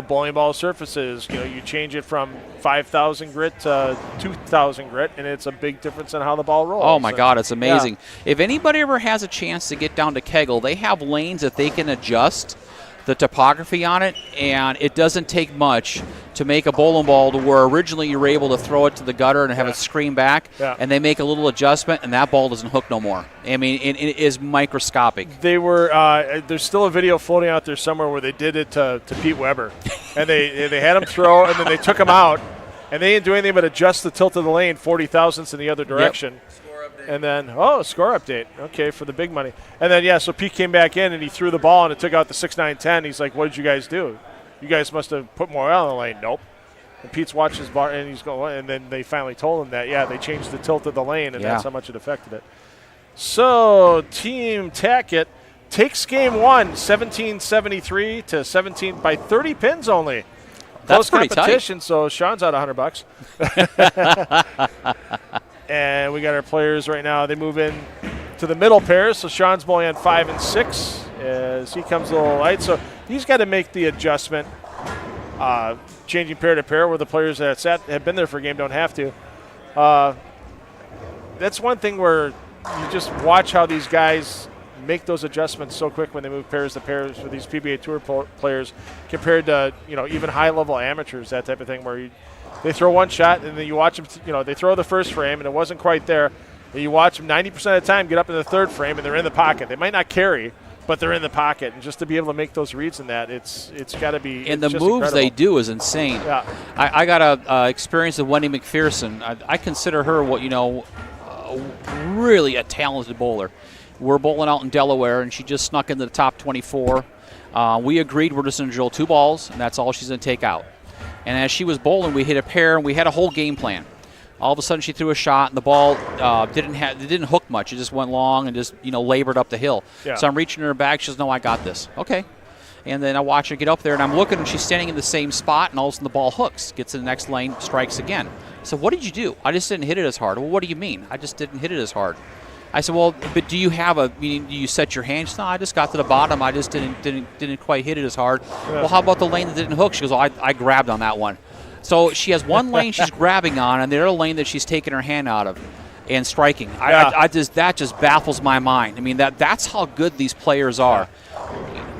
bowling ball surfaces, you change it from 5,000 grit to 2,000 grit, and it's a big difference in how the ball rolls. Oh my God, it's amazing. If anybody ever has a chance to get down to Kegel, they have lanes that they can adjust the topography on it, and it doesn't take much to make a bowling ball to where originally you were able to throw it to the gutter and have it scream back, and they make a little adjustment, and that ball doesn't hook no more. I mean, it is microscopic. They were there's still a video floating out there somewhere where they did it to Pete Weber, and they had him throw, and then they took him out, and they didn't do anything but adjust the tilt of the lane 40 thousandths in the other direction. Yep. And then, score update. Okay, for the big money. And then, so Pete came back in, and he threw the ball, and it took out the 6, 9, 10. He's like, what did you guys do? You guys must have put more oil in the lane. Nope. And Pete's watched his bar, and he's going, and then they finally told him that, they changed the tilt of the lane, and that's how much it affected it. So, Team Tackett takes game 1, 17-73 to 17 by 30 pins only. That's close pretty competition, tight. So Sean's out $100. And we got our players right now. They move in to the middle pair. So Sean's bowling on 5 and 6 as he comes a little light. So he's got to make the adjustment, changing pair to pair, where the players that have been there for a game don't have to. That's one thing where you just watch how these guys make those adjustments so quick when they move pairs to pairs for these PBA Tour players compared to even high-level amateurs, that type of thing, where they throw one shot and then you watch them, they throw the first frame and it wasn't quite there. And you watch them 90% of the time get up in the third frame and they're in the pocket. They might not carry, but they're in the pocket. And just to be able to make those reads in that, it's got to be. And the moves they do is insane. Yeah. I got a experience with Wendy McPherson. I consider her really a talented bowler. We're bowling out in Delaware, and she just snuck into the top 24. We agreed we're just going to drill 2 balls, and that's all she's going to take out. And as she was bowling, we hit a pair, and we had a whole game plan. All of a sudden, she threw a shot, and the ball didn't hook much. It just went long and just labored up the hill. Yeah. So I'm reaching in her bag. She says, "No, I got this." Okay. And then I watch her get up there, and I'm looking, and she's standing in the same spot, and all of a sudden the ball hooks, gets to the next lane, strikes again. So what did you do? I just didn't hit it as hard. Well, what do you mean? I just didn't hit it as hard. I said, well, but do you set your hand? She said, no, I just got to the bottom. I just didn't quite hit it as hard. Yeah. Well, how about the lane that didn't hook? She goes, oh, I grabbed on that one. So she has one lane she's grabbing on, and the other lane that she's taking her hand out of and striking. Yeah. That just baffles my mind. I mean, that's how good these players are.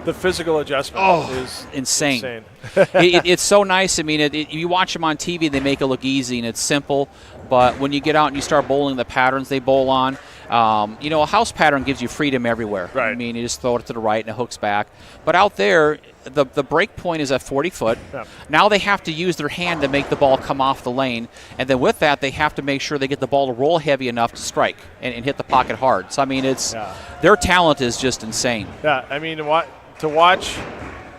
The physical adjustment is insane. It's so nice. I mean, you watch them on TV, they make it look easy, and it's simple. But when you get out and you start bowling the patterns they bowl on, a house pattern gives you freedom everywhere. Right. I mean, you just throw it to the right and it hooks back. But out there, the break point is at 40 foot. Yeah. Now they have to use their hand to make the ball come off the lane. And then with that, they have to make sure they get the ball to roll heavy enough to strike and hit the pocket hard. So, I mean, their talent is just insane. Yeah, I mean, to watch,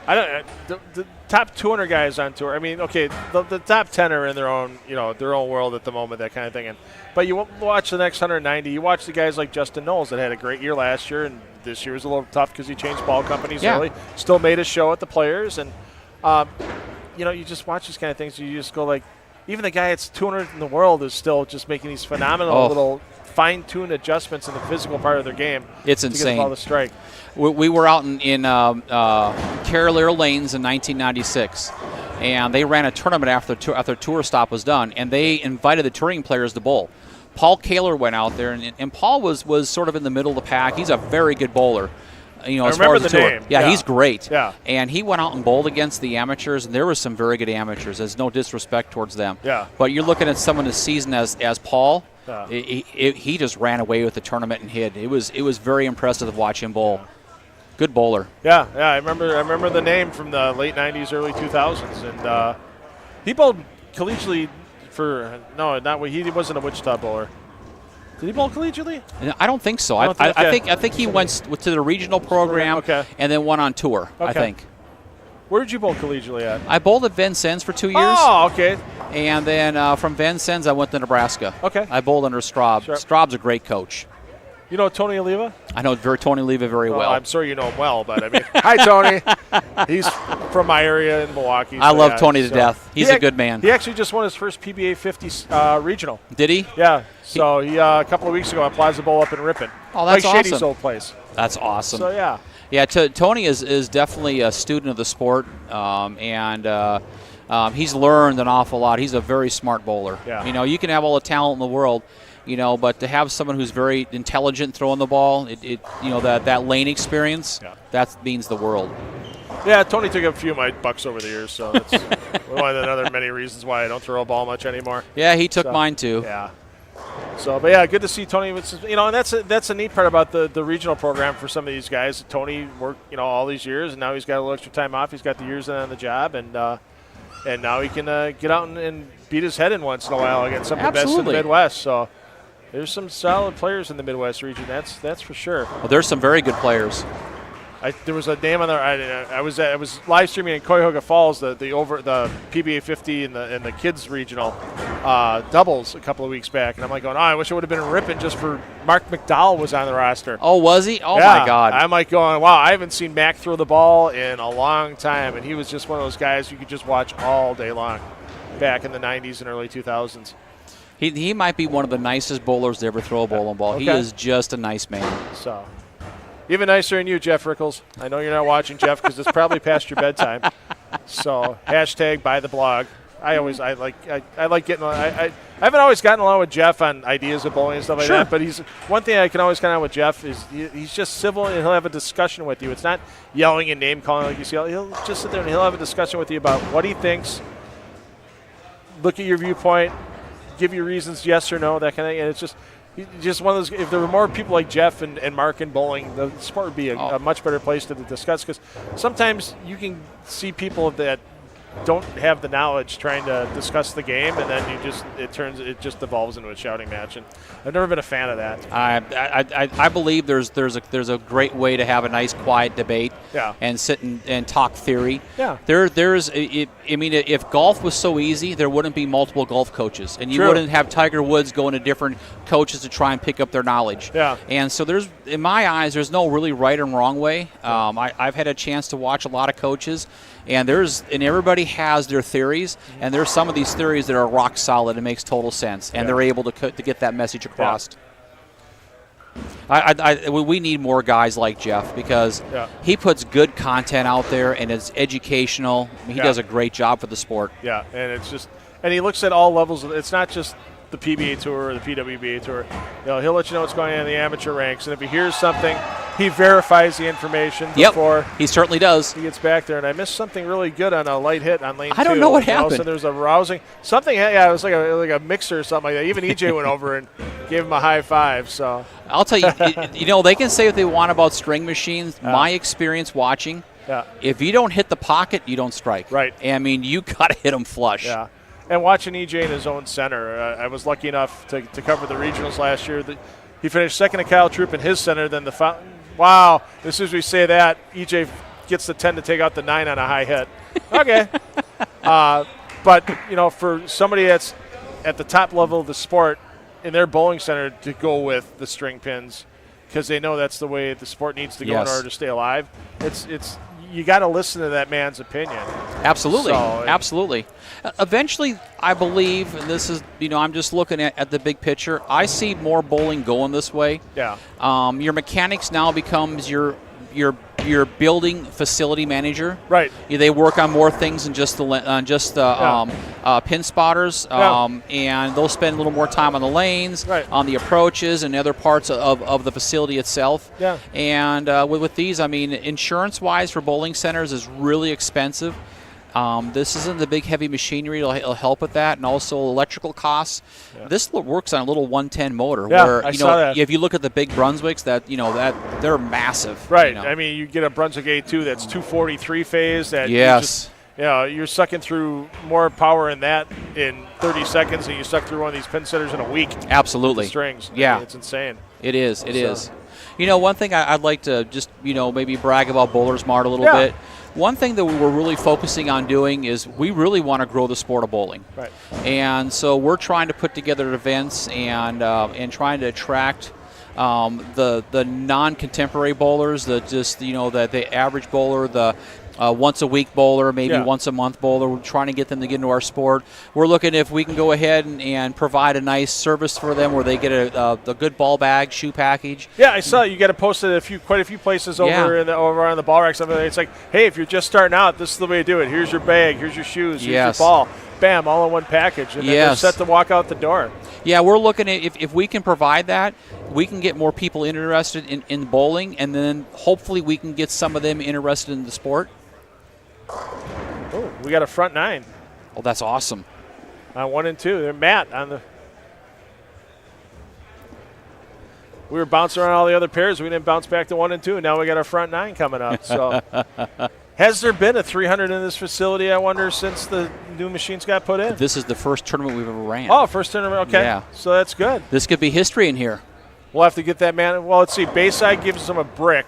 the top 200 guys on tour. I mean, okay, the top 10 are in their own world at the moment, that kind of thing. But you watch the next 190. You watch the guys like Justin Nolles that had a great year last year, and this year was a little tough because he changed ball companies early. Still made a show at the Players, and you just watch these kind of things. You just go like, even the guy that's 200 in the world is still just making these phenomenal little fine-tuned adjustments in the physical part of their game. It's to insane. get the ball to strike. We were out in Carolina Lanes in 1996. and they ran a tournament after their tour stop was done, and they invited the touring players to bowl. Paul Kaler went out there, and Paul was sort of in the middle of the pack. He's a very good bowler. As far as the tour. name. Yeah, he's great. Yeah. And he went out and bowled against the amateurs, and there were some very good amateurs. There's no disrespect towards them. Yeah. But you're looking at someone as seasoned as Paul. Yeah. He just ran away with the tournament and hid. It was very impressive to watch him bowl. Good bowler. Yeah. I remember the name from the late '90s, early 2000s, and he bowled collegially he wasn't a Wichita bowler. Did he bowl collegiately? I don't think so. I think he went to the regional program and then went on tour. Okay. I think. Where did you bowl collegially at? I bowled at Vincennes for 2 years. Oh, okay. And then from Vincennes, I went to Nebraska. Okay. I bowled under Straub. Sure. Straub's a great coach. You know Tony Oliva? I know Tony Oliva very well. I'm sure you know him well, but I mean, hi, Tony. He's from my area in Milwaukee. I love Tony to death. He's a good man. He actually just won his first PBA 50 regional. Did he? Yeah. So he a couple of weeks ago at Plaza Bowl up in Ripon. Oh, that's Mike Shady's awesome. old place. That's awesome. So yeah. Yeah, Tony is definitely a student of the sport, and he's learned an awful lot. He's a very smart bowler. Yeah. You can have all the talent in the world, but to have someone who's very intelligent throwing the ball, that lane experience, that means the world. Yeah, Tony took a few of my bucks over the years, so that's one of the other many reasons why I don't throw a ball much anymore. Yeah, he took mine too. Yeah. So, but yeah, good to see Tony. And that's a neat part about the regional program for some of these guys. Tony worked, all these years, and now he's got a little extra time off. He's got the years on the job, and now he can get out and beat his head in once in a while against some of the best in the Midwest. So there's some solid players in the Midwest region. That's for sure. Well, there's some very good players. There was a name on there. I was live streaming in Cuyahoga Falls the PBA 50 and the kids regional doubles a couple of weeks back, and I'm like going, I wish I would have been in Ripon just for Mark McDowell was on the roster. Oh, was he? Oh yeah, my God! I'm like going, wow, I haven't seen Mac throw the ball in a long time, and he was just one of those guys you could just watch all day long, back in the '90s and early 2000s. He might be one of the nicest bowlers to ever throw a bowling ball. Okay. He is just a nice man. So. Even nicer than you, Jeff Rickles. I know you're not watching, Jeff, because it's probably past your bedtime. So hashtag buy the blog. I like getting. I haven't always gotten along with Jeff on ideas of bowling and stuff like that. But he's one thing I can always count on with Jeff is he's just civil and he'll have a discussion with you. It's not yelling and name calling like you see. He'll just sit there and he'll have a discussion with you about what he thinks. Look at your viewpoint, give you reasons, yes or no, that kind of thing. And it's just one of those. If there were more people like Jeff and Mark in bowling, the sport would be a much better place to discuss. Because sometimes you can see people that don't have the knowledge trying to discuss the game, and then it just evolves into a shouting match. And I've never been a fan of that. I believe there's a great way to have a nice quiet debate. Yeah. And sit and talk theory. Yeah. If golf was so easy, there wouldn't be multiple golf coaches, and you wouldn't have Tiger Woods going to different coaches to try and pick up their knowledge. Yeah. And so in my eyes, there's no really right and wrong way. I've had a chance to watch a lot of coaches, and everybody has their theories, and there's some of these theories that are rock solid and makes total sense, and they're able to get that message across. We need more guys like Jeff because he puts good content out there and it's educational. He does a great job for the sport. Yeah, and he looks at all levels. It's not just the PBA Tour or the PWBA Tour. He'll let you know what's going on in the amateur ranks, and if he hears something, he verifies the information before. He certainly does. He gets back there, and I missed something really good on a light hit on lane 2. I don't know what happened. So there's a rousing something. Yeah, it was like a mixer or something like that. Even EJ went over and gave him a high five. So I'll tell you, they can say what they want about string machines. My experience watching, if you don't hit the pocket, you don't strike. Right. I mean, you got to hit them flush. Yeah. And watching EJ in his own center, I was lucky enough to cover the regionals last year. He finished second to Kyle Troop in his center. Then wow, as soon as we say that, EJ gets the 10 to take out the 9 on a high hit. Okay. But, for somebody that's at the top level of the sport in their bowling center to go with the string pins because they know that's the way the sport needs to go in order to stay alive, you got to listen to that man's opinion. Absolutely. Absolutely. Eventually, I believe, and this is, I'm just looking at the big picture, I see more bowling going this way. Yeah. Your mechanics now becomes your your building facility manager. Right. They work on more things than just pin spotters, and they'll spend a little more time on the lanes, on the approaches, and other parts of the facility itself. Yeah. And with these, I mean, insurance-wise for bowling centers is really expensive. This isn't the big heavy machinery. It'll help with that, and also electrical costs. Yeah. This works on a little 110 motor. Yeah, where, I saw that. If you look at the big Brunswicks, that they're massive. Right. I mean, you get a Brunswick A2 that's 243 phase. That you're sucking through more power in that in 30 seconds than you suck through one of these pin setters in a week. Absolutely. The strings. Yeah. I mean, it's insane. It is. It is. One thing I'd like to just maybe brag about Bowlers Mart a little bit. One thing that we're really focusing on doing is we really want to grow the sport of bowling. Right. And so we're trying to put together events and trying to attract the non-contemporary bowlers, the average bowler, the once-a-week bowler, maybe once-a-month bowler. We're trying to get them to get into our sport. We're looking if we can go ahead and provide a nice service for them where they get a good ball bag, shoe package. Yeah, I saw you got it posted quite a few places over on the ball rack. It's like, hey, if you're just starting out, this is the way to do it. Here's your bag, here's your shoes, here's your ball. Bam, all in one package. And then they're set to walk out the door. Yeah, we're looking at if we can provide that, we can get more people interested in bowling, and then hopefully we can get some of them interested in the sport. Oh, we got a front nine. Oh, that's awesome. 1 and 2. They're Matt on the. We were bouncing around all the other pairs. We didn't bounce back to 1 and 2. And now we got our front nine coming up. So, has there been a 300 in this facility? I wonder since the new machines got put in. This is the first tournament we've ever ran. Oh, first tournament. Okay. Yeah. So that's good. This could be history in here. We'll have to get that man. Well, let's see. Bayside gives them a brick.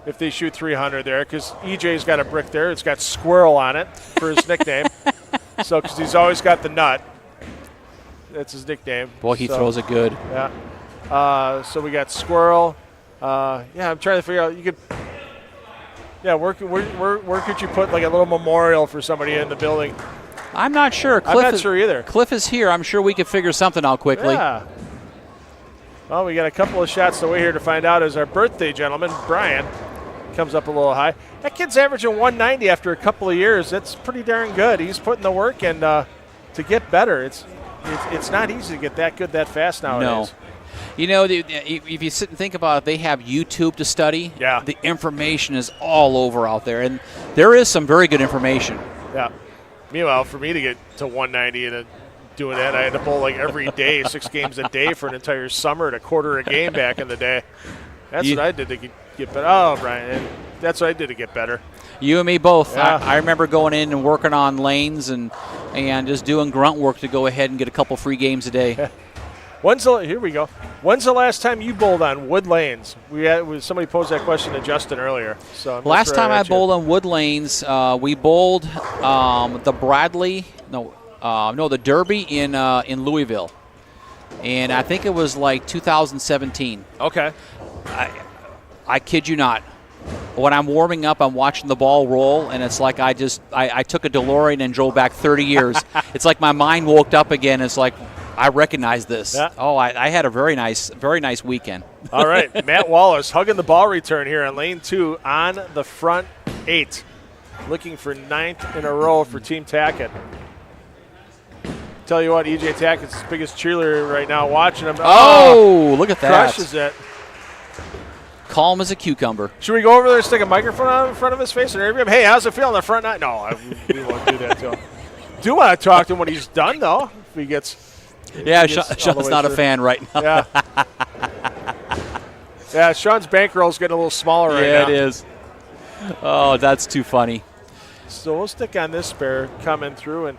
If they shoot 300 there, because EJ's got a brick there. It's got Squirrel on it for his nickname. So, because he's always got the nut. That's his nickname. Boy, he throws it good. Yeah. So we got Squirrel. I'm trying to figure out. You could. Yeah, where could you put like a little memorial for somebody in the building? I'm not sure. I'm not sure either. Cliff is here. I'm sure we could figure something out quickly. Yeah. Well, we got a couple of shots away here to find out as our birthday gentleman, Brian, comes up a little high. That kid's averaging 190 after a couple of years. That's pretty darn good. He's putting the work in to get better. It's not easy to get that good that fast nowadays. No. If you sit and think about it, they have YouTube to study. Yeah. The information is all over out there, and there is some very good information. Yeah. Meanwhile, for me to get to 190 and doing that, I had to bowl like every day, 6 games a day for an entire summer and a quarter a game back in the day. That's what I did to get better. Oh, Brian, that's what I did to get better. You and me both. Yeah. I remember going in and working on lanes and just doing grunt work to go ahead and get a couple free games a day. Here we go. When's the last time you bowled on wood lanes? Somebody posed that question to Justin earlier. So last time I bowled on wood lanes, we bowled the Derby in Louisville, and I think it was like 2017. Okay. I kid you not. When I'm warming up, I'm watching the ball roll, and it's like I took a DeLorean and drove back 30 years. It's like my mind woke up again. It's like I recognize this. Yeah. Oh, I had a very nice weekend. All right, Matt Wallace hugging the ball return here on lane 2 on the front 8, looking for 9th in a row for Team Tackett. Tell you what, EJ Tackett's his biggest cheerleader right now. Watching him. Oh, look at that! Crushes it. Calm as a cucumber. Should we go over there and stick a microphone out in front of his face and interview him? Hey, how's it feel on the front nine? No, we won't do that to him. Do want to talk to him when he's done, though. If he gets. Yeah, Sean's not a fan right now. Yeah. Yeah, Sean's bankroll's getting a little smaller right now. Yeah, it is. Oh, that's too funny. So we'll stick on this spare coming through, and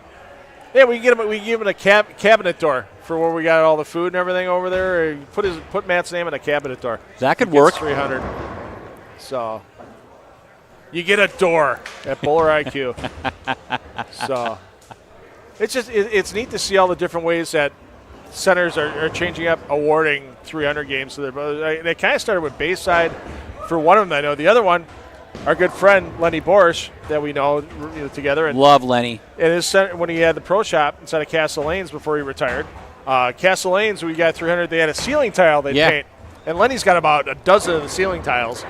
yeah, we give him a cabinet door for where we got all the food and everything over there. Or put Matt's name in a cabinet door. That could work. 300. So you get a door at Bowler IQ. So it's neat to see all the different ways that centers are changing up awarding 300 games to their brothers. They kind of started with Bayside for one of them. I know the other one, our good friend Lenny Borsch that we know together. And love Lenny. And his center, when he had the pro shop inside of Castle Lanes before he retired, Castle Lanes, we got 300. They had a ceiling tile they paint, and Lenny's got about a dozen of the ceiling tiles.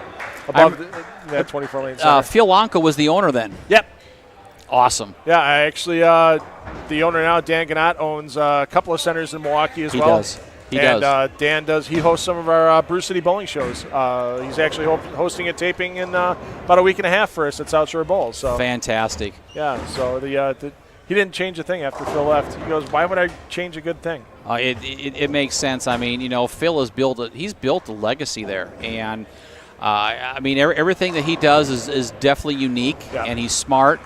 above that 24-lane center. Phil Lanka was the owner then. Yep. Awesome. Yeah, I actually, the owner now, Dan Gannott, owns a couple of centers in Milwaukee as well. He does. Dan does. He hosts some of our Brew City bowling shows. He's actually hosting a taping in about a week and a half for us at South Shore Bowl. So Fantastic. yeah. So he didn't change a thing after Phil left. He goes, "Why would I change a good thing?" It makes sense. I mean, Phil has built a legacy there, and I mean everything that he does is definitely unique, and he's smart.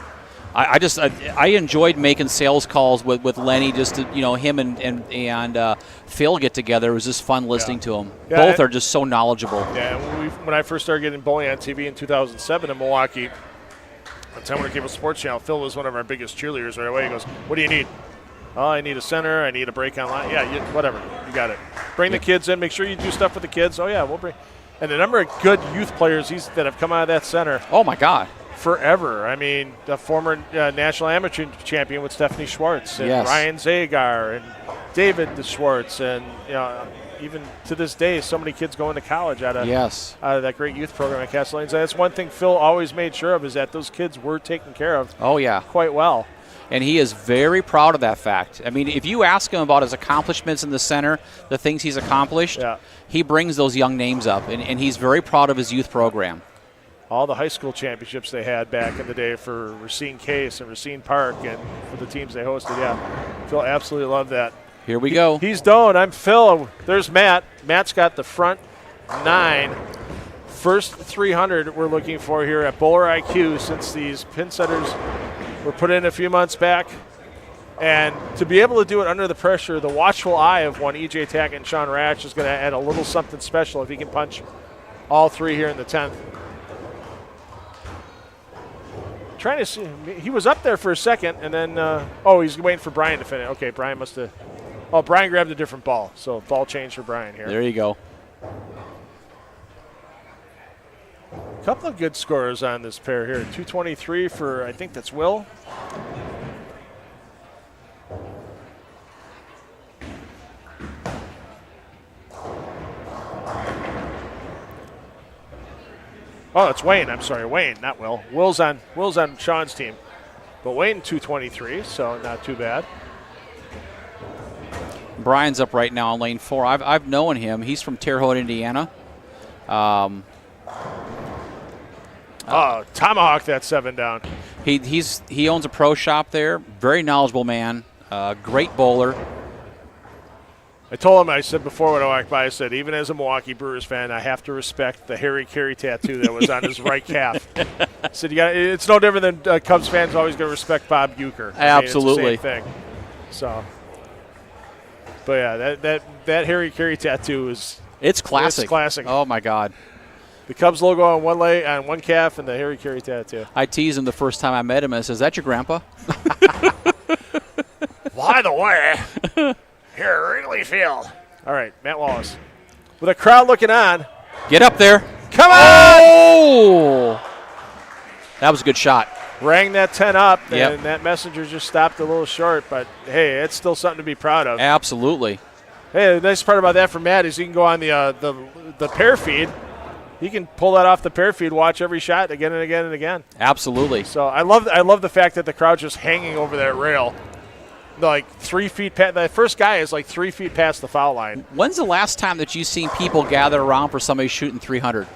I enjoyed making sales calls with Lenny, just to, him and Phil get together. It was just fun listening to them. Yeah, Both are just so knowledgeable. Yeah, when I first started getting bowling on TV in 2007 in Milwaukee, on Time Warner Cable Sports Channel, Phil was one of our biggest cheerleaders right away. He goes, "What do you need?" "Oh, I need a center. I need a break online." "Yeah, whatever. You got it. Bring the kids in. Make sure you do stuff with the kids." "Oh, yeah, we'll bring." And the number of good youth players that have come out of that center. Oh, my God. Forever. I mean, the former national amateur champion with Stephanie Schwartz and Ryan Zagar and David Schwartz, and even to this day, so many kids going to college out of that great youth program at Castle Lanes. That's one thing Phil always made sure of, is that those kids were taken care of. Oh, yeah, quite well. And he is very proud of that fact. I mean, if you ask him about his accomplishments in the center, the things he's accomplished, he brings those young names up, and he's very proud of his youth program. All the high school championships they had back in the day for Racine Case and Racine Park, and for the teams they hosted. Yeah, Phil absolutely loved that. Here we go. He's Doan. I'm Phil. There's Matt. Matt's got the front 9. First 300 we're looking for here at Bowler IQ, since these pin setters were put in a few months back. And to be able to do it under the pressure, the watchful eye of one E.J. Tackett and Sean Rash is going to add a little something special if he can punch all 3 here in the 10th. Trying to see, he was up there for a second, and then he's waiting for Brian to finish. Okay, Brian must have. Oh, Brian grabbed a different ball, so ball change for Brian here. There you go. A couple of good scorers on this pair here. 223 for, I think that's Will. Oh, it's Wayne. I'm sorry, Wayne, not Will. Will's on Sean's team, but Wayne 223, so not too bad. Brian's up right now on lane 4. I've known him. He's from Terre Haute, Indiana. Tomahawk that 7 down. He owns a pro shop there. Very knowledgeable man. Great bowler. I told him, I said before when I walked by, I said, even as a Milwaukee Brewers fan, I have to respect the Harry Carey tattoo that was on his right calf. I said, it's no different than Cubs fans always going to respect Bob Uecker. Absolutely. It's the same thing. So, but yeah, that Harry Carey tattoo is it's classic. It's classic. Oh my God. The Cubs logo on one leg, on one calf, and the Harry Carey tattoo. I teased him the first time I met him. I said, "Is that your grandpa?" By the way, here, Wrigley Field. All right, Matt Wallace. With a crowd looking on. Get up there. Come on! Oh! That was a good shot. Rang that 10 up, and that messenger just stopped a little short, but hey, it's still something to be proud of. Absolutely. Hey, the nice part about that for Matt is he can go on the pair feed. He can pull that off the pair feed, watch every shot again and again and again. Absolutely. So I love the fact that the crowd's just hanging over that rail. Like 3 feet past, the first guy is like 3 feet past the foul line. When's the last time that you've seen people gather around for somebody shooting 300?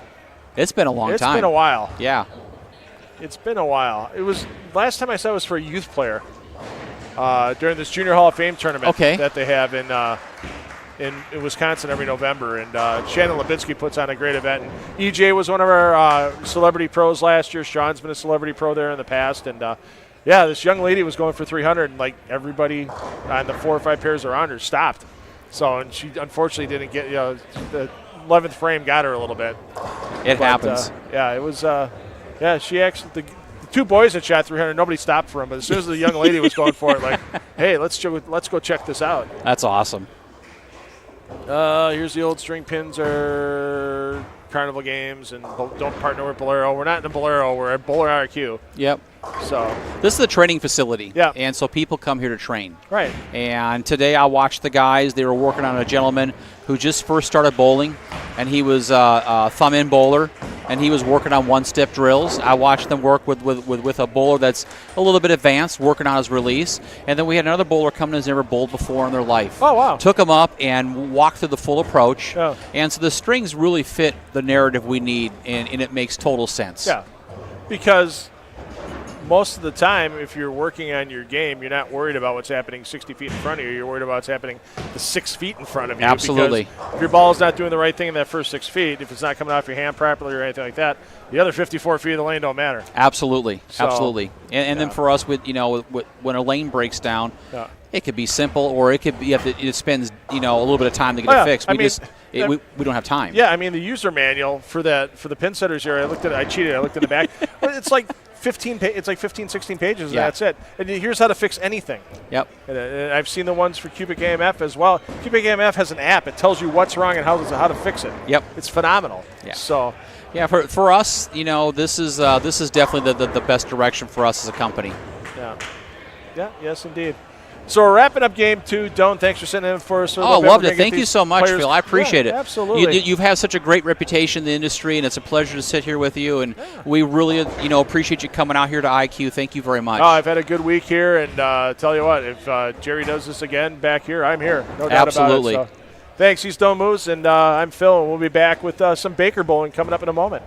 It's been a long time. It's been a while. Yeah. It's been a while. It was, last time I saw it was for a youth player during this Junior Hall of Fame tournament that they have in Wisconsin every November. And Shannon Lubitsky puts on a great event. And EJ was one of our celebrity pros last year. Sean's been a celebrity pro there in the past. And yeah, this young lady was going for 300, and like everybody on the 4 or 5 pairs around her stopped. So, and she unfortunately didn't get, the 11th frame got her a little bit. It happens. Yeah, it was, she actually, the 2 boys that shot 300, nobody stopped for them. But as soon as the young lady was going for it, like, hey, let's go check this out. That's awesome. Here's the old string pins are carnival games, and don't partner with Bolero. We're not in the Bolero. We're at Bowler RQ. Yep. So this is a training facility. Yeah. And so people come here to train. Right. And today I watched the guys. They were working on a gentleman who just first started bowling, and he was a thumb-in bowler, and he was working on one-step drills. I watched them work with a bowler that's a little bit advanced, working on his release. And then we had another bowler come in who's never bowled before in their life. Oh, wow. Took him up and walked through the full approach. Yeah. And so the strings really fit the narrative we need, and it makes total sense. Yeah, because most of the time, if you're working on your game, you're not worried about what's happening 60 feet in front of you. You're worried about what's happening the 6 feet in front of you. Absolutely. Because if your ball's not doing the right thing in that first 6 feet, if it's not coming off your hand properly or anything like that, the other 54 feet of the lane don't matter. Absolutely. So, Absolutely. And then for us, with when a lane breaks down, yeah. it could be simple, or it could be it spends a little bit of time to get it fixed. We don't have time. Yeah, I mean the user manual for the pin setters here. I cheated. I looked at the back. It's like 16 pages. And that's it. And here's how to fix anything. Yep. And I've seen the ones for Cubic AMF as well. Cubic AMF has an app. It tells you what's wrong and how to fix it. Yep. It's phenomenal. Yeah. So. Yeah, for us, this is definitely the best direction for us as a company. Yeah. Yeah. Yes, indeed. So we're wrapping up game 2. Doan, thanks for sitting in for us. I loved it. Thank you so much, Phil. I appreciate it. Absolutely. You've had such a great reputation in the industry, and it's a pleasure to sit here with you. And we really, appreciate you coming out here to IQ. Thank you very much. Oh, I've had a good week here, and tell you what, if Jerry does this again back here, I'm here. No doubt Absolutely. about it. So, thanks. He's Doan Moose, and I'm Phil, and we'll be back with some Baker Bowling coming up in a moment.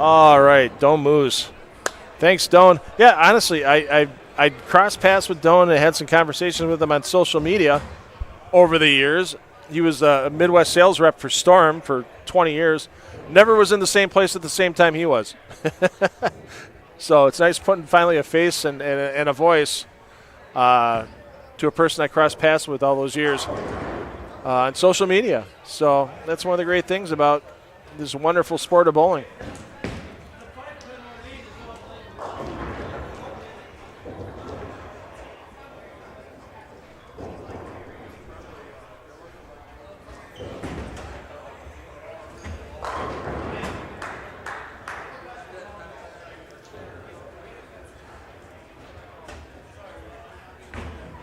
All right, Doan Moose. Thanks, Doan. Yeah, honestly, I crossed paths with Doan and had some conversations with him on social media over the years. He was a Midwest sales rep for Storm for 20 years. Never was in the same place at the same time he was. So it's nice putting finally a face and a voice to a person I crossed paths with all those years on social media. So that's one of the great things about this wonderful sport of bowling.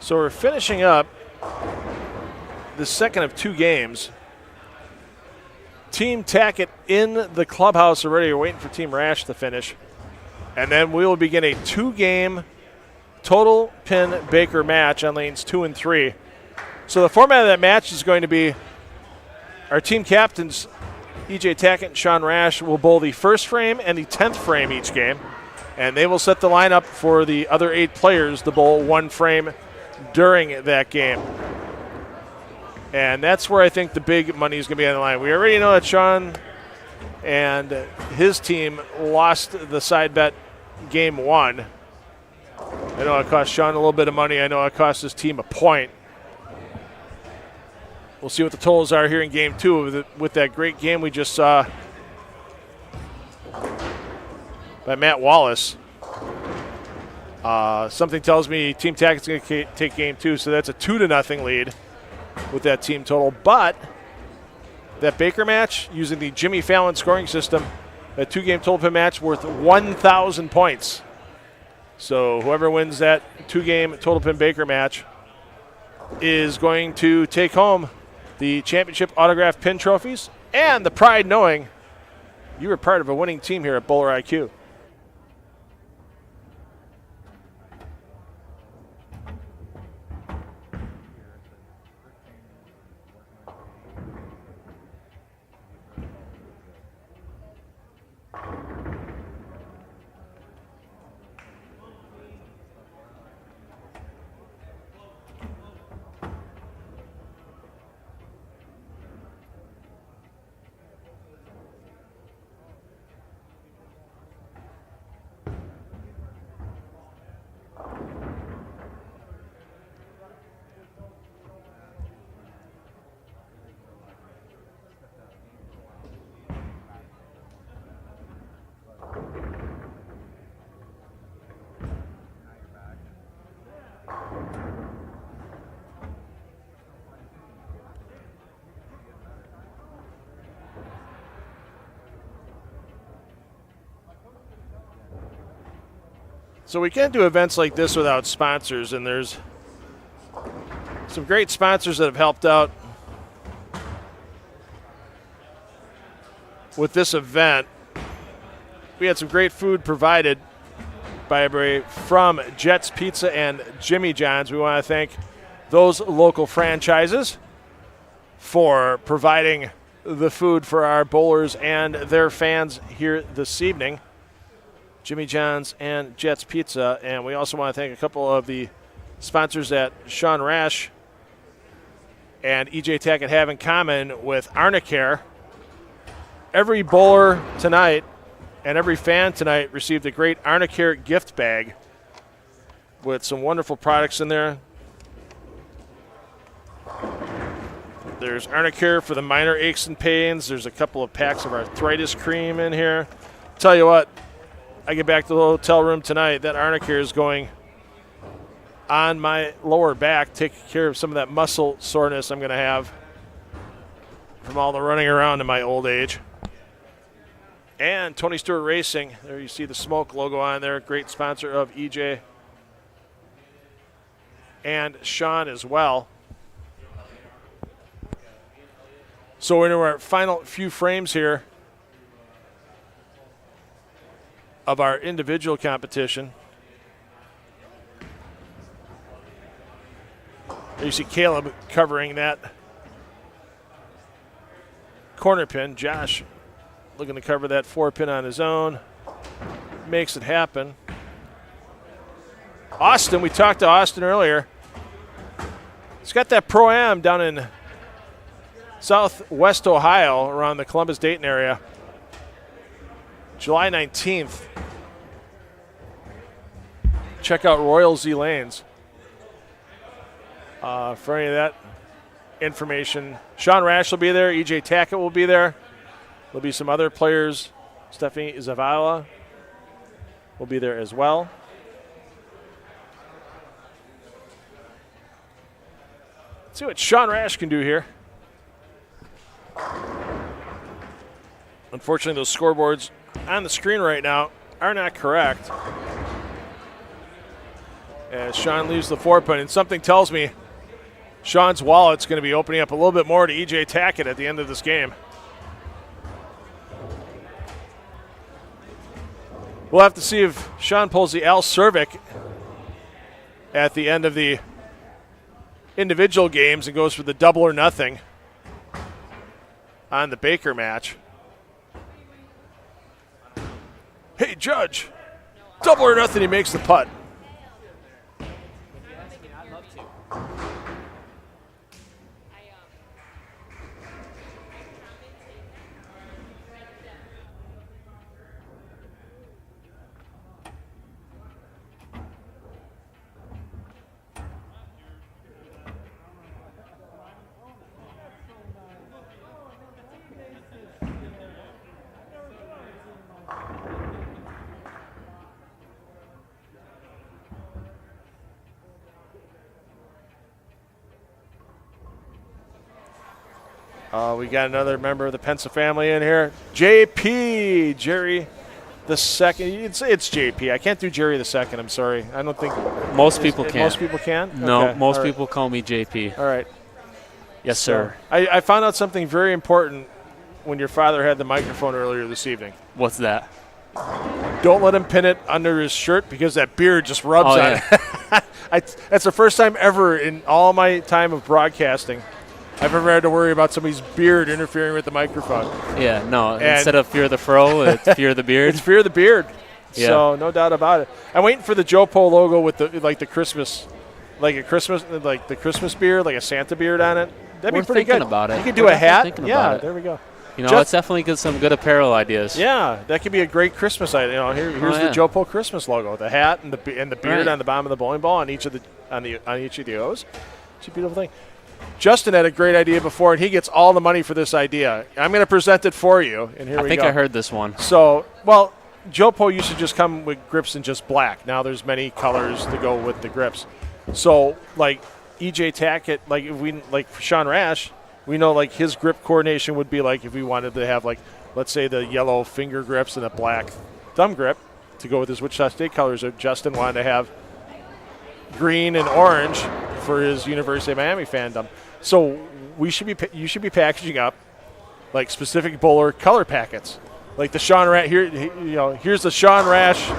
So we're finishing up the second of 2 games. Team Tackett in the clubhouse already. We're waiting for Team Rash to finish. And then we will begin a 2-game total pin Baker match on lanes 2 and 3. So the format of that match is going to be our team captains, EJ Tackett and Sean Rash, will bowl the first frame and the 10th frame each game. And they will set the lineup for the other 8 players to bowl 1 frame during that game. And that's where I think the big money is going to be on the line. We already know that Sean and his team lost the side bet game 1. I know it cost Sean a little bit of money. I know it cost his team a point. We'll see what the totals are here in game 2 with that great game we just saw by Matt Wallace. Something tells me Team Tackett's going to take game 2, so that's a 2-0 lead with that team total. But that Baker match, using the Jimmy Fallon scoring system, that 2-game total pin match worth 1,000 points. So whoever wins that 2-game total pin Baker match is going to take home the championship autograph pin trophies and the pride knowing you were part of a winning team here at Bowler IQ. So we can't do events like this without sponsors, and there's some great sponsors that have helped out with this event. We had some great food provided by everybody from Jets Pizza and Jimmy John's. We want to thank those local franchises for providing the food for our bowlers and their fans here this evening. Jimmy John's and Jets Pizza. And we also want to thank a couple of the sponsors that Sean Rash and EJ Tackett have in common with Arnicare. Every bowler tonight and every fan tonight received a great Arnicare gift bag with some wonderful products in there. There's Arnicare for the minor aches and pains. There's a couple of packs of arthritis cream in here. Tell you what, I get back to the hotel room tonight, that Arnicare is going on my lower back, taking care of some of that muscle soreness I'm going to have from all the running around in my old age. And Tony Stewart Racing, there you see the smoke logo on there, great sponsor of EJ and Sean as well. So we're into our final few frames here of our individual competition. There you see Caleb covering that corner pin. Josh looking to cover that 4-pin on his own. Makes it happen. Austin, we talked to Austin earlier. He's got that Pro-Am down in Southwest Ohio around the Columbus-Dayton area. July 19th. Check out Royal Z Lanes for any of that information. Sean Rash will be there. EJ Tackett will be there. There'll be some other players. Stephanie Zavala will be there as well. Let's see what Sean Rash can do here. Unfortunately, those scoreboards on the screen right now are not correct. As Sean leaves the 4-pin, and something tells me Sean's wallet's going to be opening up a little bit more to EJ Tackett at the end of this game. We'll have to see if Sean pulls the Al Cervic at the end of the individual games and goes for the double or nothing on the Baker match. Hey, Judge. Double or nothing, he makes the putt. We got another member of the Penza family in here. JP, Jerry the second. It's JP. I can't do Jerry the second. I'm sorry. I don't think Most people can. Most people can? No, Okay. most All right. people call me JP. All right. Yes, So, sir. I found out something very important when your father had the microphone earlier this evening. What's that? Don't let him pin it under his shirt because that beard just rubs Oh, on it. That's the first time ever in all my time of broadcasting I've ever had to worry about somebody's beard interfering with the microphone. Yeah, no. And Instead of fear of the fro, it's fear of the beard. It's fear of the beard. Yeah. So no doubt about it. I'm waiting for the JoPo logo with the Christmas, like the Christmas beard, like a Santa beard on it. That'd We're be pretty thinking good. about it. You could do We're a hat. thinking Yeah, about it. there we go. You know, it's definitely some good apparel ideas. Yeah, that could be a great Christmas item. You know, here's the JoPo Christmas logo, the hat and the beard Right. on the bottom of the bowling ball on each of the O's. It's a beautiful thing. Justin had a great idea before, and he gets all the money for this idea. I'm going to present it for you, and here we go. I think I heard this one. So, well, JoPo used to just come with grips in just black. Now there's many colors to go with the grips. So, like EJ Tackett, like Sean Rash, we know like his grip coordination would be like if we wanted to have like, let's say the yellow finger grips and a black thumb grip to go with his Wichita State colors. Or Justin wanted to have green and orange for his University of Miami fandom. So you should be packaging up like specific bowler color packets, like the Sean Rash. Here's the Sean Rash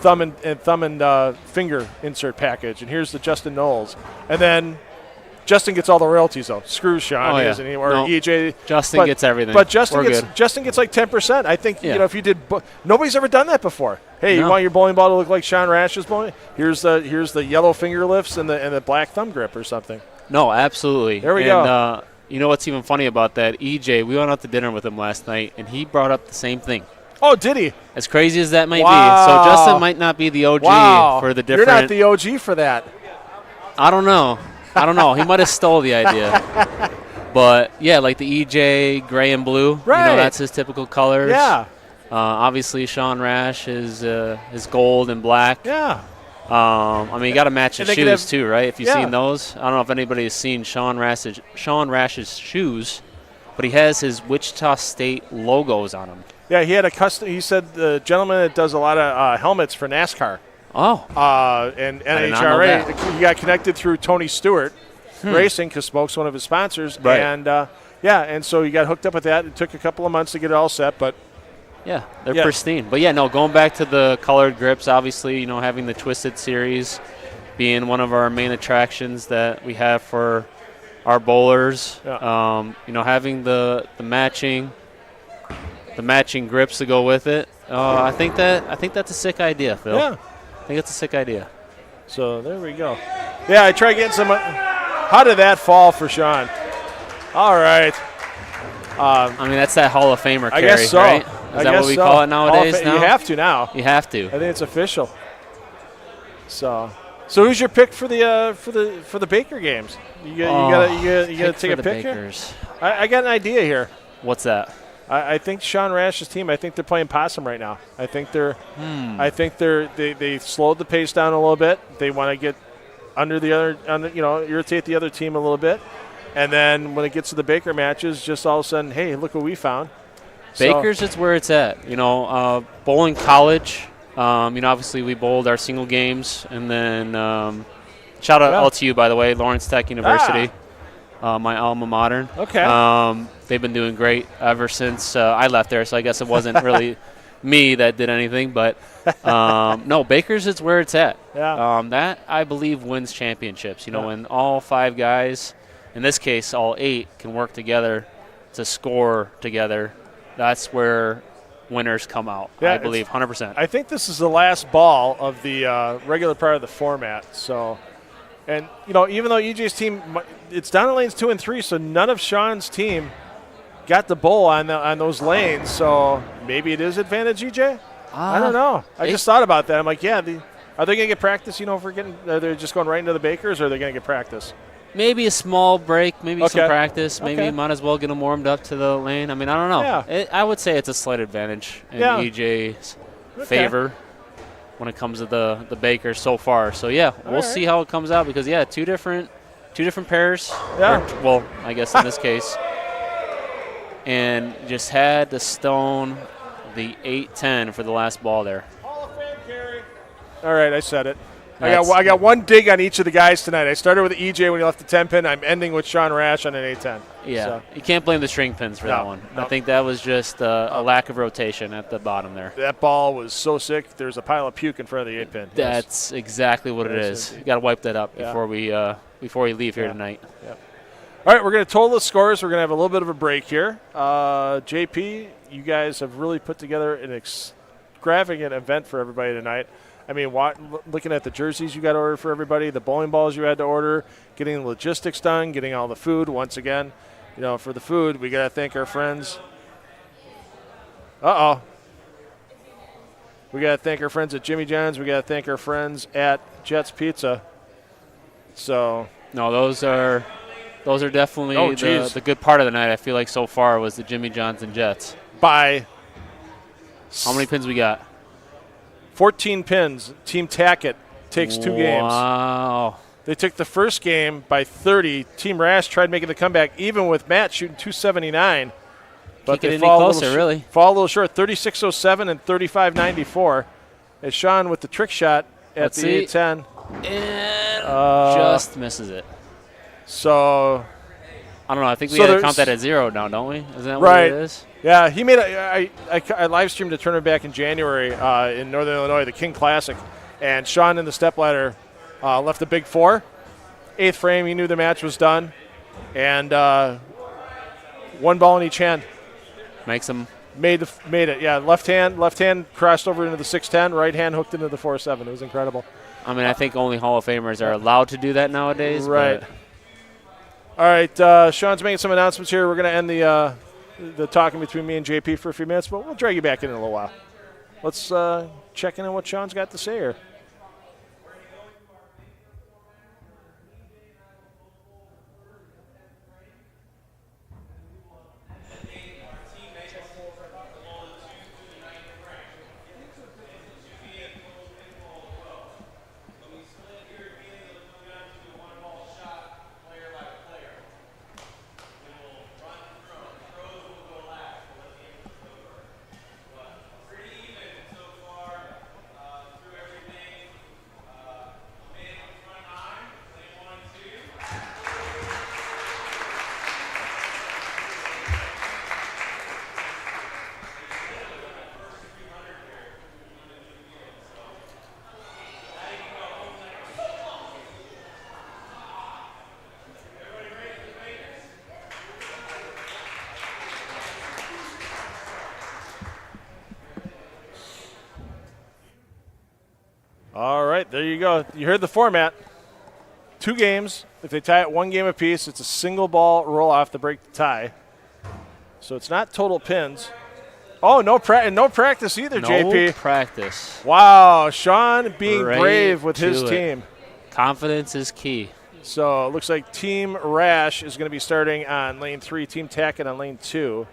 thumb and finger insert package, and here's the Justin Nolles, and then Justin gets all the royalties though. Screw Sean, he doesn't anymore. No, EJ, Justin gets everything. But Justin We're gets like 10%. I think Yeah. if you did, nobody's ever done that before. Hey, you No. want your bowling ball to look like Sean Rash's bowling? Here's the yellow finger lifts and the black thumb grip or something. No, absolutely. There we go. You know what's even funny about that? EJ, we went out to dinner with him last night, and he brought up the same thing. Oh, did he? As crazy as that might Wow. be. So Justin might not be the OG for the different. You're not the OG for that. I don't know. He might have stole the idea. But, yeah, like the EJ gray and blue. Right. You know, that's his typical colors. Yeah. Obviously, Sean Rash is gold and black. Yeah. You got to match his And they could shoes have- too, right? If you've Yeah. seen those. I don't know if anybody has seen Sean Rash's shoes, but he has his Wichita State logos on them. Yeah, he had a custom. He said the gentleman that does a lot of helmets for NASCAR. Oh. And I did not know NHRA. that. He got connected through Tony Stewart Racing because Smoke's one of his sponsors. Right. And and so he got hooked up with that. It took a couple of months to get it all set, but Yeah, they're pristine. But, yeah, no, going back to the colored grips, obviously, you know, having the Twisted Series being one of our main attractions that we have for our bowlers. Yeah. Having the matching grips to go with it. I think that's a sick idea, Phil. Yeah. I think it's a sick idea. So there we go. Yeah, I tried getting some. How did that fall for Sean? All right. That's that Hall of Famer I carry, guess so. right? Is I that guess what we so. call it nowadays now? You have to now. You have to. I think it's official. So who's your pick for the Baker games? You gotta take a pick here. I got an idea here. What's that? I think Sean Rash's team. I think they're playing possum right now. I think they slowed the pace down a little bit. They want to get under the other, irritate the other team a little bit, and then when it gets to the Baker matches, just all of a sudden, hey, look what we found. Baker's is where it's at. Bowling college. Obviously we bowled our single games, and then shout out all to you, by the way, Lawrence Tech University, my alma mater. Okay. They've been doing great ever since I left there, so I guess it wasn't really me that did anything, but no, Baker's is where it's at. Yeah. That, I believe, wins championships. You know, when all 5 guys, in this case all 8, can work together to score together, that's where winners come out. Yeah, I believe 100%. I think this is the last ball of the regular part of the format. So, and, you know, even though EJ's team, it's down in lanes 2 and 3, so none of Sean's team got the bowl on those lanes. So maybe it is advantage EJ? I don't know. I just thought about that. I'm like, yeah, are they going to get practice, you know, are they just going right into the Bakers, or are they going to get practice? Maybe a small break, maybe some practice. Maybe you Okay. might as well get them warmed up to the lane. I mean, I don't know. Yeah. I would say it's a slight advantage in Yeah. EJ's favor when it comes to the Bakers so far. So, yeah, we'll see how it comes out because, yeah, two different pairs. Yeah. Well, I guess in this case. And just had to stone the 8-10 for the last ball there. All right, I said it. I got one dig on each of the guys tonight. I started with EJ when he left the 10 pin. I'm ending with Sean Rash on an 8-10. Yeah, So. you can't blame the string pins for that one. I think that was just a lack of rotation at the bottom there. That ball was so sick. There's a pile of puke in front of the 8 pin. That's exactly what it is. You got to wipe that up before we leave here tonight. Yep. All right, we're going to total the scores. We're going to have a little bit of a break here. JP, you guys have really put together an extravagant event for everybody tonight. I mean, looking at the jerseys you got to order for everybody, the bowling balls you had to order, getting the logistics done, getting all the food. Once again, you know, for the food, we got to thank our friends. We got to thank our friends at Jimmy John's. We got to thank our friends at Jets Pizza. So no, those are definitely the good part of the night. I feel like so far was the Jimmy John's and Jets. By how many pins we got? 14 pins. Team Tackett takes 2 games. Wow. They took the first game by 30. Team Rash tried making the comeback, even with Matt shooting 279. But Can't get they any fall closer, really. Fall a little short, 36.07 and 35.94. As Sean with the trick shot at Let's the see. 8-10. And just misses it. So I don't know. I think we got to count that at 0 now, don't we? Isn't that what it is? Yeah, he made I live streamed a tournament back in January in Northern Illinois, the King Classic, and Sean in the stepladder left the big 4. 8th frame, he knew the match was done, and 1 ball in each hand. Makes him made it. Yeah, left hand crossed over into the 6-10, right hand hooked into the 4-7. It was incredible. I mean, I think only Hall of Famers are allowed to do that nowadays. Right. But all right, Sean's making some announcements here. We're going to end the talking between me and JP for a few minutes, but we'll drag you back in a little while. Let's check in on what Sean's got to say here. All right, there you go. You heard the format. 2 games. If they tie it 1 game apiece, it's a single ball roll off to break the tie. So it's not total pins. Oh, no practice either, JP. No practice. Wow, Sean being Right brave with his to it. team. Confidence is key. So it looks like Team Rash is going to be starting on lane 3, Team Tackett on lane 2.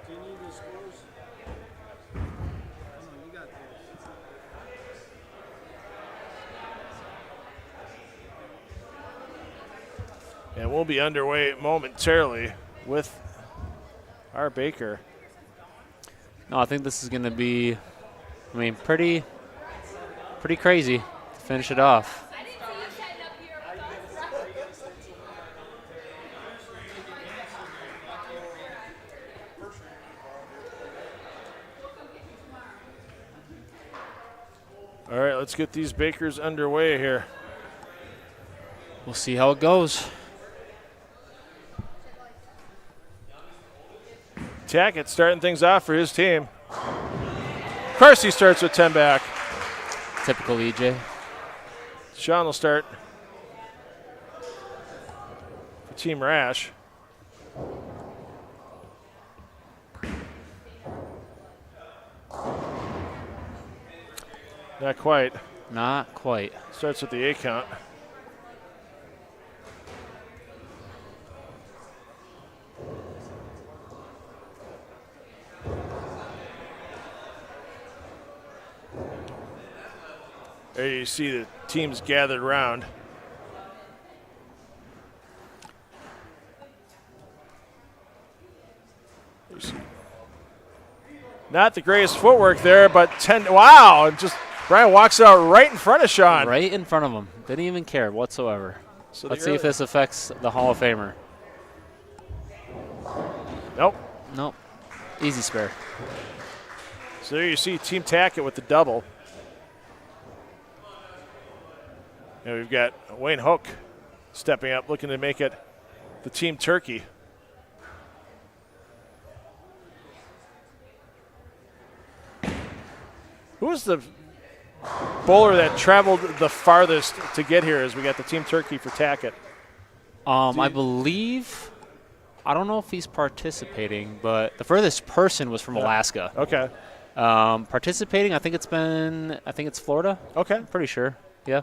And we'll be underway momentarily with our Baker. No, I think this is going to be, pretty crazy to finish it off. All right, let's get these bakers underway here. We'll see how it goes. Tackett starting things off for his team. Of course he starts with 10 back. Typical EJ. Sean will start for Team Rash. Not quite. Not quite. Starts with the 8 count. There you see the teams gathered around. You see. Not the greatest footwork there, but 10. Wow! And just Brian walks out right in front of Sean. Right in front of him. Didn't even care whatsoever. So let's see if this affects the Hall of Famer. Nope. Nope. Easy spare. So there you see Team Tackett with the double. And we've got Wayne Hook stepping up, looking to make it the Team Turkey. Who was the bowler that traveled the farthest to get here as we got the Team Turkey for Tackett? I believe, I don't know if he's participating, but the furthest person was from Alaska. Okay. Participating, I think it's Florida. Okay. I'm pretty sure. Yeah.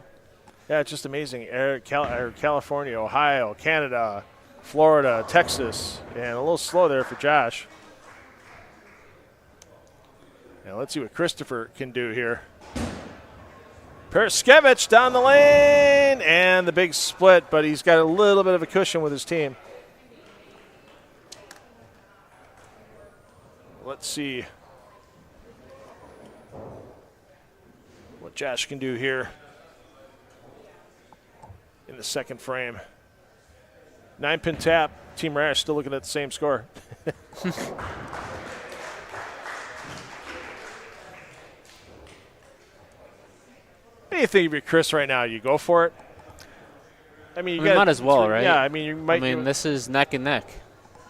Yeah, it's just amazing. California, Ohio, Canada, Florida, Texas, and a little slow there for Josh. Now let's see what Christopher can do here. Perskevich down the lane, and the big split, but he's got a little bit of a cushion with his team. Let's see what Josh can do here in the second frame. 9-pin tap. Team Rash still looking at the same score. What do you think of your Chris right now? You go for it? I mean, you might as well, right? Yeah, I mean, you might. I mean, this is neck and neck.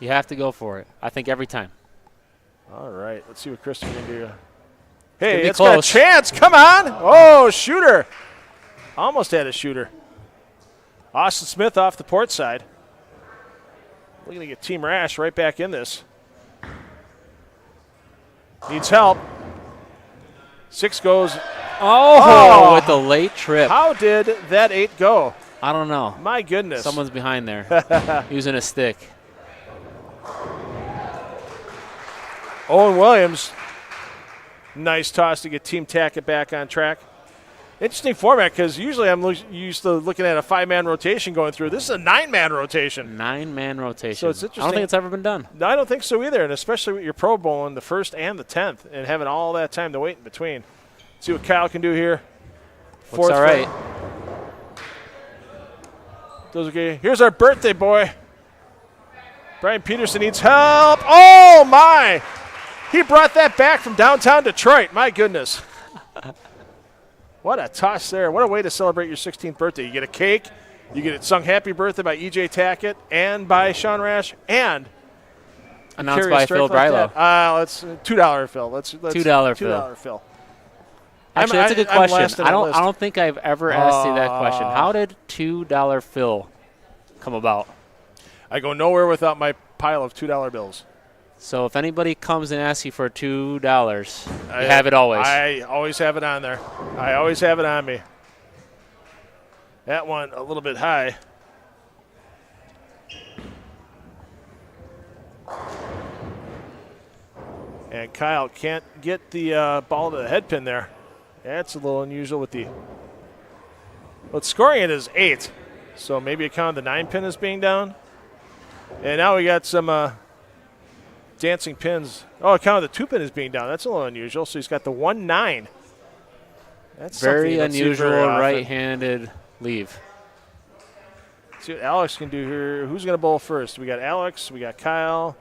You have to go for it. I think every time. All right, let's see what Christopher can do. Hey, it's close. got a chance. Come on. Oh, shooter. Almost had a shooter. Austin Smith off the port side. Looking to get Team Rash right back in this. Needs help. 6 goes. Oh, with the late trip. How did that 8 go? I don't know. My goodness. Someone's behind there using a stick. Owen Williams. Nice toss to get Team Tackett back on track. Interesting format because usually I'm used to looking at a 5-man rotation going through. This is a 9-man rotation. 9-man rotation. So it's interesting. I don't think it's ever been done. No, I don't think so either, and especially with your Pro Bowl in the 1st and the 10th and having all that time to wait in between. See what Kyle can do here. Looks all right. Does okay. Here's our birthday boy. Brian Peterson needs help. Oh, my. He brought that back from downtown Detroit. My goodness. What a toss there. What a way to celebrate your 16th birthday. You get a cake. You get it sung happy birthday by EJ Tackett and by Sean Rash and announced by Phil Brylow. Let's $2 Phil. Let's $2 Phil. Actually, that's a good question. I don't think I've ever asked you that question. How did $2 Phil come about? I go nowhere without my pile of $2 bills. So if anybody comes and asks you for $2, you have it always. I always have it on there. I always have it on me. That one a little bit high. And Kyle can't get the ball to the head pin there. That's a little unusual with the. But scoring it is 8. So maybe a count of the 9 pin as being down. And now we got some dancing pins. Oh, a count of the 2 pin is being down. That's a little unusual. So he's got the 1-9. That's very unusual right-handed leave. See what Alex can do here. Who's going to bowl first? We got Alex. We got Kyle.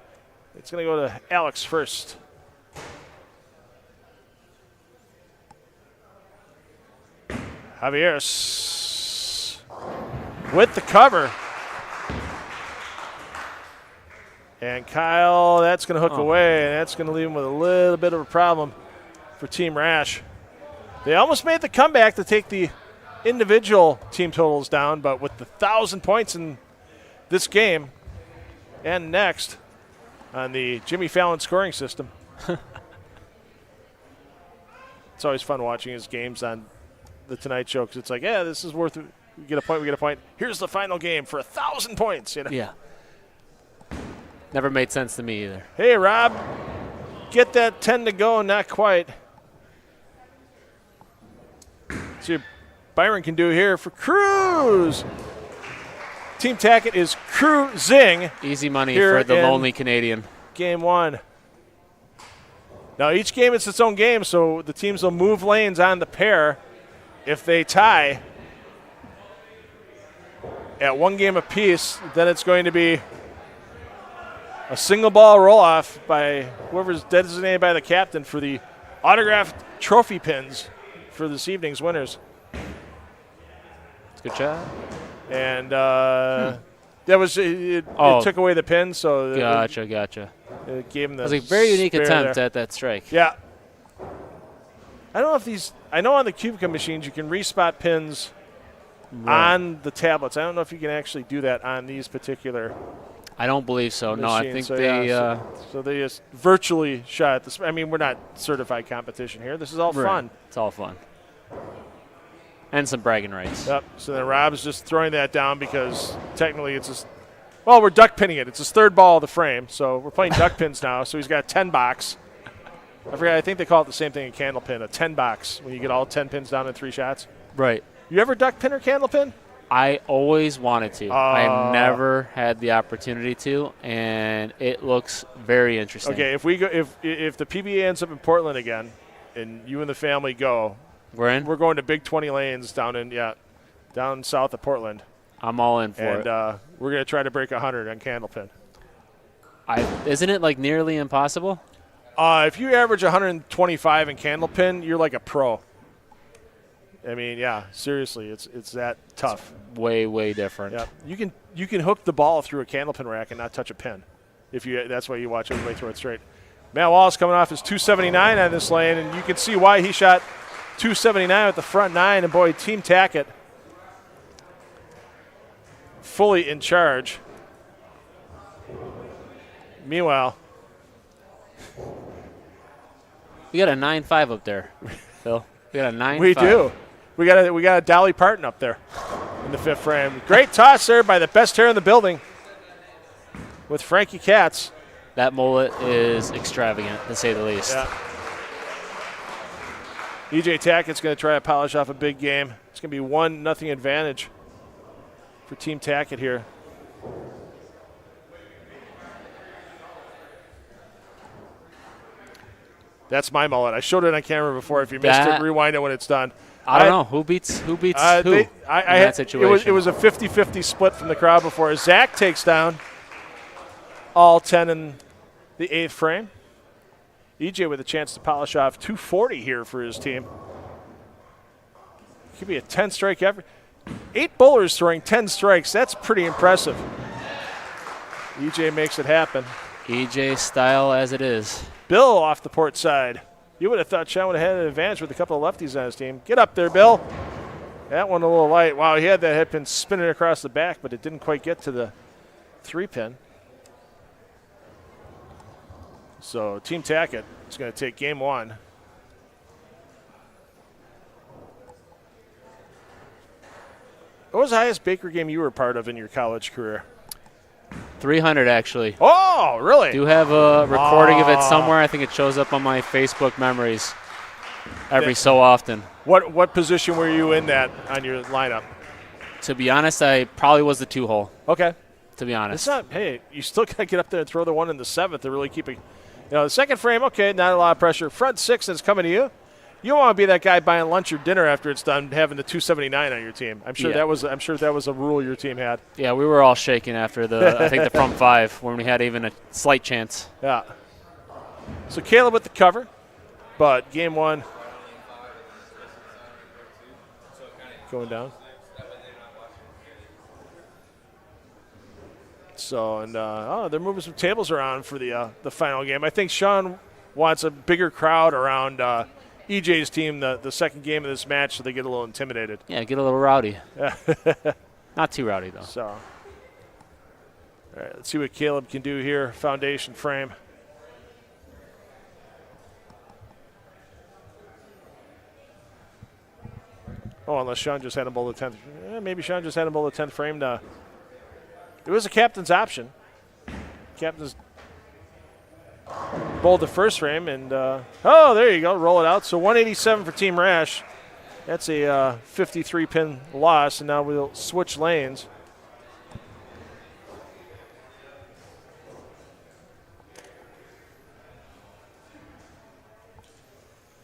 It's going to go to Alex first. Javier's with the cover. And Kyle, that's going to hook away, and that's going to leave him with a little bit of a problem for Team Rash. They almost made the comeback to take the individual team totals down, but with the 1,000 points in this game and next on the Jimmy Fallon scoring system. It's always fun watching his games on the Tonight Show because it's like, yeah, this is worth it. We get a point, we get a point. Here's the final game for 1,000 points. You know? Yeah. Never made sense to me either. Hey, Rob, get that 10 to go, not quite. See what Byron can do here for Cruz. Team Tackett is cruising. Easy money for the lonely Canadian. Game 1. Now, each game is its own game, so the teams will move lanes on the pair. If they tie at 1 game apiece, then it's going to be a single ball roll-off by whoever's designated by the captain for the autographed trophy pins for this evening's winners. Good job. And that was it took away the pin, so gotcha. It gave him the. It was a very unique attempt there at that strike. Yeah. I don't know if these. I know on the Cubica machines you can respot pins on the tablets. I don't know if you can actually do that on these particular. I don't believe so. machines. No, I think so, they. Yeah, so they just virtually shot this. I mean, we're not certified competition here. This is all fun. It's all fun. And some bragging rights. Yep. So then Rob's just throwing that down because technically it's just. Well, we're duck pinning it. It's his third ball of the frame, so we're playing duck pins now. So he's got a 10 box. I forget. I think they call it the same thing in candle pin, a 10 box when you get all 10 pins down in 3 shots. Right. You ever duck pin or candle pin? I always wanted to. I never had the opportunity to, and it looks very interesting. Okay, if we go, if the PBA ends up in Portland again, and you and the family go, we're in. We're going to Big 20 lanes down south of Portland. I'm all in for it. And we're going to try to break 100 on candlepin. Isn't it like nearly impossible? If you average 125 in candlepin, you're like a pro. I mean, yeah, seriously, it's that tough. It's way different. Yeah, you can hook the ball through a candlepin rack and not touch a pin. That's why you watch everybody throw it straight. Matt Wallace coming off his 279 on this lane, and you can see why he shot 279 with the front 9. And boy, Team Tackett fully in charge. Meanwhile, we got a 9.5 up there, Phil. We got a 9.5. We do. We got a Dolly Parton up there in the 5th frame. Great toss there by the best hair in the building with Frankie Katz. That mullet is extravagant, to say the least. Yeah. EJ Tackett's going to try to polish off a big game. It's going to be 1-0 advantage for Team Tackett here. That's my mullet. I showed it on camera before. If you missed it, rewind it when it's done. I don't know. Who beats who in that situation? It was a 50-50 split from the crowd before. Zach takes down all 10 in the 8th frame. EJ with a chance to polish off 240 here for his team. Could be a 10-strike effort. 8 bowlers throwing 10 strikes. That's pretty impressive. EJ makes it happen. EJ style as it is. Bill off the port side. You would have thought Sean would have had an advantage with a couple of lefties on his team. Get up there, Bill. That one a little light. Wow, he had that head pin spinning across the back, but it didn't quite get to the 3-pin. So Team Tackett is going to take game 1. What was the highest Baker game you were part of in your college career? 300, actually. Oh, really? Do have a recording of it somewhere. I think it shows up on my Facebook memories every so often. What position were you in that on your lineup? To be honest, I probably was the 2-hole. Okay. To be honest. It's not. Hey, you still got to get up there and throw the one in the 7th to really keep it. The 2nd frame, okay, not a lot of pressure. Front 6 is coming to you. You don't want to be that guy buying lunch or dinner after it's done, having the 279 on your team. I'm sure that was a rule your team had. Yeah, we were all shaking after the front 5 when we had even a slight chance. Yeah. So Caleb with the cover, but game 1. going down. So, and they're moving some tables around for the final game. I think Sean wants a bigger crowd around EJ's team the second game of this match so they get a little intimidated. Yeah, get a little rowdy. Not too rowdy, though. So, all right, let's see what Caleb can do here. Foundation frame. Oh, unless Sean just had him bowl the 10th. Maybe Sean just had him bowl the 10th frame. It was a captain's option. Captain's bowled the first frame, and there you go, roll it out. So 187 for Team Rash. That's a 53-pin loss, and now we'll switch lanes.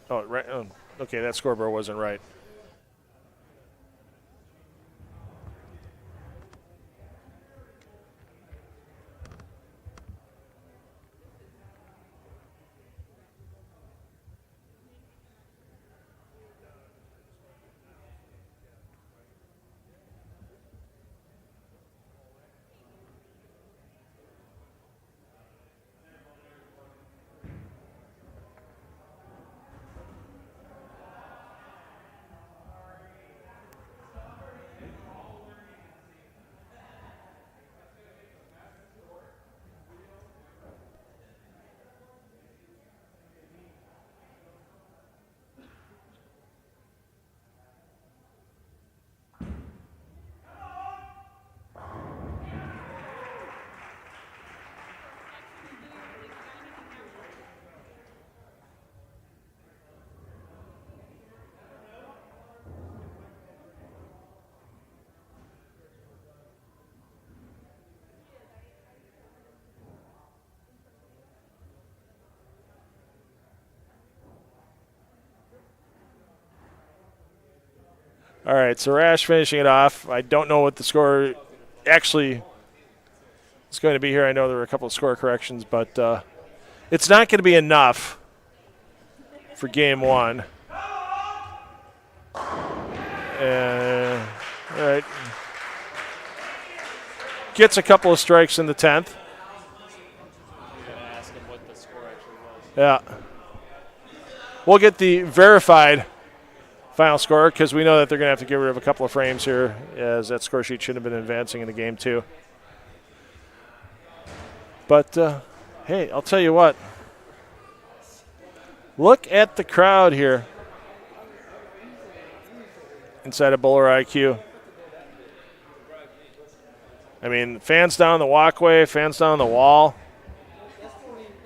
Oh, right. Oh, okay, that scoreboard wasn't right. All right, so Rash finishing it off. I don't know what the score actually is going to be here. I know there were a couple of score corrections, but it's not going to be enough for game one. All right. Gets a couple of strikes in the 10th. Ask him what the score actually was. Yeah. We'll get the verified final score because we know that they're going to have to get rid of a couple of frames here, as that score sheet should have been advancing in the game too. But, hey, I'll tell you what. Look at the crowd here inside of Bowler IQ. I mean, fans down the walkway, fans down the wall.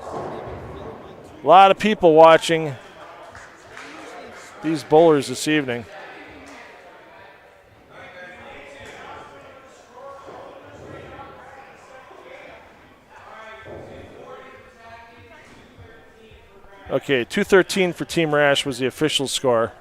A lot of people watching these bowlers this evening. Okay, 213 for Team Rash was the official score.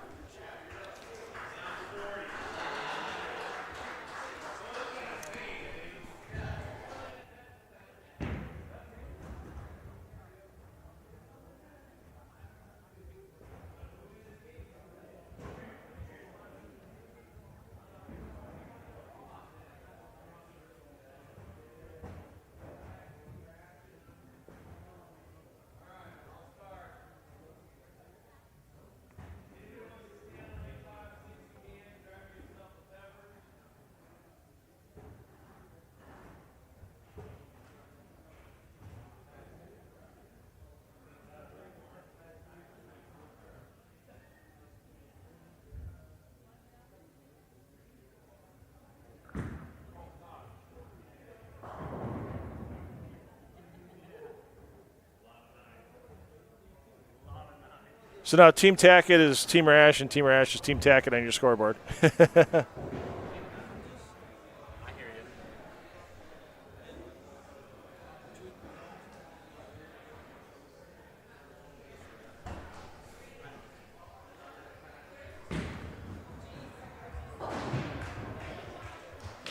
So now Team Tackett is Team Rash, and Team Rash is Team Tackett on your scoreboard.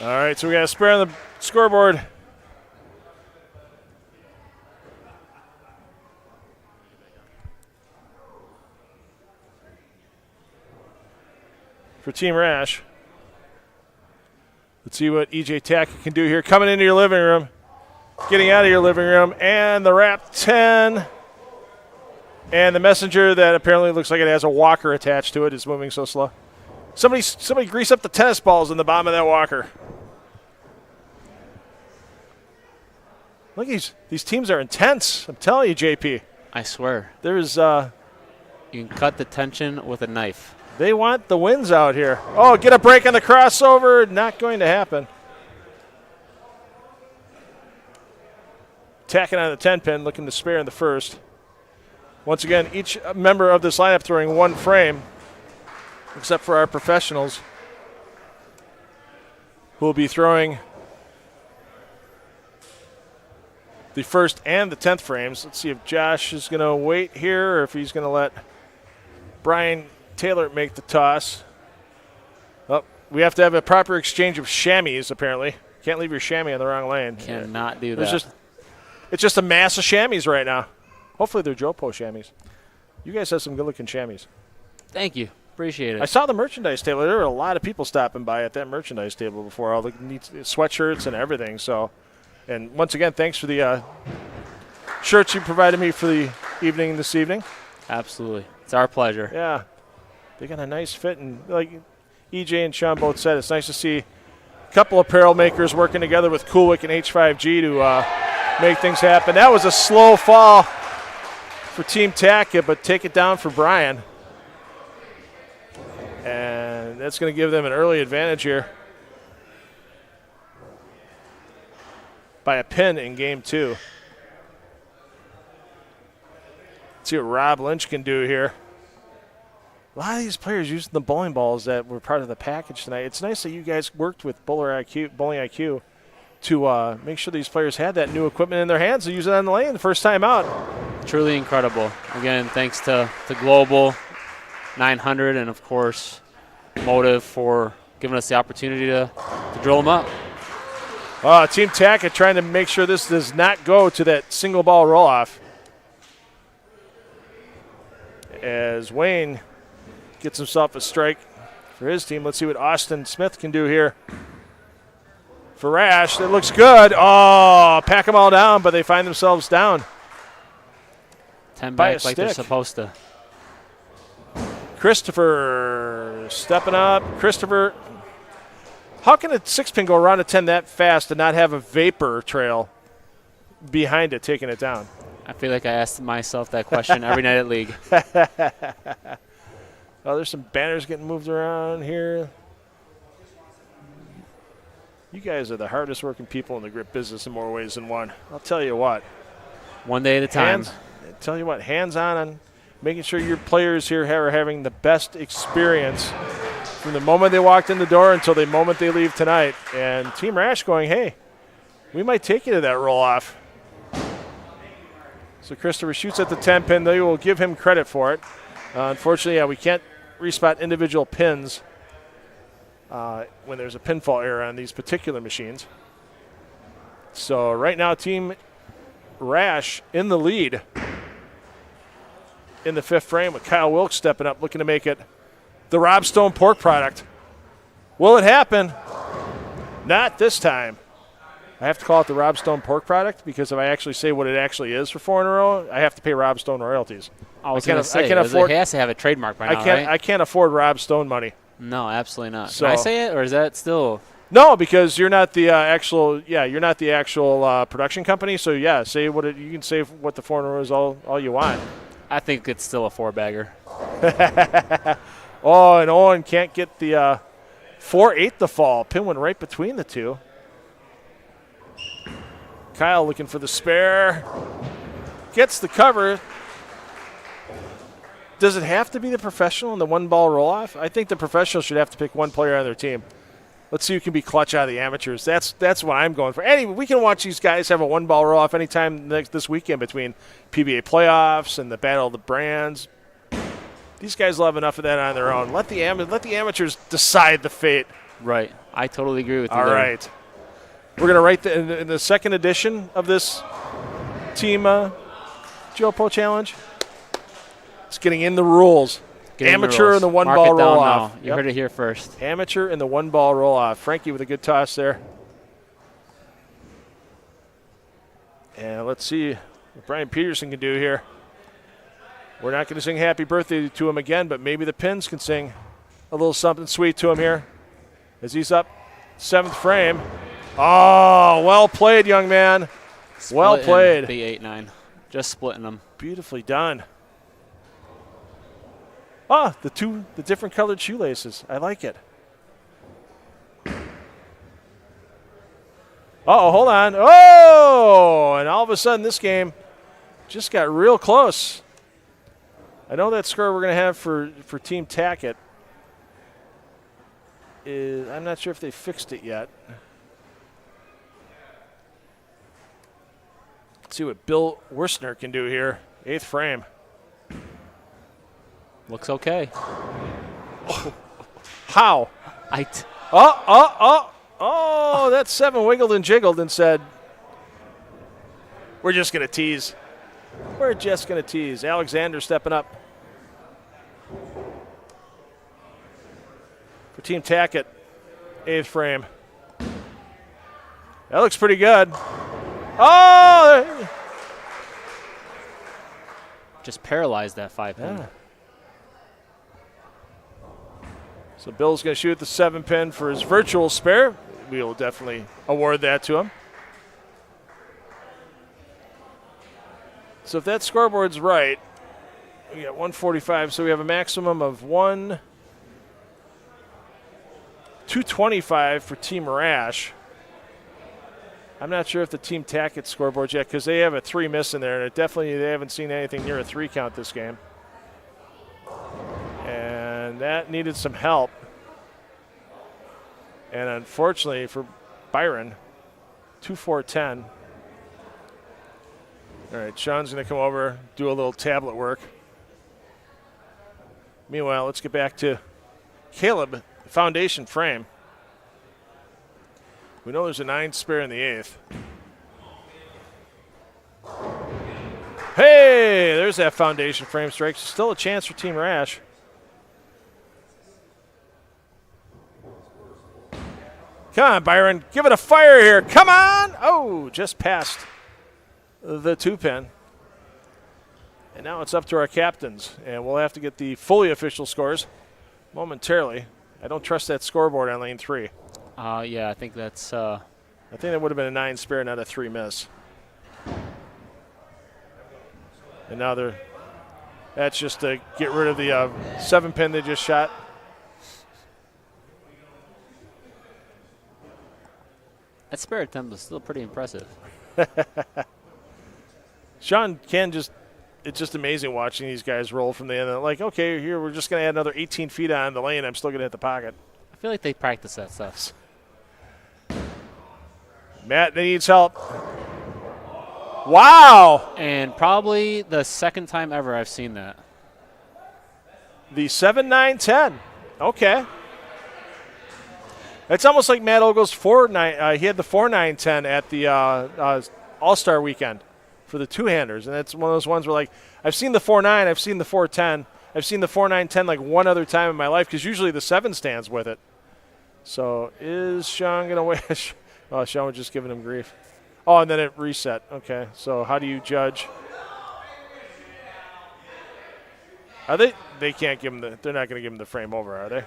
All right, so we got a spare on the scoreboard. For Team Rash. Let's see what EJ Tackett can do here. Coming into your living room, getting out of your living room, and the wrap 10. And the messenger that apparently looks like it has a walker attached to it is moving so slow. Somebody grease up the tennis balls in the bottom of that walker. Look, these teams are intense. I'm telling you, JP. I swear. There's You can cut the tension with a knife. They want the wins out here. Oh, get a break on the crossover. Not going to happen. Tackett on the 10-pin, looking to spare in the first. Once again, each member of this lineup throwing one frame, except for our professionals, who will be throwing the first and the 10th frames. Let's see if Josh is going to wait here or if he's going to let Brian Taylor make the toss. Oh, we have to have a proper exchange of chamois, apparently. Can't leave your chamois in the wrong lane. Cannot do that. It's just a mass of chamois right now. Hopefully they're JoPo chamois. You guys have some good-looking chamois. Thank you. Appreciate it. I saw the merchandise table. There were a lot of people stopping by at that merchandise table before, all the neat sweatshirts and everything. So, and once again, thanks for the shirts you provided me for the evening this evening. Absolutely. It's our pleasure. Yeah. They got a nice fit. And like EJ and Sean both said, it's nice to see a couple apparel makers working together with Coolwick and H5G to make things happen. That was a slow fall for Team Tackett, but take it down for Brian. And that's going to give them an early advantage here by a pin in game 2. Let's see what Rob Lynch can do here. A lot of these players using the bowling balls that were part of the package tonight. It's nice that you guys worked with Bowling IQ to make sure these players had that new equipment in their hands to use it on the lane the first time out. Truly incredible. Again, thanks to Global 900 and, of course, Motive for giving us the opportunity to drill them up. Team Tackett trying to make sure this does not go to that single ball roll-off. As Wayne gets himself a strike for his team. Let's see what Austin Smith can do here. For Rash, that looks good. Oh, pack them all down, but they find themselves down. 10 by back like they're supposed to. Christopher stepping up. Christopher, how can a 6-pin go around a 10 that fast and not have a vapor trail behind it taking it down? I feel like I asked myself that question every night at League. Oh, there's some banners getting moved around here. You guys are the hardest working people in the grip business in more ways than one. I'll tell you what. One day at a time. Tell you what, hands on making sure your players here are having the best experience from the moment they walked in the door until the moment they leave tonight. And Team Rash going, hey, we might take you to that roll-off. So Christopher shoots at the 10-pin. They will give him credit for it. Unfortunately, we can't respot individual pins when there's a pinfall error on these particular machines. So right now, Team Rash in the lead in the 5th frame with Kyle Wilkes stepping up, looking to make it the Rob Stone pork product. Will it happen? Not this time. I have to call it the Rob Stone pork product because if I actually say what it actually is for 4 in a row, I have to pay Rob Stone royalties. I was going to say, it has to have a trademark by now, right? I can't afford Rob Stone money. No, absolutely not. So, can I say it, or is that still? No, because you're not the actual. Yeah, you're not the actual production company. So yeah, say what you can say what the 4 in a row is all you want. I think it's still a 4-bagger. Oh, and Owen can't get the 4-8 the fall. Pin went right between the two. Kyle looking for the spare. Gets the cover. Does it have to be the professional in the 1-ball roll-off? I think the professional should have to pick one player on their team. Let's see who can be clutch out of the amateurs. That's what I'm going for. Anyway, we can watch these guys have a 1-ball roll-off anytime this weekend between PBA playoffs and the Battle of the Brands. These guys will have enough of that on their own. Let the amateurs decide the fate. Right. I totally agree with you. All right. We're going to write in the second edition of this Team JoPo Challenge. It's getting in the rules. Get in Amateur rules. in the one Mark ball it down roll now. off. You heard it here first. Amateur in the one ball roll off. Frankie with a good toss there. And let's see what Brian Peterson can do here. We're not going to sing happy birthday to him again, but maybe the Pins can sing a little something sweet to him here as he's up 7th frame. Oh, well played, young man. Well played. The 8-9. Just splitting them. Beautifully done. Ah, the different colored shoelaces. I like it. Uh-oh, hold on. Oh, and all of a sudden this game just got real close. I know that score we're going to have for Team Tackett is, I'm not sure if they fixed it yet. Let's see what Bill Worstner can do here. 8th frame. Looks okay. How? Oh, that 7 wiggled and jiggled and said, we're just going to tease. We're just going to tease. Alexander stepping up for Team Tackett. 8th frame. That looks pretty good. Oh! Just paralyzed that 5-pin. Yeah. So Bill's going to shoot the 7-pin for his virtual spare. We will definitely award that to him. So if that scoreboard's right, we got 145. So we have a maximum of 225 for Team Rash. I'm not sure if the Team Tackett scoreboard's yet because they have a 3 miss in there, and they haven't seen anything near a 3 count this game. And that needed some help. And unfortunately for Byron, 2-4-10. All right, Sean's going to come over, do a little tablet work. Meanwhile, let's get back to Caleb, foundation frame. We know there's a 9 spare in the 8th. Hey, there's that foundation frame strike. Still a chance for Team Rash. Come on, Byron. Give it a fire here. Come on. Oh, just past the 2-pin. And now it's up to our captains. And we'll have to get the fully official scores momentarily. I don't trust that scoreboard on lane 3. Yeah, I think that's... I think that would have been a 9 spare, not a 3 miss. And now that's just to get rid of the 7-pin they just shot. That spare attempt was still pretty impressive. Sean it's just amazing watching these guys roll from the end. Like, okay, here we're just going to add another 18 feet on the lane. I'm still going to hit the pocket. I feel like they practice that stuff. Matt needs help. Wow. And probably the second time ever I've seen that. The 7-9-10. Okay. It's almost like Matt Ogle's 4-9. He had the 4-9-10 at the All-Star weekend for the two-handers. And that's one of those ones where, like, I've seen the 4-9, I've seen the 4-10. I've seen the 4-9-10 like one other time in my life because usually the 7 stands with it. So is Sean going to wish? Oh, Sean was just giving him grief. Oh, and then it reset. Okay, so how do you judge? Are they? They can't give him the. They're not going to give him the frame over, are they?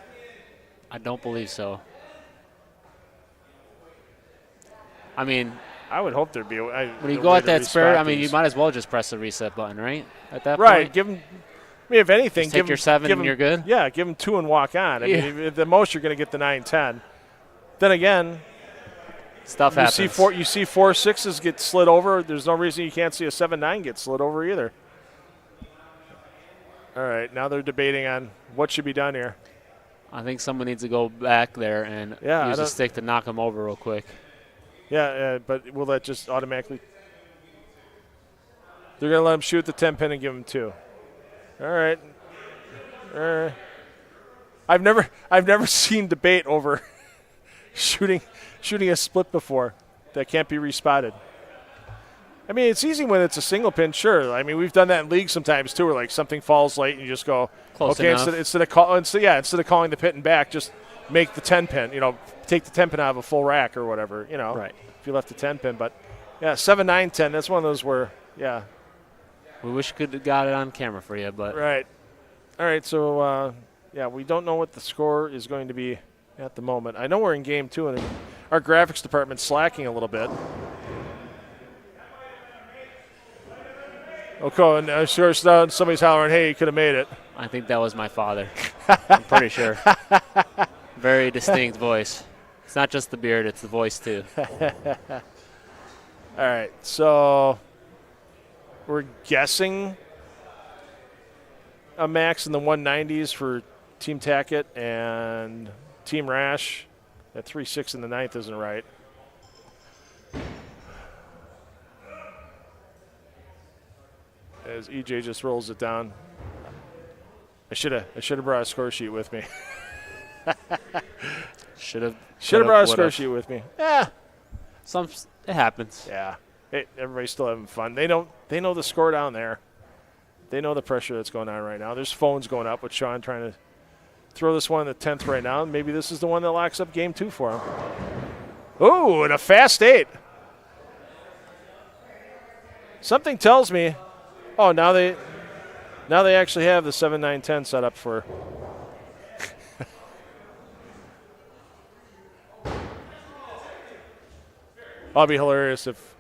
I don't believe so. I mean, I would hope there'd be. When you go at that spare, I mean, you might as well just press the reset button, right? At that right. point, Give him. I mean, if anything, just take your 7 and you're good. Yeah, give him 2 and walk on. I mean, at the most you're going to get the 9-10. Then again, stuff happens. You see 4 6s get slid over. There's no reason you can't see a 7-9 get slid over either. All right, now they're debating on what should be done here. I think someone needs to go back there and use a stick to knock them over real quick. Yeah, but will that just automatically? They're going to let him shoot the 10-pin and give him 2. All right. I've never seen debate over shooting a split before that can't be respotted. I mean, it's easy when it's a single pin, sure. I mean, we've done that in league sometimes too, where like something falls late and you just go, Close okay, enough. instead of calling the pit and back, just make the 10 pin. Take the 10 pin out of a full rack or whatever. Right. If you left the 10 pin, but yeah, 7, 9, 10. That's one of those where We wish we could have got it on camera for you, but right. All right, so we don't know what the score is going to be at the moment. I know we're in game 2, and our graphics department's slacking a little bit. Okay, and of course now somebody's hollering, "Hey, you could have made it." I think that was my father. I'm pretty sure. Very distinct voice. It's not just the beard, it's the voice too. All right, so we're guessing a max in the 190s for Team Tackett, and Team Rash at 3.6 in the 9th isn't right. As EJ just rolls it down. I should have brought a score sheet with me. Should have brought a score sheet with me. Yeah. It happens. Yeah. Hey, everybody's still having fun. They know the score down there. They know the pressure that's going on right now. There's phones going up with Sean trying to throw this one in the 10th right now. Maybe this is the one that locks up game 2 for him. Ooh, and a fast 8. Something tells me, now they actually have the 7, 9, 10 set up for. I'll be hilarious if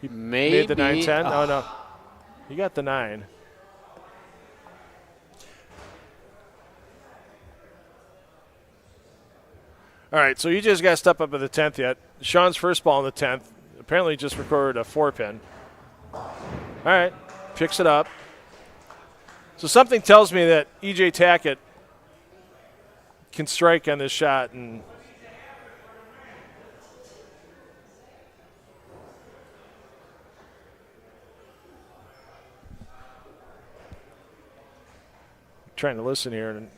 he made the 9, 10. Oh, no. He got the 9. All right, so you just got to step up at the 10th yet. Sean's first ball in the 10th apparently just recorded a 4-pin. All right, picks it up. So something tells me that EJ Tackett can strike on this shot, and trying to listen here, and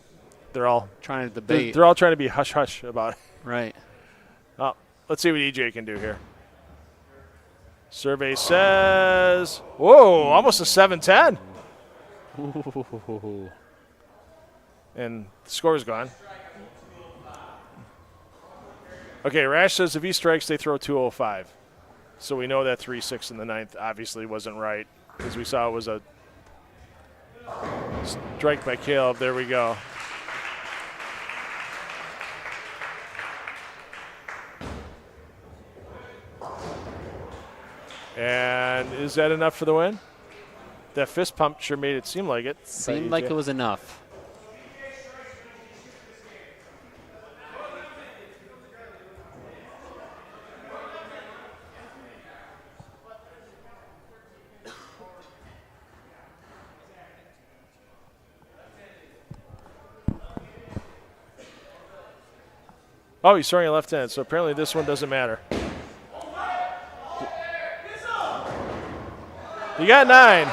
they're all trying to debate. They're all trying to be hush hush about it. Right. Oh, let's see what EJ can do here. Survey says, whoa, almost a 7-10. And the score's gone. Okay, Rash says if he strikes, they throw 205. So we know that 3-6 in the 9th obviously wasn't right, because we saw it was a strike by Caleb. There we go. And is that enough for the win? That fist pump sure made it seem like it. Seemed like it was enough. Oh, he's throwing a left hand, so apparently this one doesn't matter. You got 9.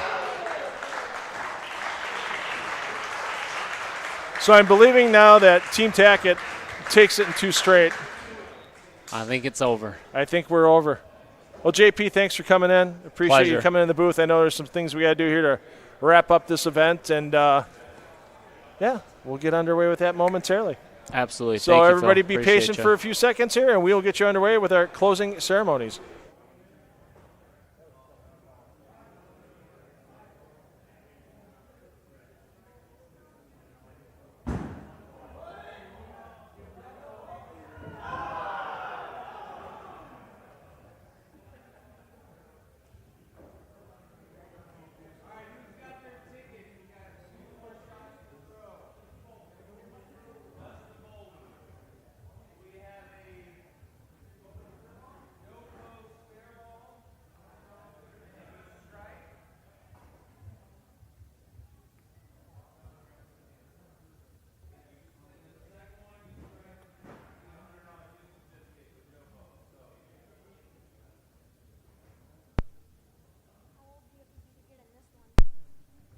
So I'm believing now that Team Tackett takes it in 2 straight. I think it's over. I think we're over. Well, JP, thanks for coming in. Appreciate Pleasure. you coming in the booth. I know there's some things we got to do here to wrap up this event, and we'll get underway with that momentarily. Absolutely. So Thank you, everybody Phil. be Appreciate patient ya. for a few seconds here, and we'll get you underway with our closing ceremonies.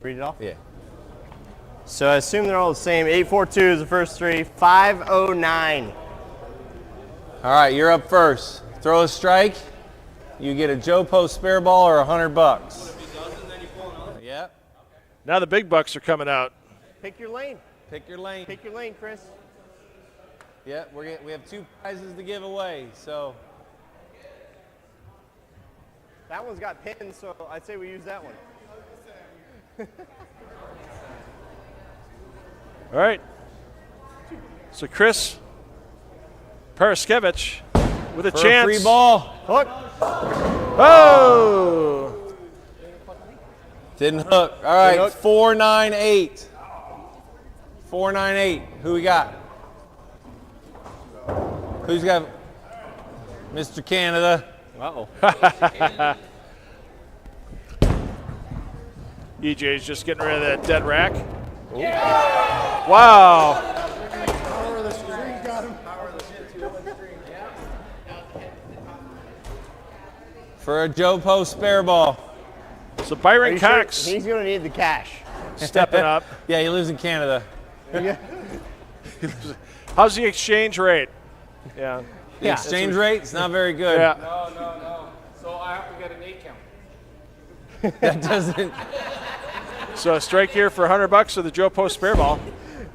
Read it off? Yeah. So I assume they're all the same. 842 is the first 3. 509. All right, you're up first. Throw a strike. you get a JoPo spare ball or $100. Yep. Now the big bucks are coming out. Pick your lane. Pick your lane. Pick your lane, Chris. Yep, we have 2 prizes to give away, so. That one's got pins, so I'd say we use that one. All right. So Chris Paraskevich with a For chance. a free ball. Hook. Oh! Didn't hook. All right, 498. 498. Who we got? Who's got? Mr. Canada. Uh-oh. EJ's just getting rid of that dead rack. Wow. For a JoPo spare ball. So Byron Cox. He's going to need the cash. Stepping up. Yeah, he lives in Canada. How's the exchange rate? Yeah. The exchange rate's not very good. Yeah. No. So I have to get an 8 count. That doesn't. So a strike here for $100 for the JoPo spare ball.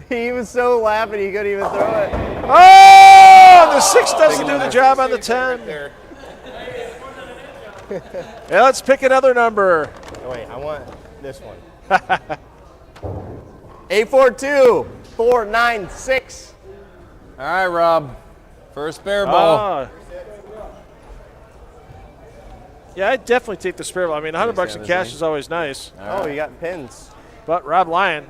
He was so laughing he couldn't even throw it. Oh! The 6 doesn't do the job on the 10. Yeah, let's pick another number. Oh, wait, I want this one. 842-496. All right, Rob. For a spare ball. Yeah, I'd definitely take the spare ball. I mean, $100 in cash is always nice. Oh, you got pins. But Rob Lyon,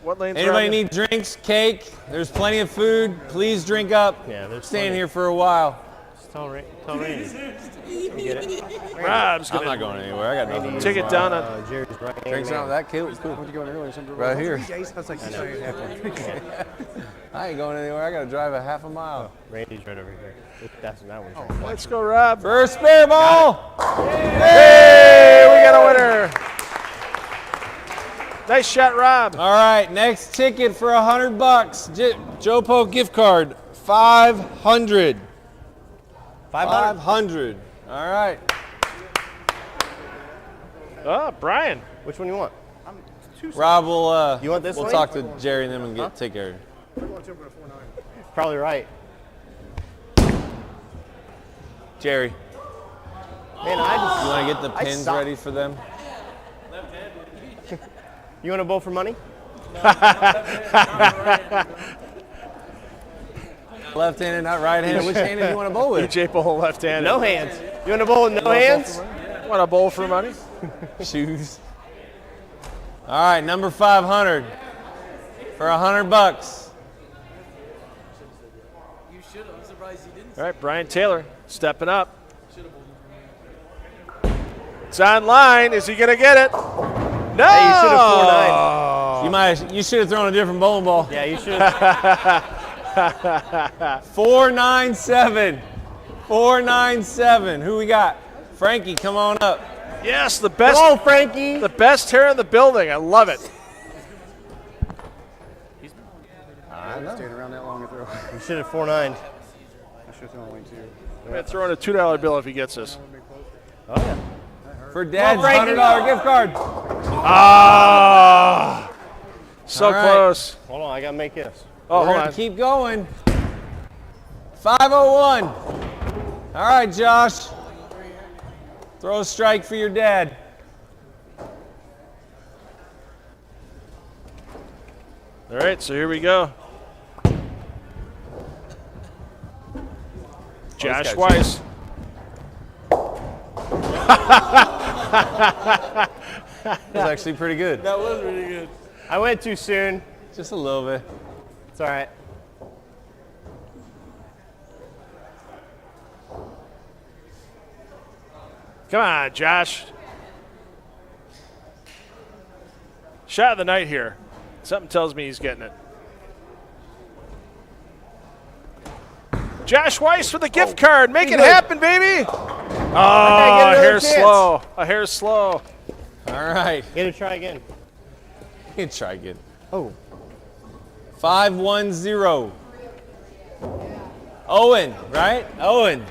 what lane's Anybody Rob? need drinks, cake? There's plenty of food. Please drink up. Yeah, there's Staying here for a while. Tell Randy. You get it? Rob's I'm gonna not going anywhere. I got nothing to do. take it down on. Jerry's right hand Drinks man. out of that kid was cool. Right here. I ain't going anywhere. I got to drive a half a mile. Randy's right over here. That one's right. Let's go, Rob. For a spare ball. Hey, we got a winner. Nice shot, Rob. All right, next ticket for $100. JoPo gift card, 500. 500. All right. Oh, Brian. Which one you want? Rob will. You want this We'll one? talk to Jerry and them and take care of it. Probably right. Jerry, Man, I just. you want to get the I pins suck. ready for them? You want to bowl for money? Left-handed, not right-handed. Which hand do you want to bowl with? EJ bowl left-handed. No hands. You want to bowl with no hands? Want a bowl for money? Shoes. All right, number 500 for $100. All right, Brian Taylor stepping up. It's online. Is he going to get it? No. Hey, you should have 4-9. You should have thrown a different bowling ball. Yeah, you should have. 497. 497. Who we got? Frankie, come on up. Yes, the best. Come on, Frankie. The best hair in the building. I love it. Staying around that long to throw. You should have 4-9. I should have thrown one too. I'm going to throw in a $2 bill if he gets this. Oh, yeah. For Dad's $100 gift card. Ah. So All right. close. Hold on, I got to make this. Oh, We're hold gonna on. keep going. 501. All right, Josh. Throw a strike for your dad. All right, so here we go. Josh Weiss. That was actually pretty good. That was really good. I went too soon. Just a little bit. It's all right. Come on, Josh. Shot of the night here. Something tells me he's getting it. Josh Weiss for the gift card. Make it happen, baby. Oh, a hair's slow. A hair's slow. All right. Get to try again. You can try again. Oh. 510. Owen, right? Owen.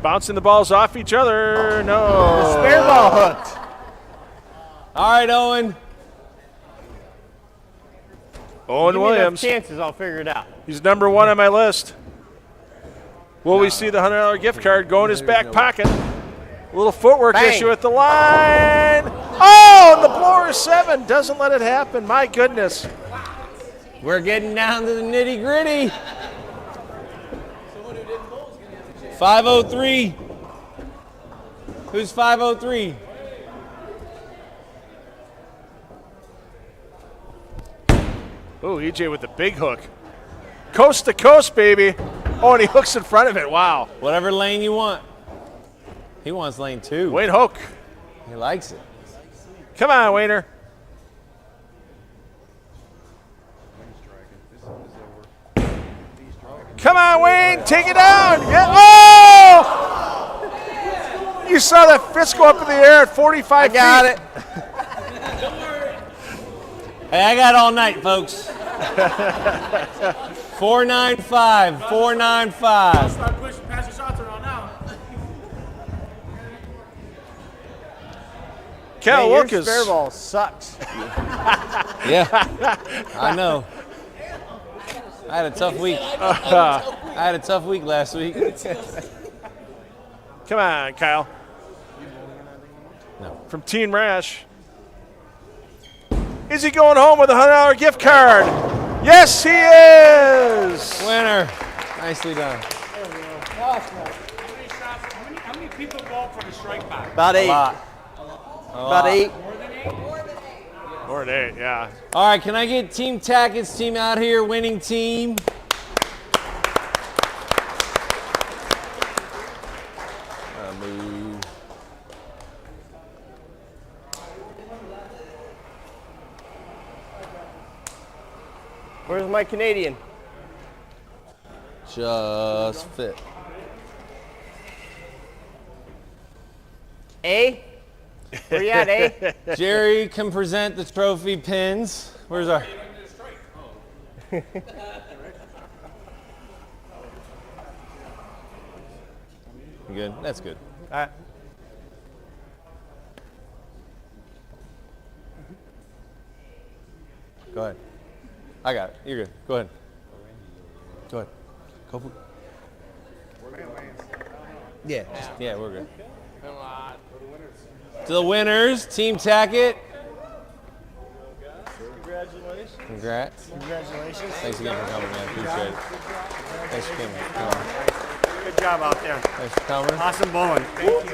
Bouncing the balls off each other. No. Spare ball hooked. All right, Owen. Owen Give me enough Williams. chances, I'll figure it out. He's number 1 on my list. Will we see the $100 gift card go in his back pocket? A little footwork Bang. issue at the line. Oh, the blower 7 doesn't let it happen. My goodness. We're getting down to the nitty gritty. 503. Who's 503? Oh, EJ with the big hook. Coast to coast, baby. Oh, and he hooks in front of it. Wow. Whatever lane you want. He wants lane 2. Wayne Hook. He likes it. Come on, Wayner. Come on, Wayne. Take it down. Yeah. Oh! You saw that fist go up in the air at 45 feet. I got it. Hey, I got all night, folks. 495, 495. Start pushing, pass your shots around now. Cal Hey, your Wilkes. spare ball sucks. Yeah, I know. I had a tough week. I had a tough week last week. Come on, Kyle. No. From Team Rash. Is he going home with a $100 gift card? Yes, he is. Winner. Nicely done. How many people ball for the strike back? About 8. About 8. More than 8, yeah. All right, can I get Team Tackett's team out here, winning team? Move. Where's my Canadian? Just fit. A? Where you at, A? Jerry can present the trophy pins. Where's our? You good? That's good. All right. Go ahead. I got it. You're good. Go ahead. Go ahead. Go for Yeah. Yeah, we're good. To the winners, Team Tackett. Congratulations. Congrats. Congratulations. Thanks again for coming, man. Appreciate it. Thanks for coming. Good job out there. Thanks for coming. Awesome bowling. Thank you.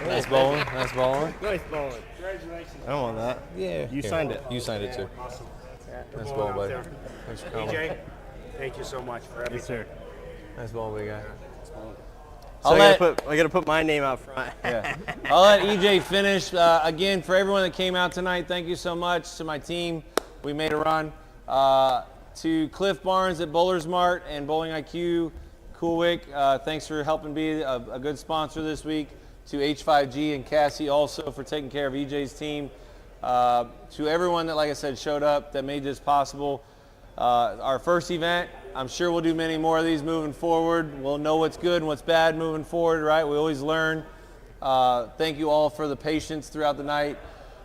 Nice bowling. Nice bowling. Nice bowling. Congratulations. I don't want that. Yeah. You signed it. You signed it too. Awesome. Nice bowling, buddy. Thanks for coming. EJ, thank you so much for everything. Yes, sir. Nice bowling, big guy. So I gotta put my name out front. Yeah. I'll let EJ finish. Again, for everyone that came out tonight, thank you so much to my team. We made a run. To Cliff Barnes at Bowlers Mart and Bowling IQ, Coolwick, thanks for helping be a good sponsor this week. To H5G and Cassie also for taking care of EJ's team. To everyone that, like I said, showed up that made this possible. Our first event, I'm sure we'll do many more of these moving forward. We'll know what's good and what's bad moving forward, right? We always learn. Thank you all for the patience throughout the night.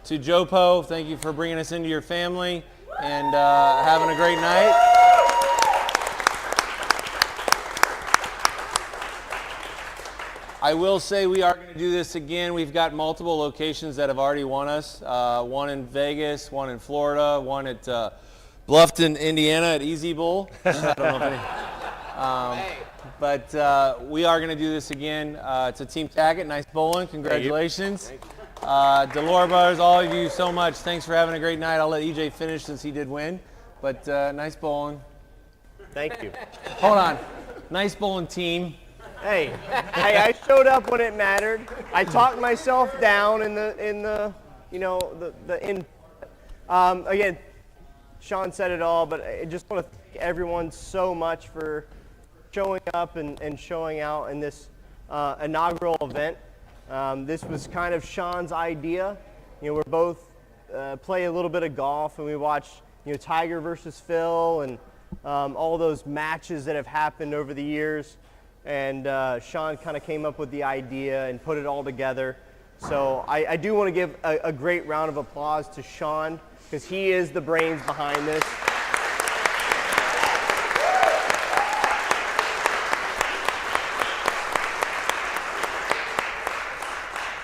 To JoPo, thank you for bringing us into your family and having a great night. I will say we are going to do this again. We've got multiple locations that have already won us. One in Vegas, one in Florida, one at Bluffton, Indiana at Easy Bowl. I don't know if any. But we are going to do this again. To Team Tackett, nice bowling. Congratulations. Delora Brothers, all of you so much. Thanks for having a great night. I'll let EJ finish since he did win. But nice bowling. Thank you. Hold on. Nice bowling, team. Hey, I showed up when it mattered. I talked myself down in the again, Sean said it all, but I just want to thank everyone so much for showing up and showing out in this inaugural event. This was kind of Sean's idea. You know, we're both play a little bit of golf, and we watch Tiger versus Phil and all those matches that have happened over the years. and Sean kind of came up with the idea and put it all together. So I do want to give a great round of applause to Sean, because he is the brains behind this.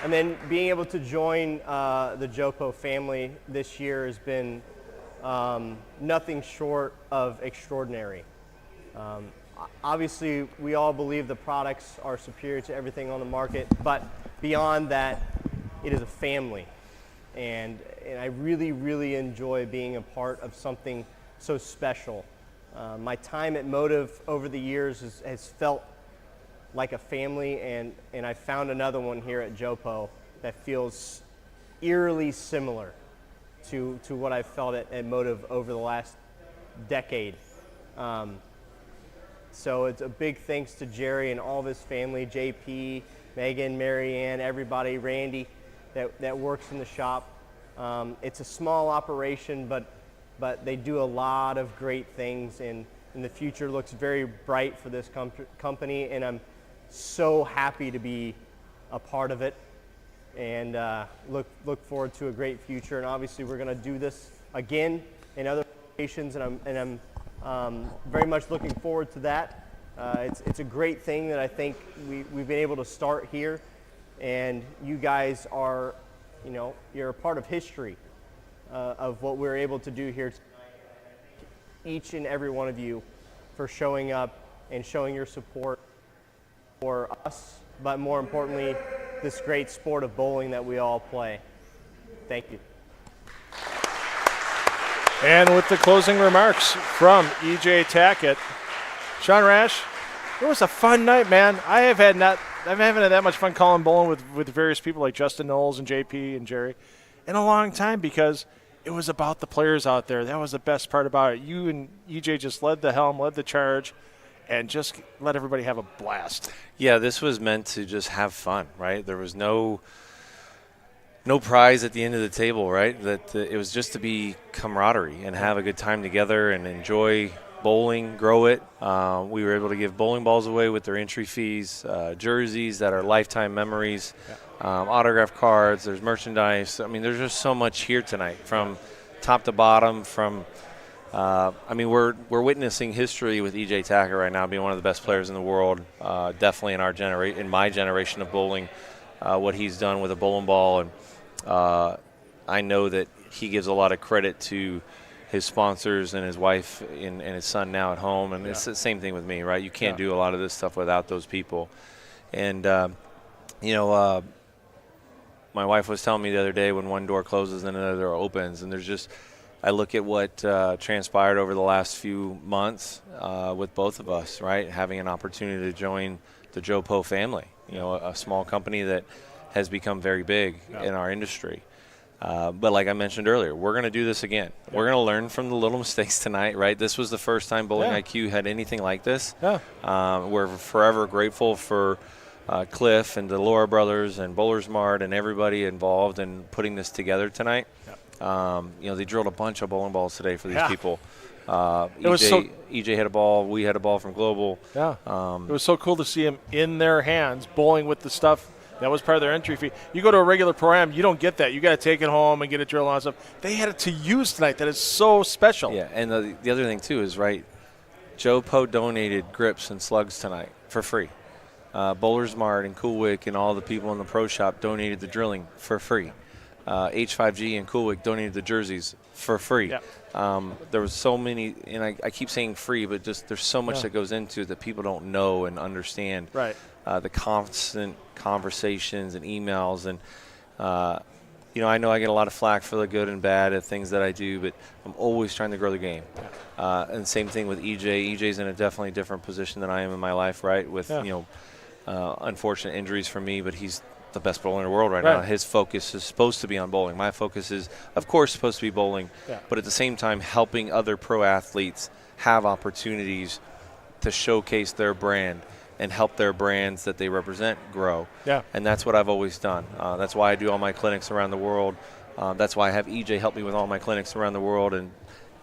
And then being able to join the JoPo family this year has been nothing short of extraordinary. Obviously, we all believe the products are superior to everything on the market, but beyond that, it is a family. And I really, really enjoy being a part of something so special. My time at Motive over the years has felt like a family, and I found another one here at JoPo that feels eerily similar to what I've felt at Motive over the last decade. So it's a big thanks to Jerry and all of his family, JP, Megan, Marianne, everybody, Randy, that works in the shop. It's a small operation, but they do a lot of great things, and the future looks very bright for this company, and I'm so happy to be a part of it, and look forward to a great future. And obviously we're going to do this again in other locations, and I'm very much looking forward to that. It's a great thing that I think we've been able to start here, and you guys are, you're a part of history of what we're able to do here tonight. Each and every one of you for showing up and showing your support for us, but more importantly, this great sport of bowling that we all play. Thank you. And with the closing remarks from EJ Tackett, Sean Rash, it was a fun night, man. I haven't had that much fun calling bowling with various people like Justin Nolles and JP and Jerry in a long time, because it was about the players out there. That was the best part about it. You and EJ just led the helm, led the charge, and just let everybody have a blast. Yeah, this was meant to just have fun, right? There was no prize at the end of the table, right? That it was just to be camaraderie and have a good time together and enjoy bowling, grow it. We were able to give bowling balls away with their entry fees, jerseys that are lifetime memories, autograph cards, there's merchandise. I mean, there's just so much here tonight from top to bottom. We're witnessing history with EJ Tackett right now, being one of the best players in the world, definitely in my generation of bowling, what he's done with a bowling ball. And I know that he gives a lot of credit to his sponsors and his wife and his son now at home. And it's the same thing with me, right? You can't do a lot of this stuff without those people. And, my wife was telling me the other day, when one door closes and another door opens, and I look at what transpired over the last few months with both of us, right? Having an opportunity to join the JoPo family, a small company that has become very big in our industry. But like I mentioned earlier, we're going to do this again. We're going to learn from the little mistakes tonight, right? This was the first time Bowling IQ had anything like this. We're forever grateful for Cliff and the Laura brothers and Bowlers Mart and everybody involved in putting this together tonight. They drilled a bunch of bowling balls today for these people. EJ had a ball. We had a ball from Global. It was so cool to see him in their hands bowling with the stuff that was part of their entry fee. You go to a regular program, you don't get that. You got to take it home and get it drilled on and stuff. They had it to use tonight. That is so special. Yeah, and the other thing too is, right, JoPo donated grips and slugs tonight for free. Bowlers Mart and Coolwick and all the people in the pro shop donated the drilling for free. H5G and Coolwick donated the jerseys for free. There was so many, and I keep saying free, but just there's so much that goes into it that people don't know and understand. Right. The constant conversations and emails, and I know I get a lot of flack for the good and bad of things that I do, but I'm always trying to grow the game. And same thing with EJ. EJ's in a definitely different position than I am in my life, right? With unfortunate injuries for me, but he's the best bowler in the world right now. His focus is supposed to be on bowling. My focus is, of course, supposed to be bowling, but at the same time helping other pro athletes have opportunities to showcase their brand and help their brands that they represent grow. And that's what I've always done. That's why I do all my clinics around the world. That's why I have EJ help me with all my clinics around the world. And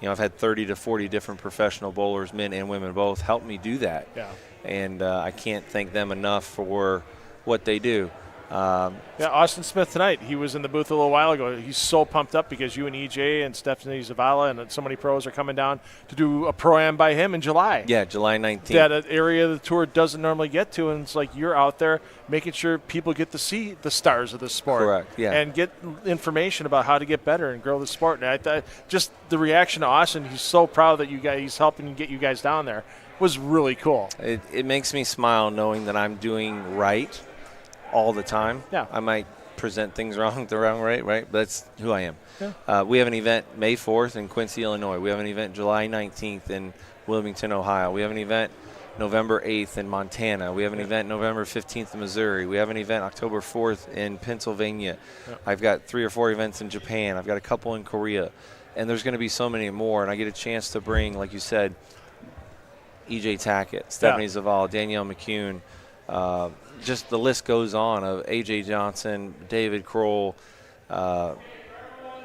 I've had 30 to 40 different professional bowlers, men and women both, help me do that. Yeah. And I can't thank them enough for what they do. Austin Smith tonight, he was in the booth a little while ago. He's so pumped up because you and EJ and Stephanie Zavala and so many pros are coming down to do a Pro-Am by him in July. Yeah, July 19th. That an area of the tour doesn't normally get to, and it's like you're out there making sure people get to see the stars of the sport. Correct, yeah. And get information about how to get better and grow the sport. And I thought just the reaction to Austin, he's so proud that he's helping get you guys down there, was really cool. It makes me smile knowing that I'm doing right all the time. Yeah. I might present things wrong the wrong way, right? But that's who I am. Yeah. We have an event May 4th in Quincy, Illinois. We have an event July 19th in Wilmington, Ohio. We have an event November 8th in Montana. We have an event November 15th in Missouri. We have an event October 4th in Pennsylvania. Yeah. I've got 3 or 4 events in Japan. I've got a couple in Korea. And there's going to be so many more. And I get a chance to bring, like you said, EJ Tackett, Stephanie Zavala, Danielle McCune, just the list goes on of A.J. Johnson, David Kroll,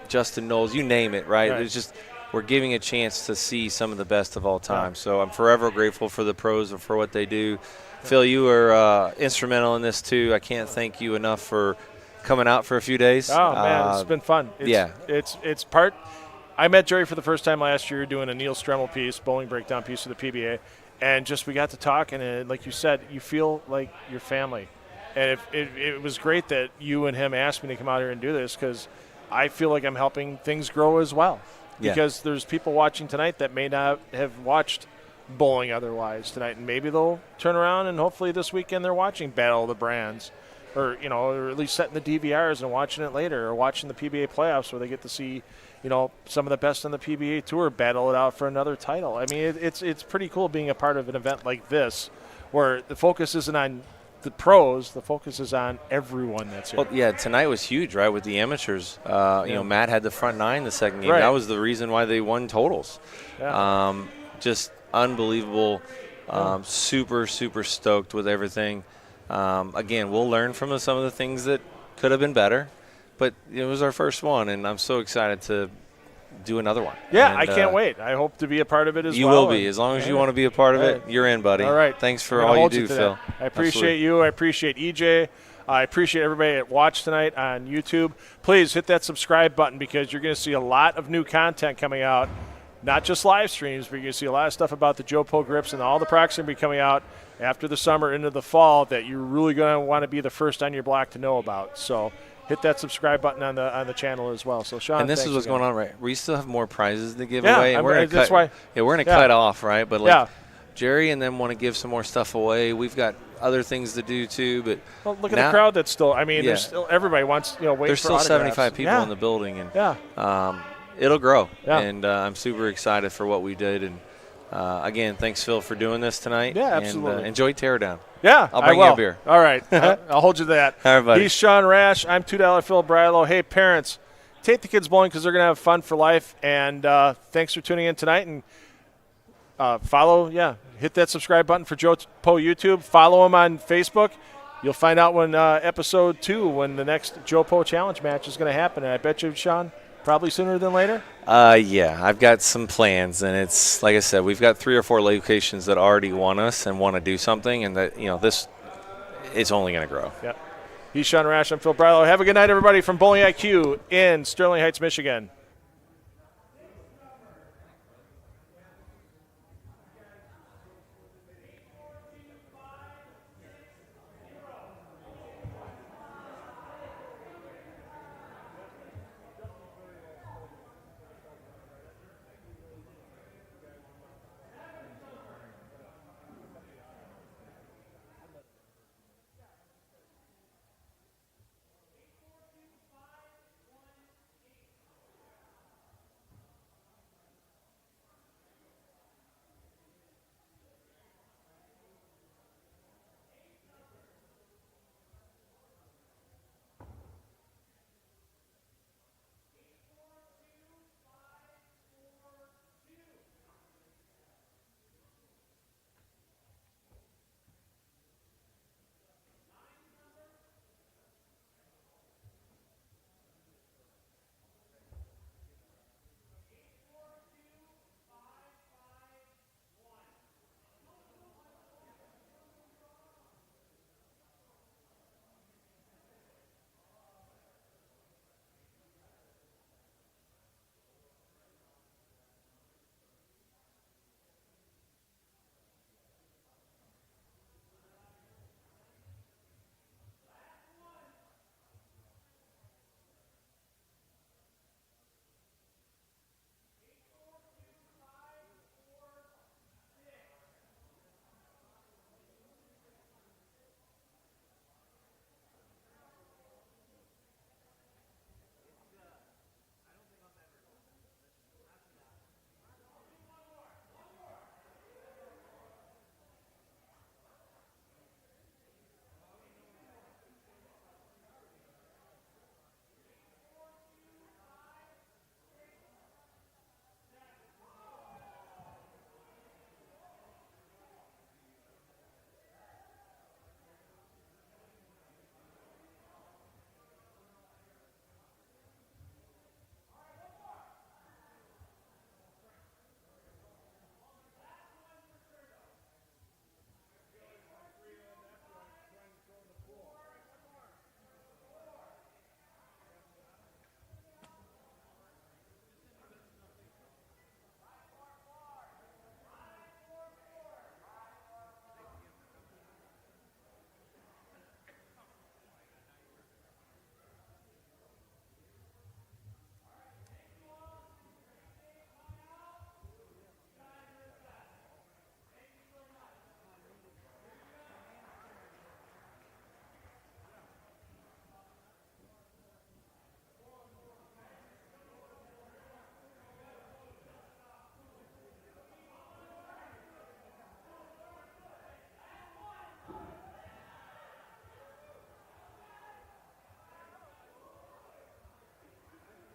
Justin Nolles, you name it, right? It's just we're giving a chance to see some of the best of all time. Yeah. So I'm forever grateful for the pros and for what they do. Phil, you were instrumental in this too. I can't thank you enough for coming out for a few days. Oh, man, it's been fun. It's part – I met Jerry for the first time last year doing a Neil Stremmel piece, bowling breakdown piece of the PBA. And just we got to talk, and like you said, you feel like your family. And it was great that you and him asked me to come out here and do this because I feel like I'm helping things grow as well. Yeah. Because there's people watching tonight that may not have watched bowling otherwise tonight, and maybe they'll turn around and hopefully this weekend they're watching Battle of the Brands, or or at least setting the DVRs and watching it later, or watching the PBA playoffs where they get to see some of the best on the PBA Tour battle it out for another title. I mean, it's pretty cool being a part of an event like this where the focus isn't on the pros, the focus is on everyone that's here. Well, yeah, tonight was huge, right, with the amateurs. Matt had the front 9 the second game. Right. That was the reason why they won totals. Yeah. Just unbelievable. Super, super stoked with everything. Again, we'll learn from some of the things that could have been better. But it was our first one, and I'm so excited to do another one. Yeah, and, I can't wait. I hope to be a part of it as you well. You will be. As long as you want to be a part of it, you're in, buddy. All right. Thanks for all you do, Phil. I appreciate you. I appreciate EJ. I appreciate everybody that watched tonight on YouTube. Please hit that subscribe button because you're going to see a lot of new content coming out, not just live streams, but you're going to see a lot of stuff about the JoPo Grips and all the products going to be coming out after the summer into the fall that you're really going to want to be the first on your block to know about. So hit that subscribe button on the channel as well. So Sean, and this is what's again. going on, right? We still have more prizes to give Yeah, away. I'm- that's why. Yeah, we're going to cut off, right? But Yeah. Jerry and them want to give some more stuff away. We've got other things to do too. But Well, look at the crowd that's still. I mean, Yeah. there's still everybody wants wait there's for still autographs. 75 people Yeah. in the building, and Yeah. it'll grow. Yeah. And I'm super excited for what we did. And again, thanks Phil for doing this tonight. Yeah, absolutely. And enjoy Teardown. Yeah, I'll bring I will. you a beer. All right, I'll hold you to that. All right, buddy. He's Sean Rash. I'm $2 Phil Brylow. Hey, parents, take the kids bowling because they're going to have fun for life. And thanks for tuning in tonight. And follow, hit that subscribe button for JoPo YouTube. Follow him on Facebook. You'll find out when episode 2, when the next JoPo Challenge match is going to happen. And I bet you, Sean, probably sooner than later. Yeah, I've got some plans, and it's like I said, we've got 3 or 4 locations that already want us and want to do something, and that this it's only going to grow. Yeah. He's Sean Rash. I'm Phil Brylow. Have a good night, everybody, from Bowling IQ in Sterling Heights, Michigan.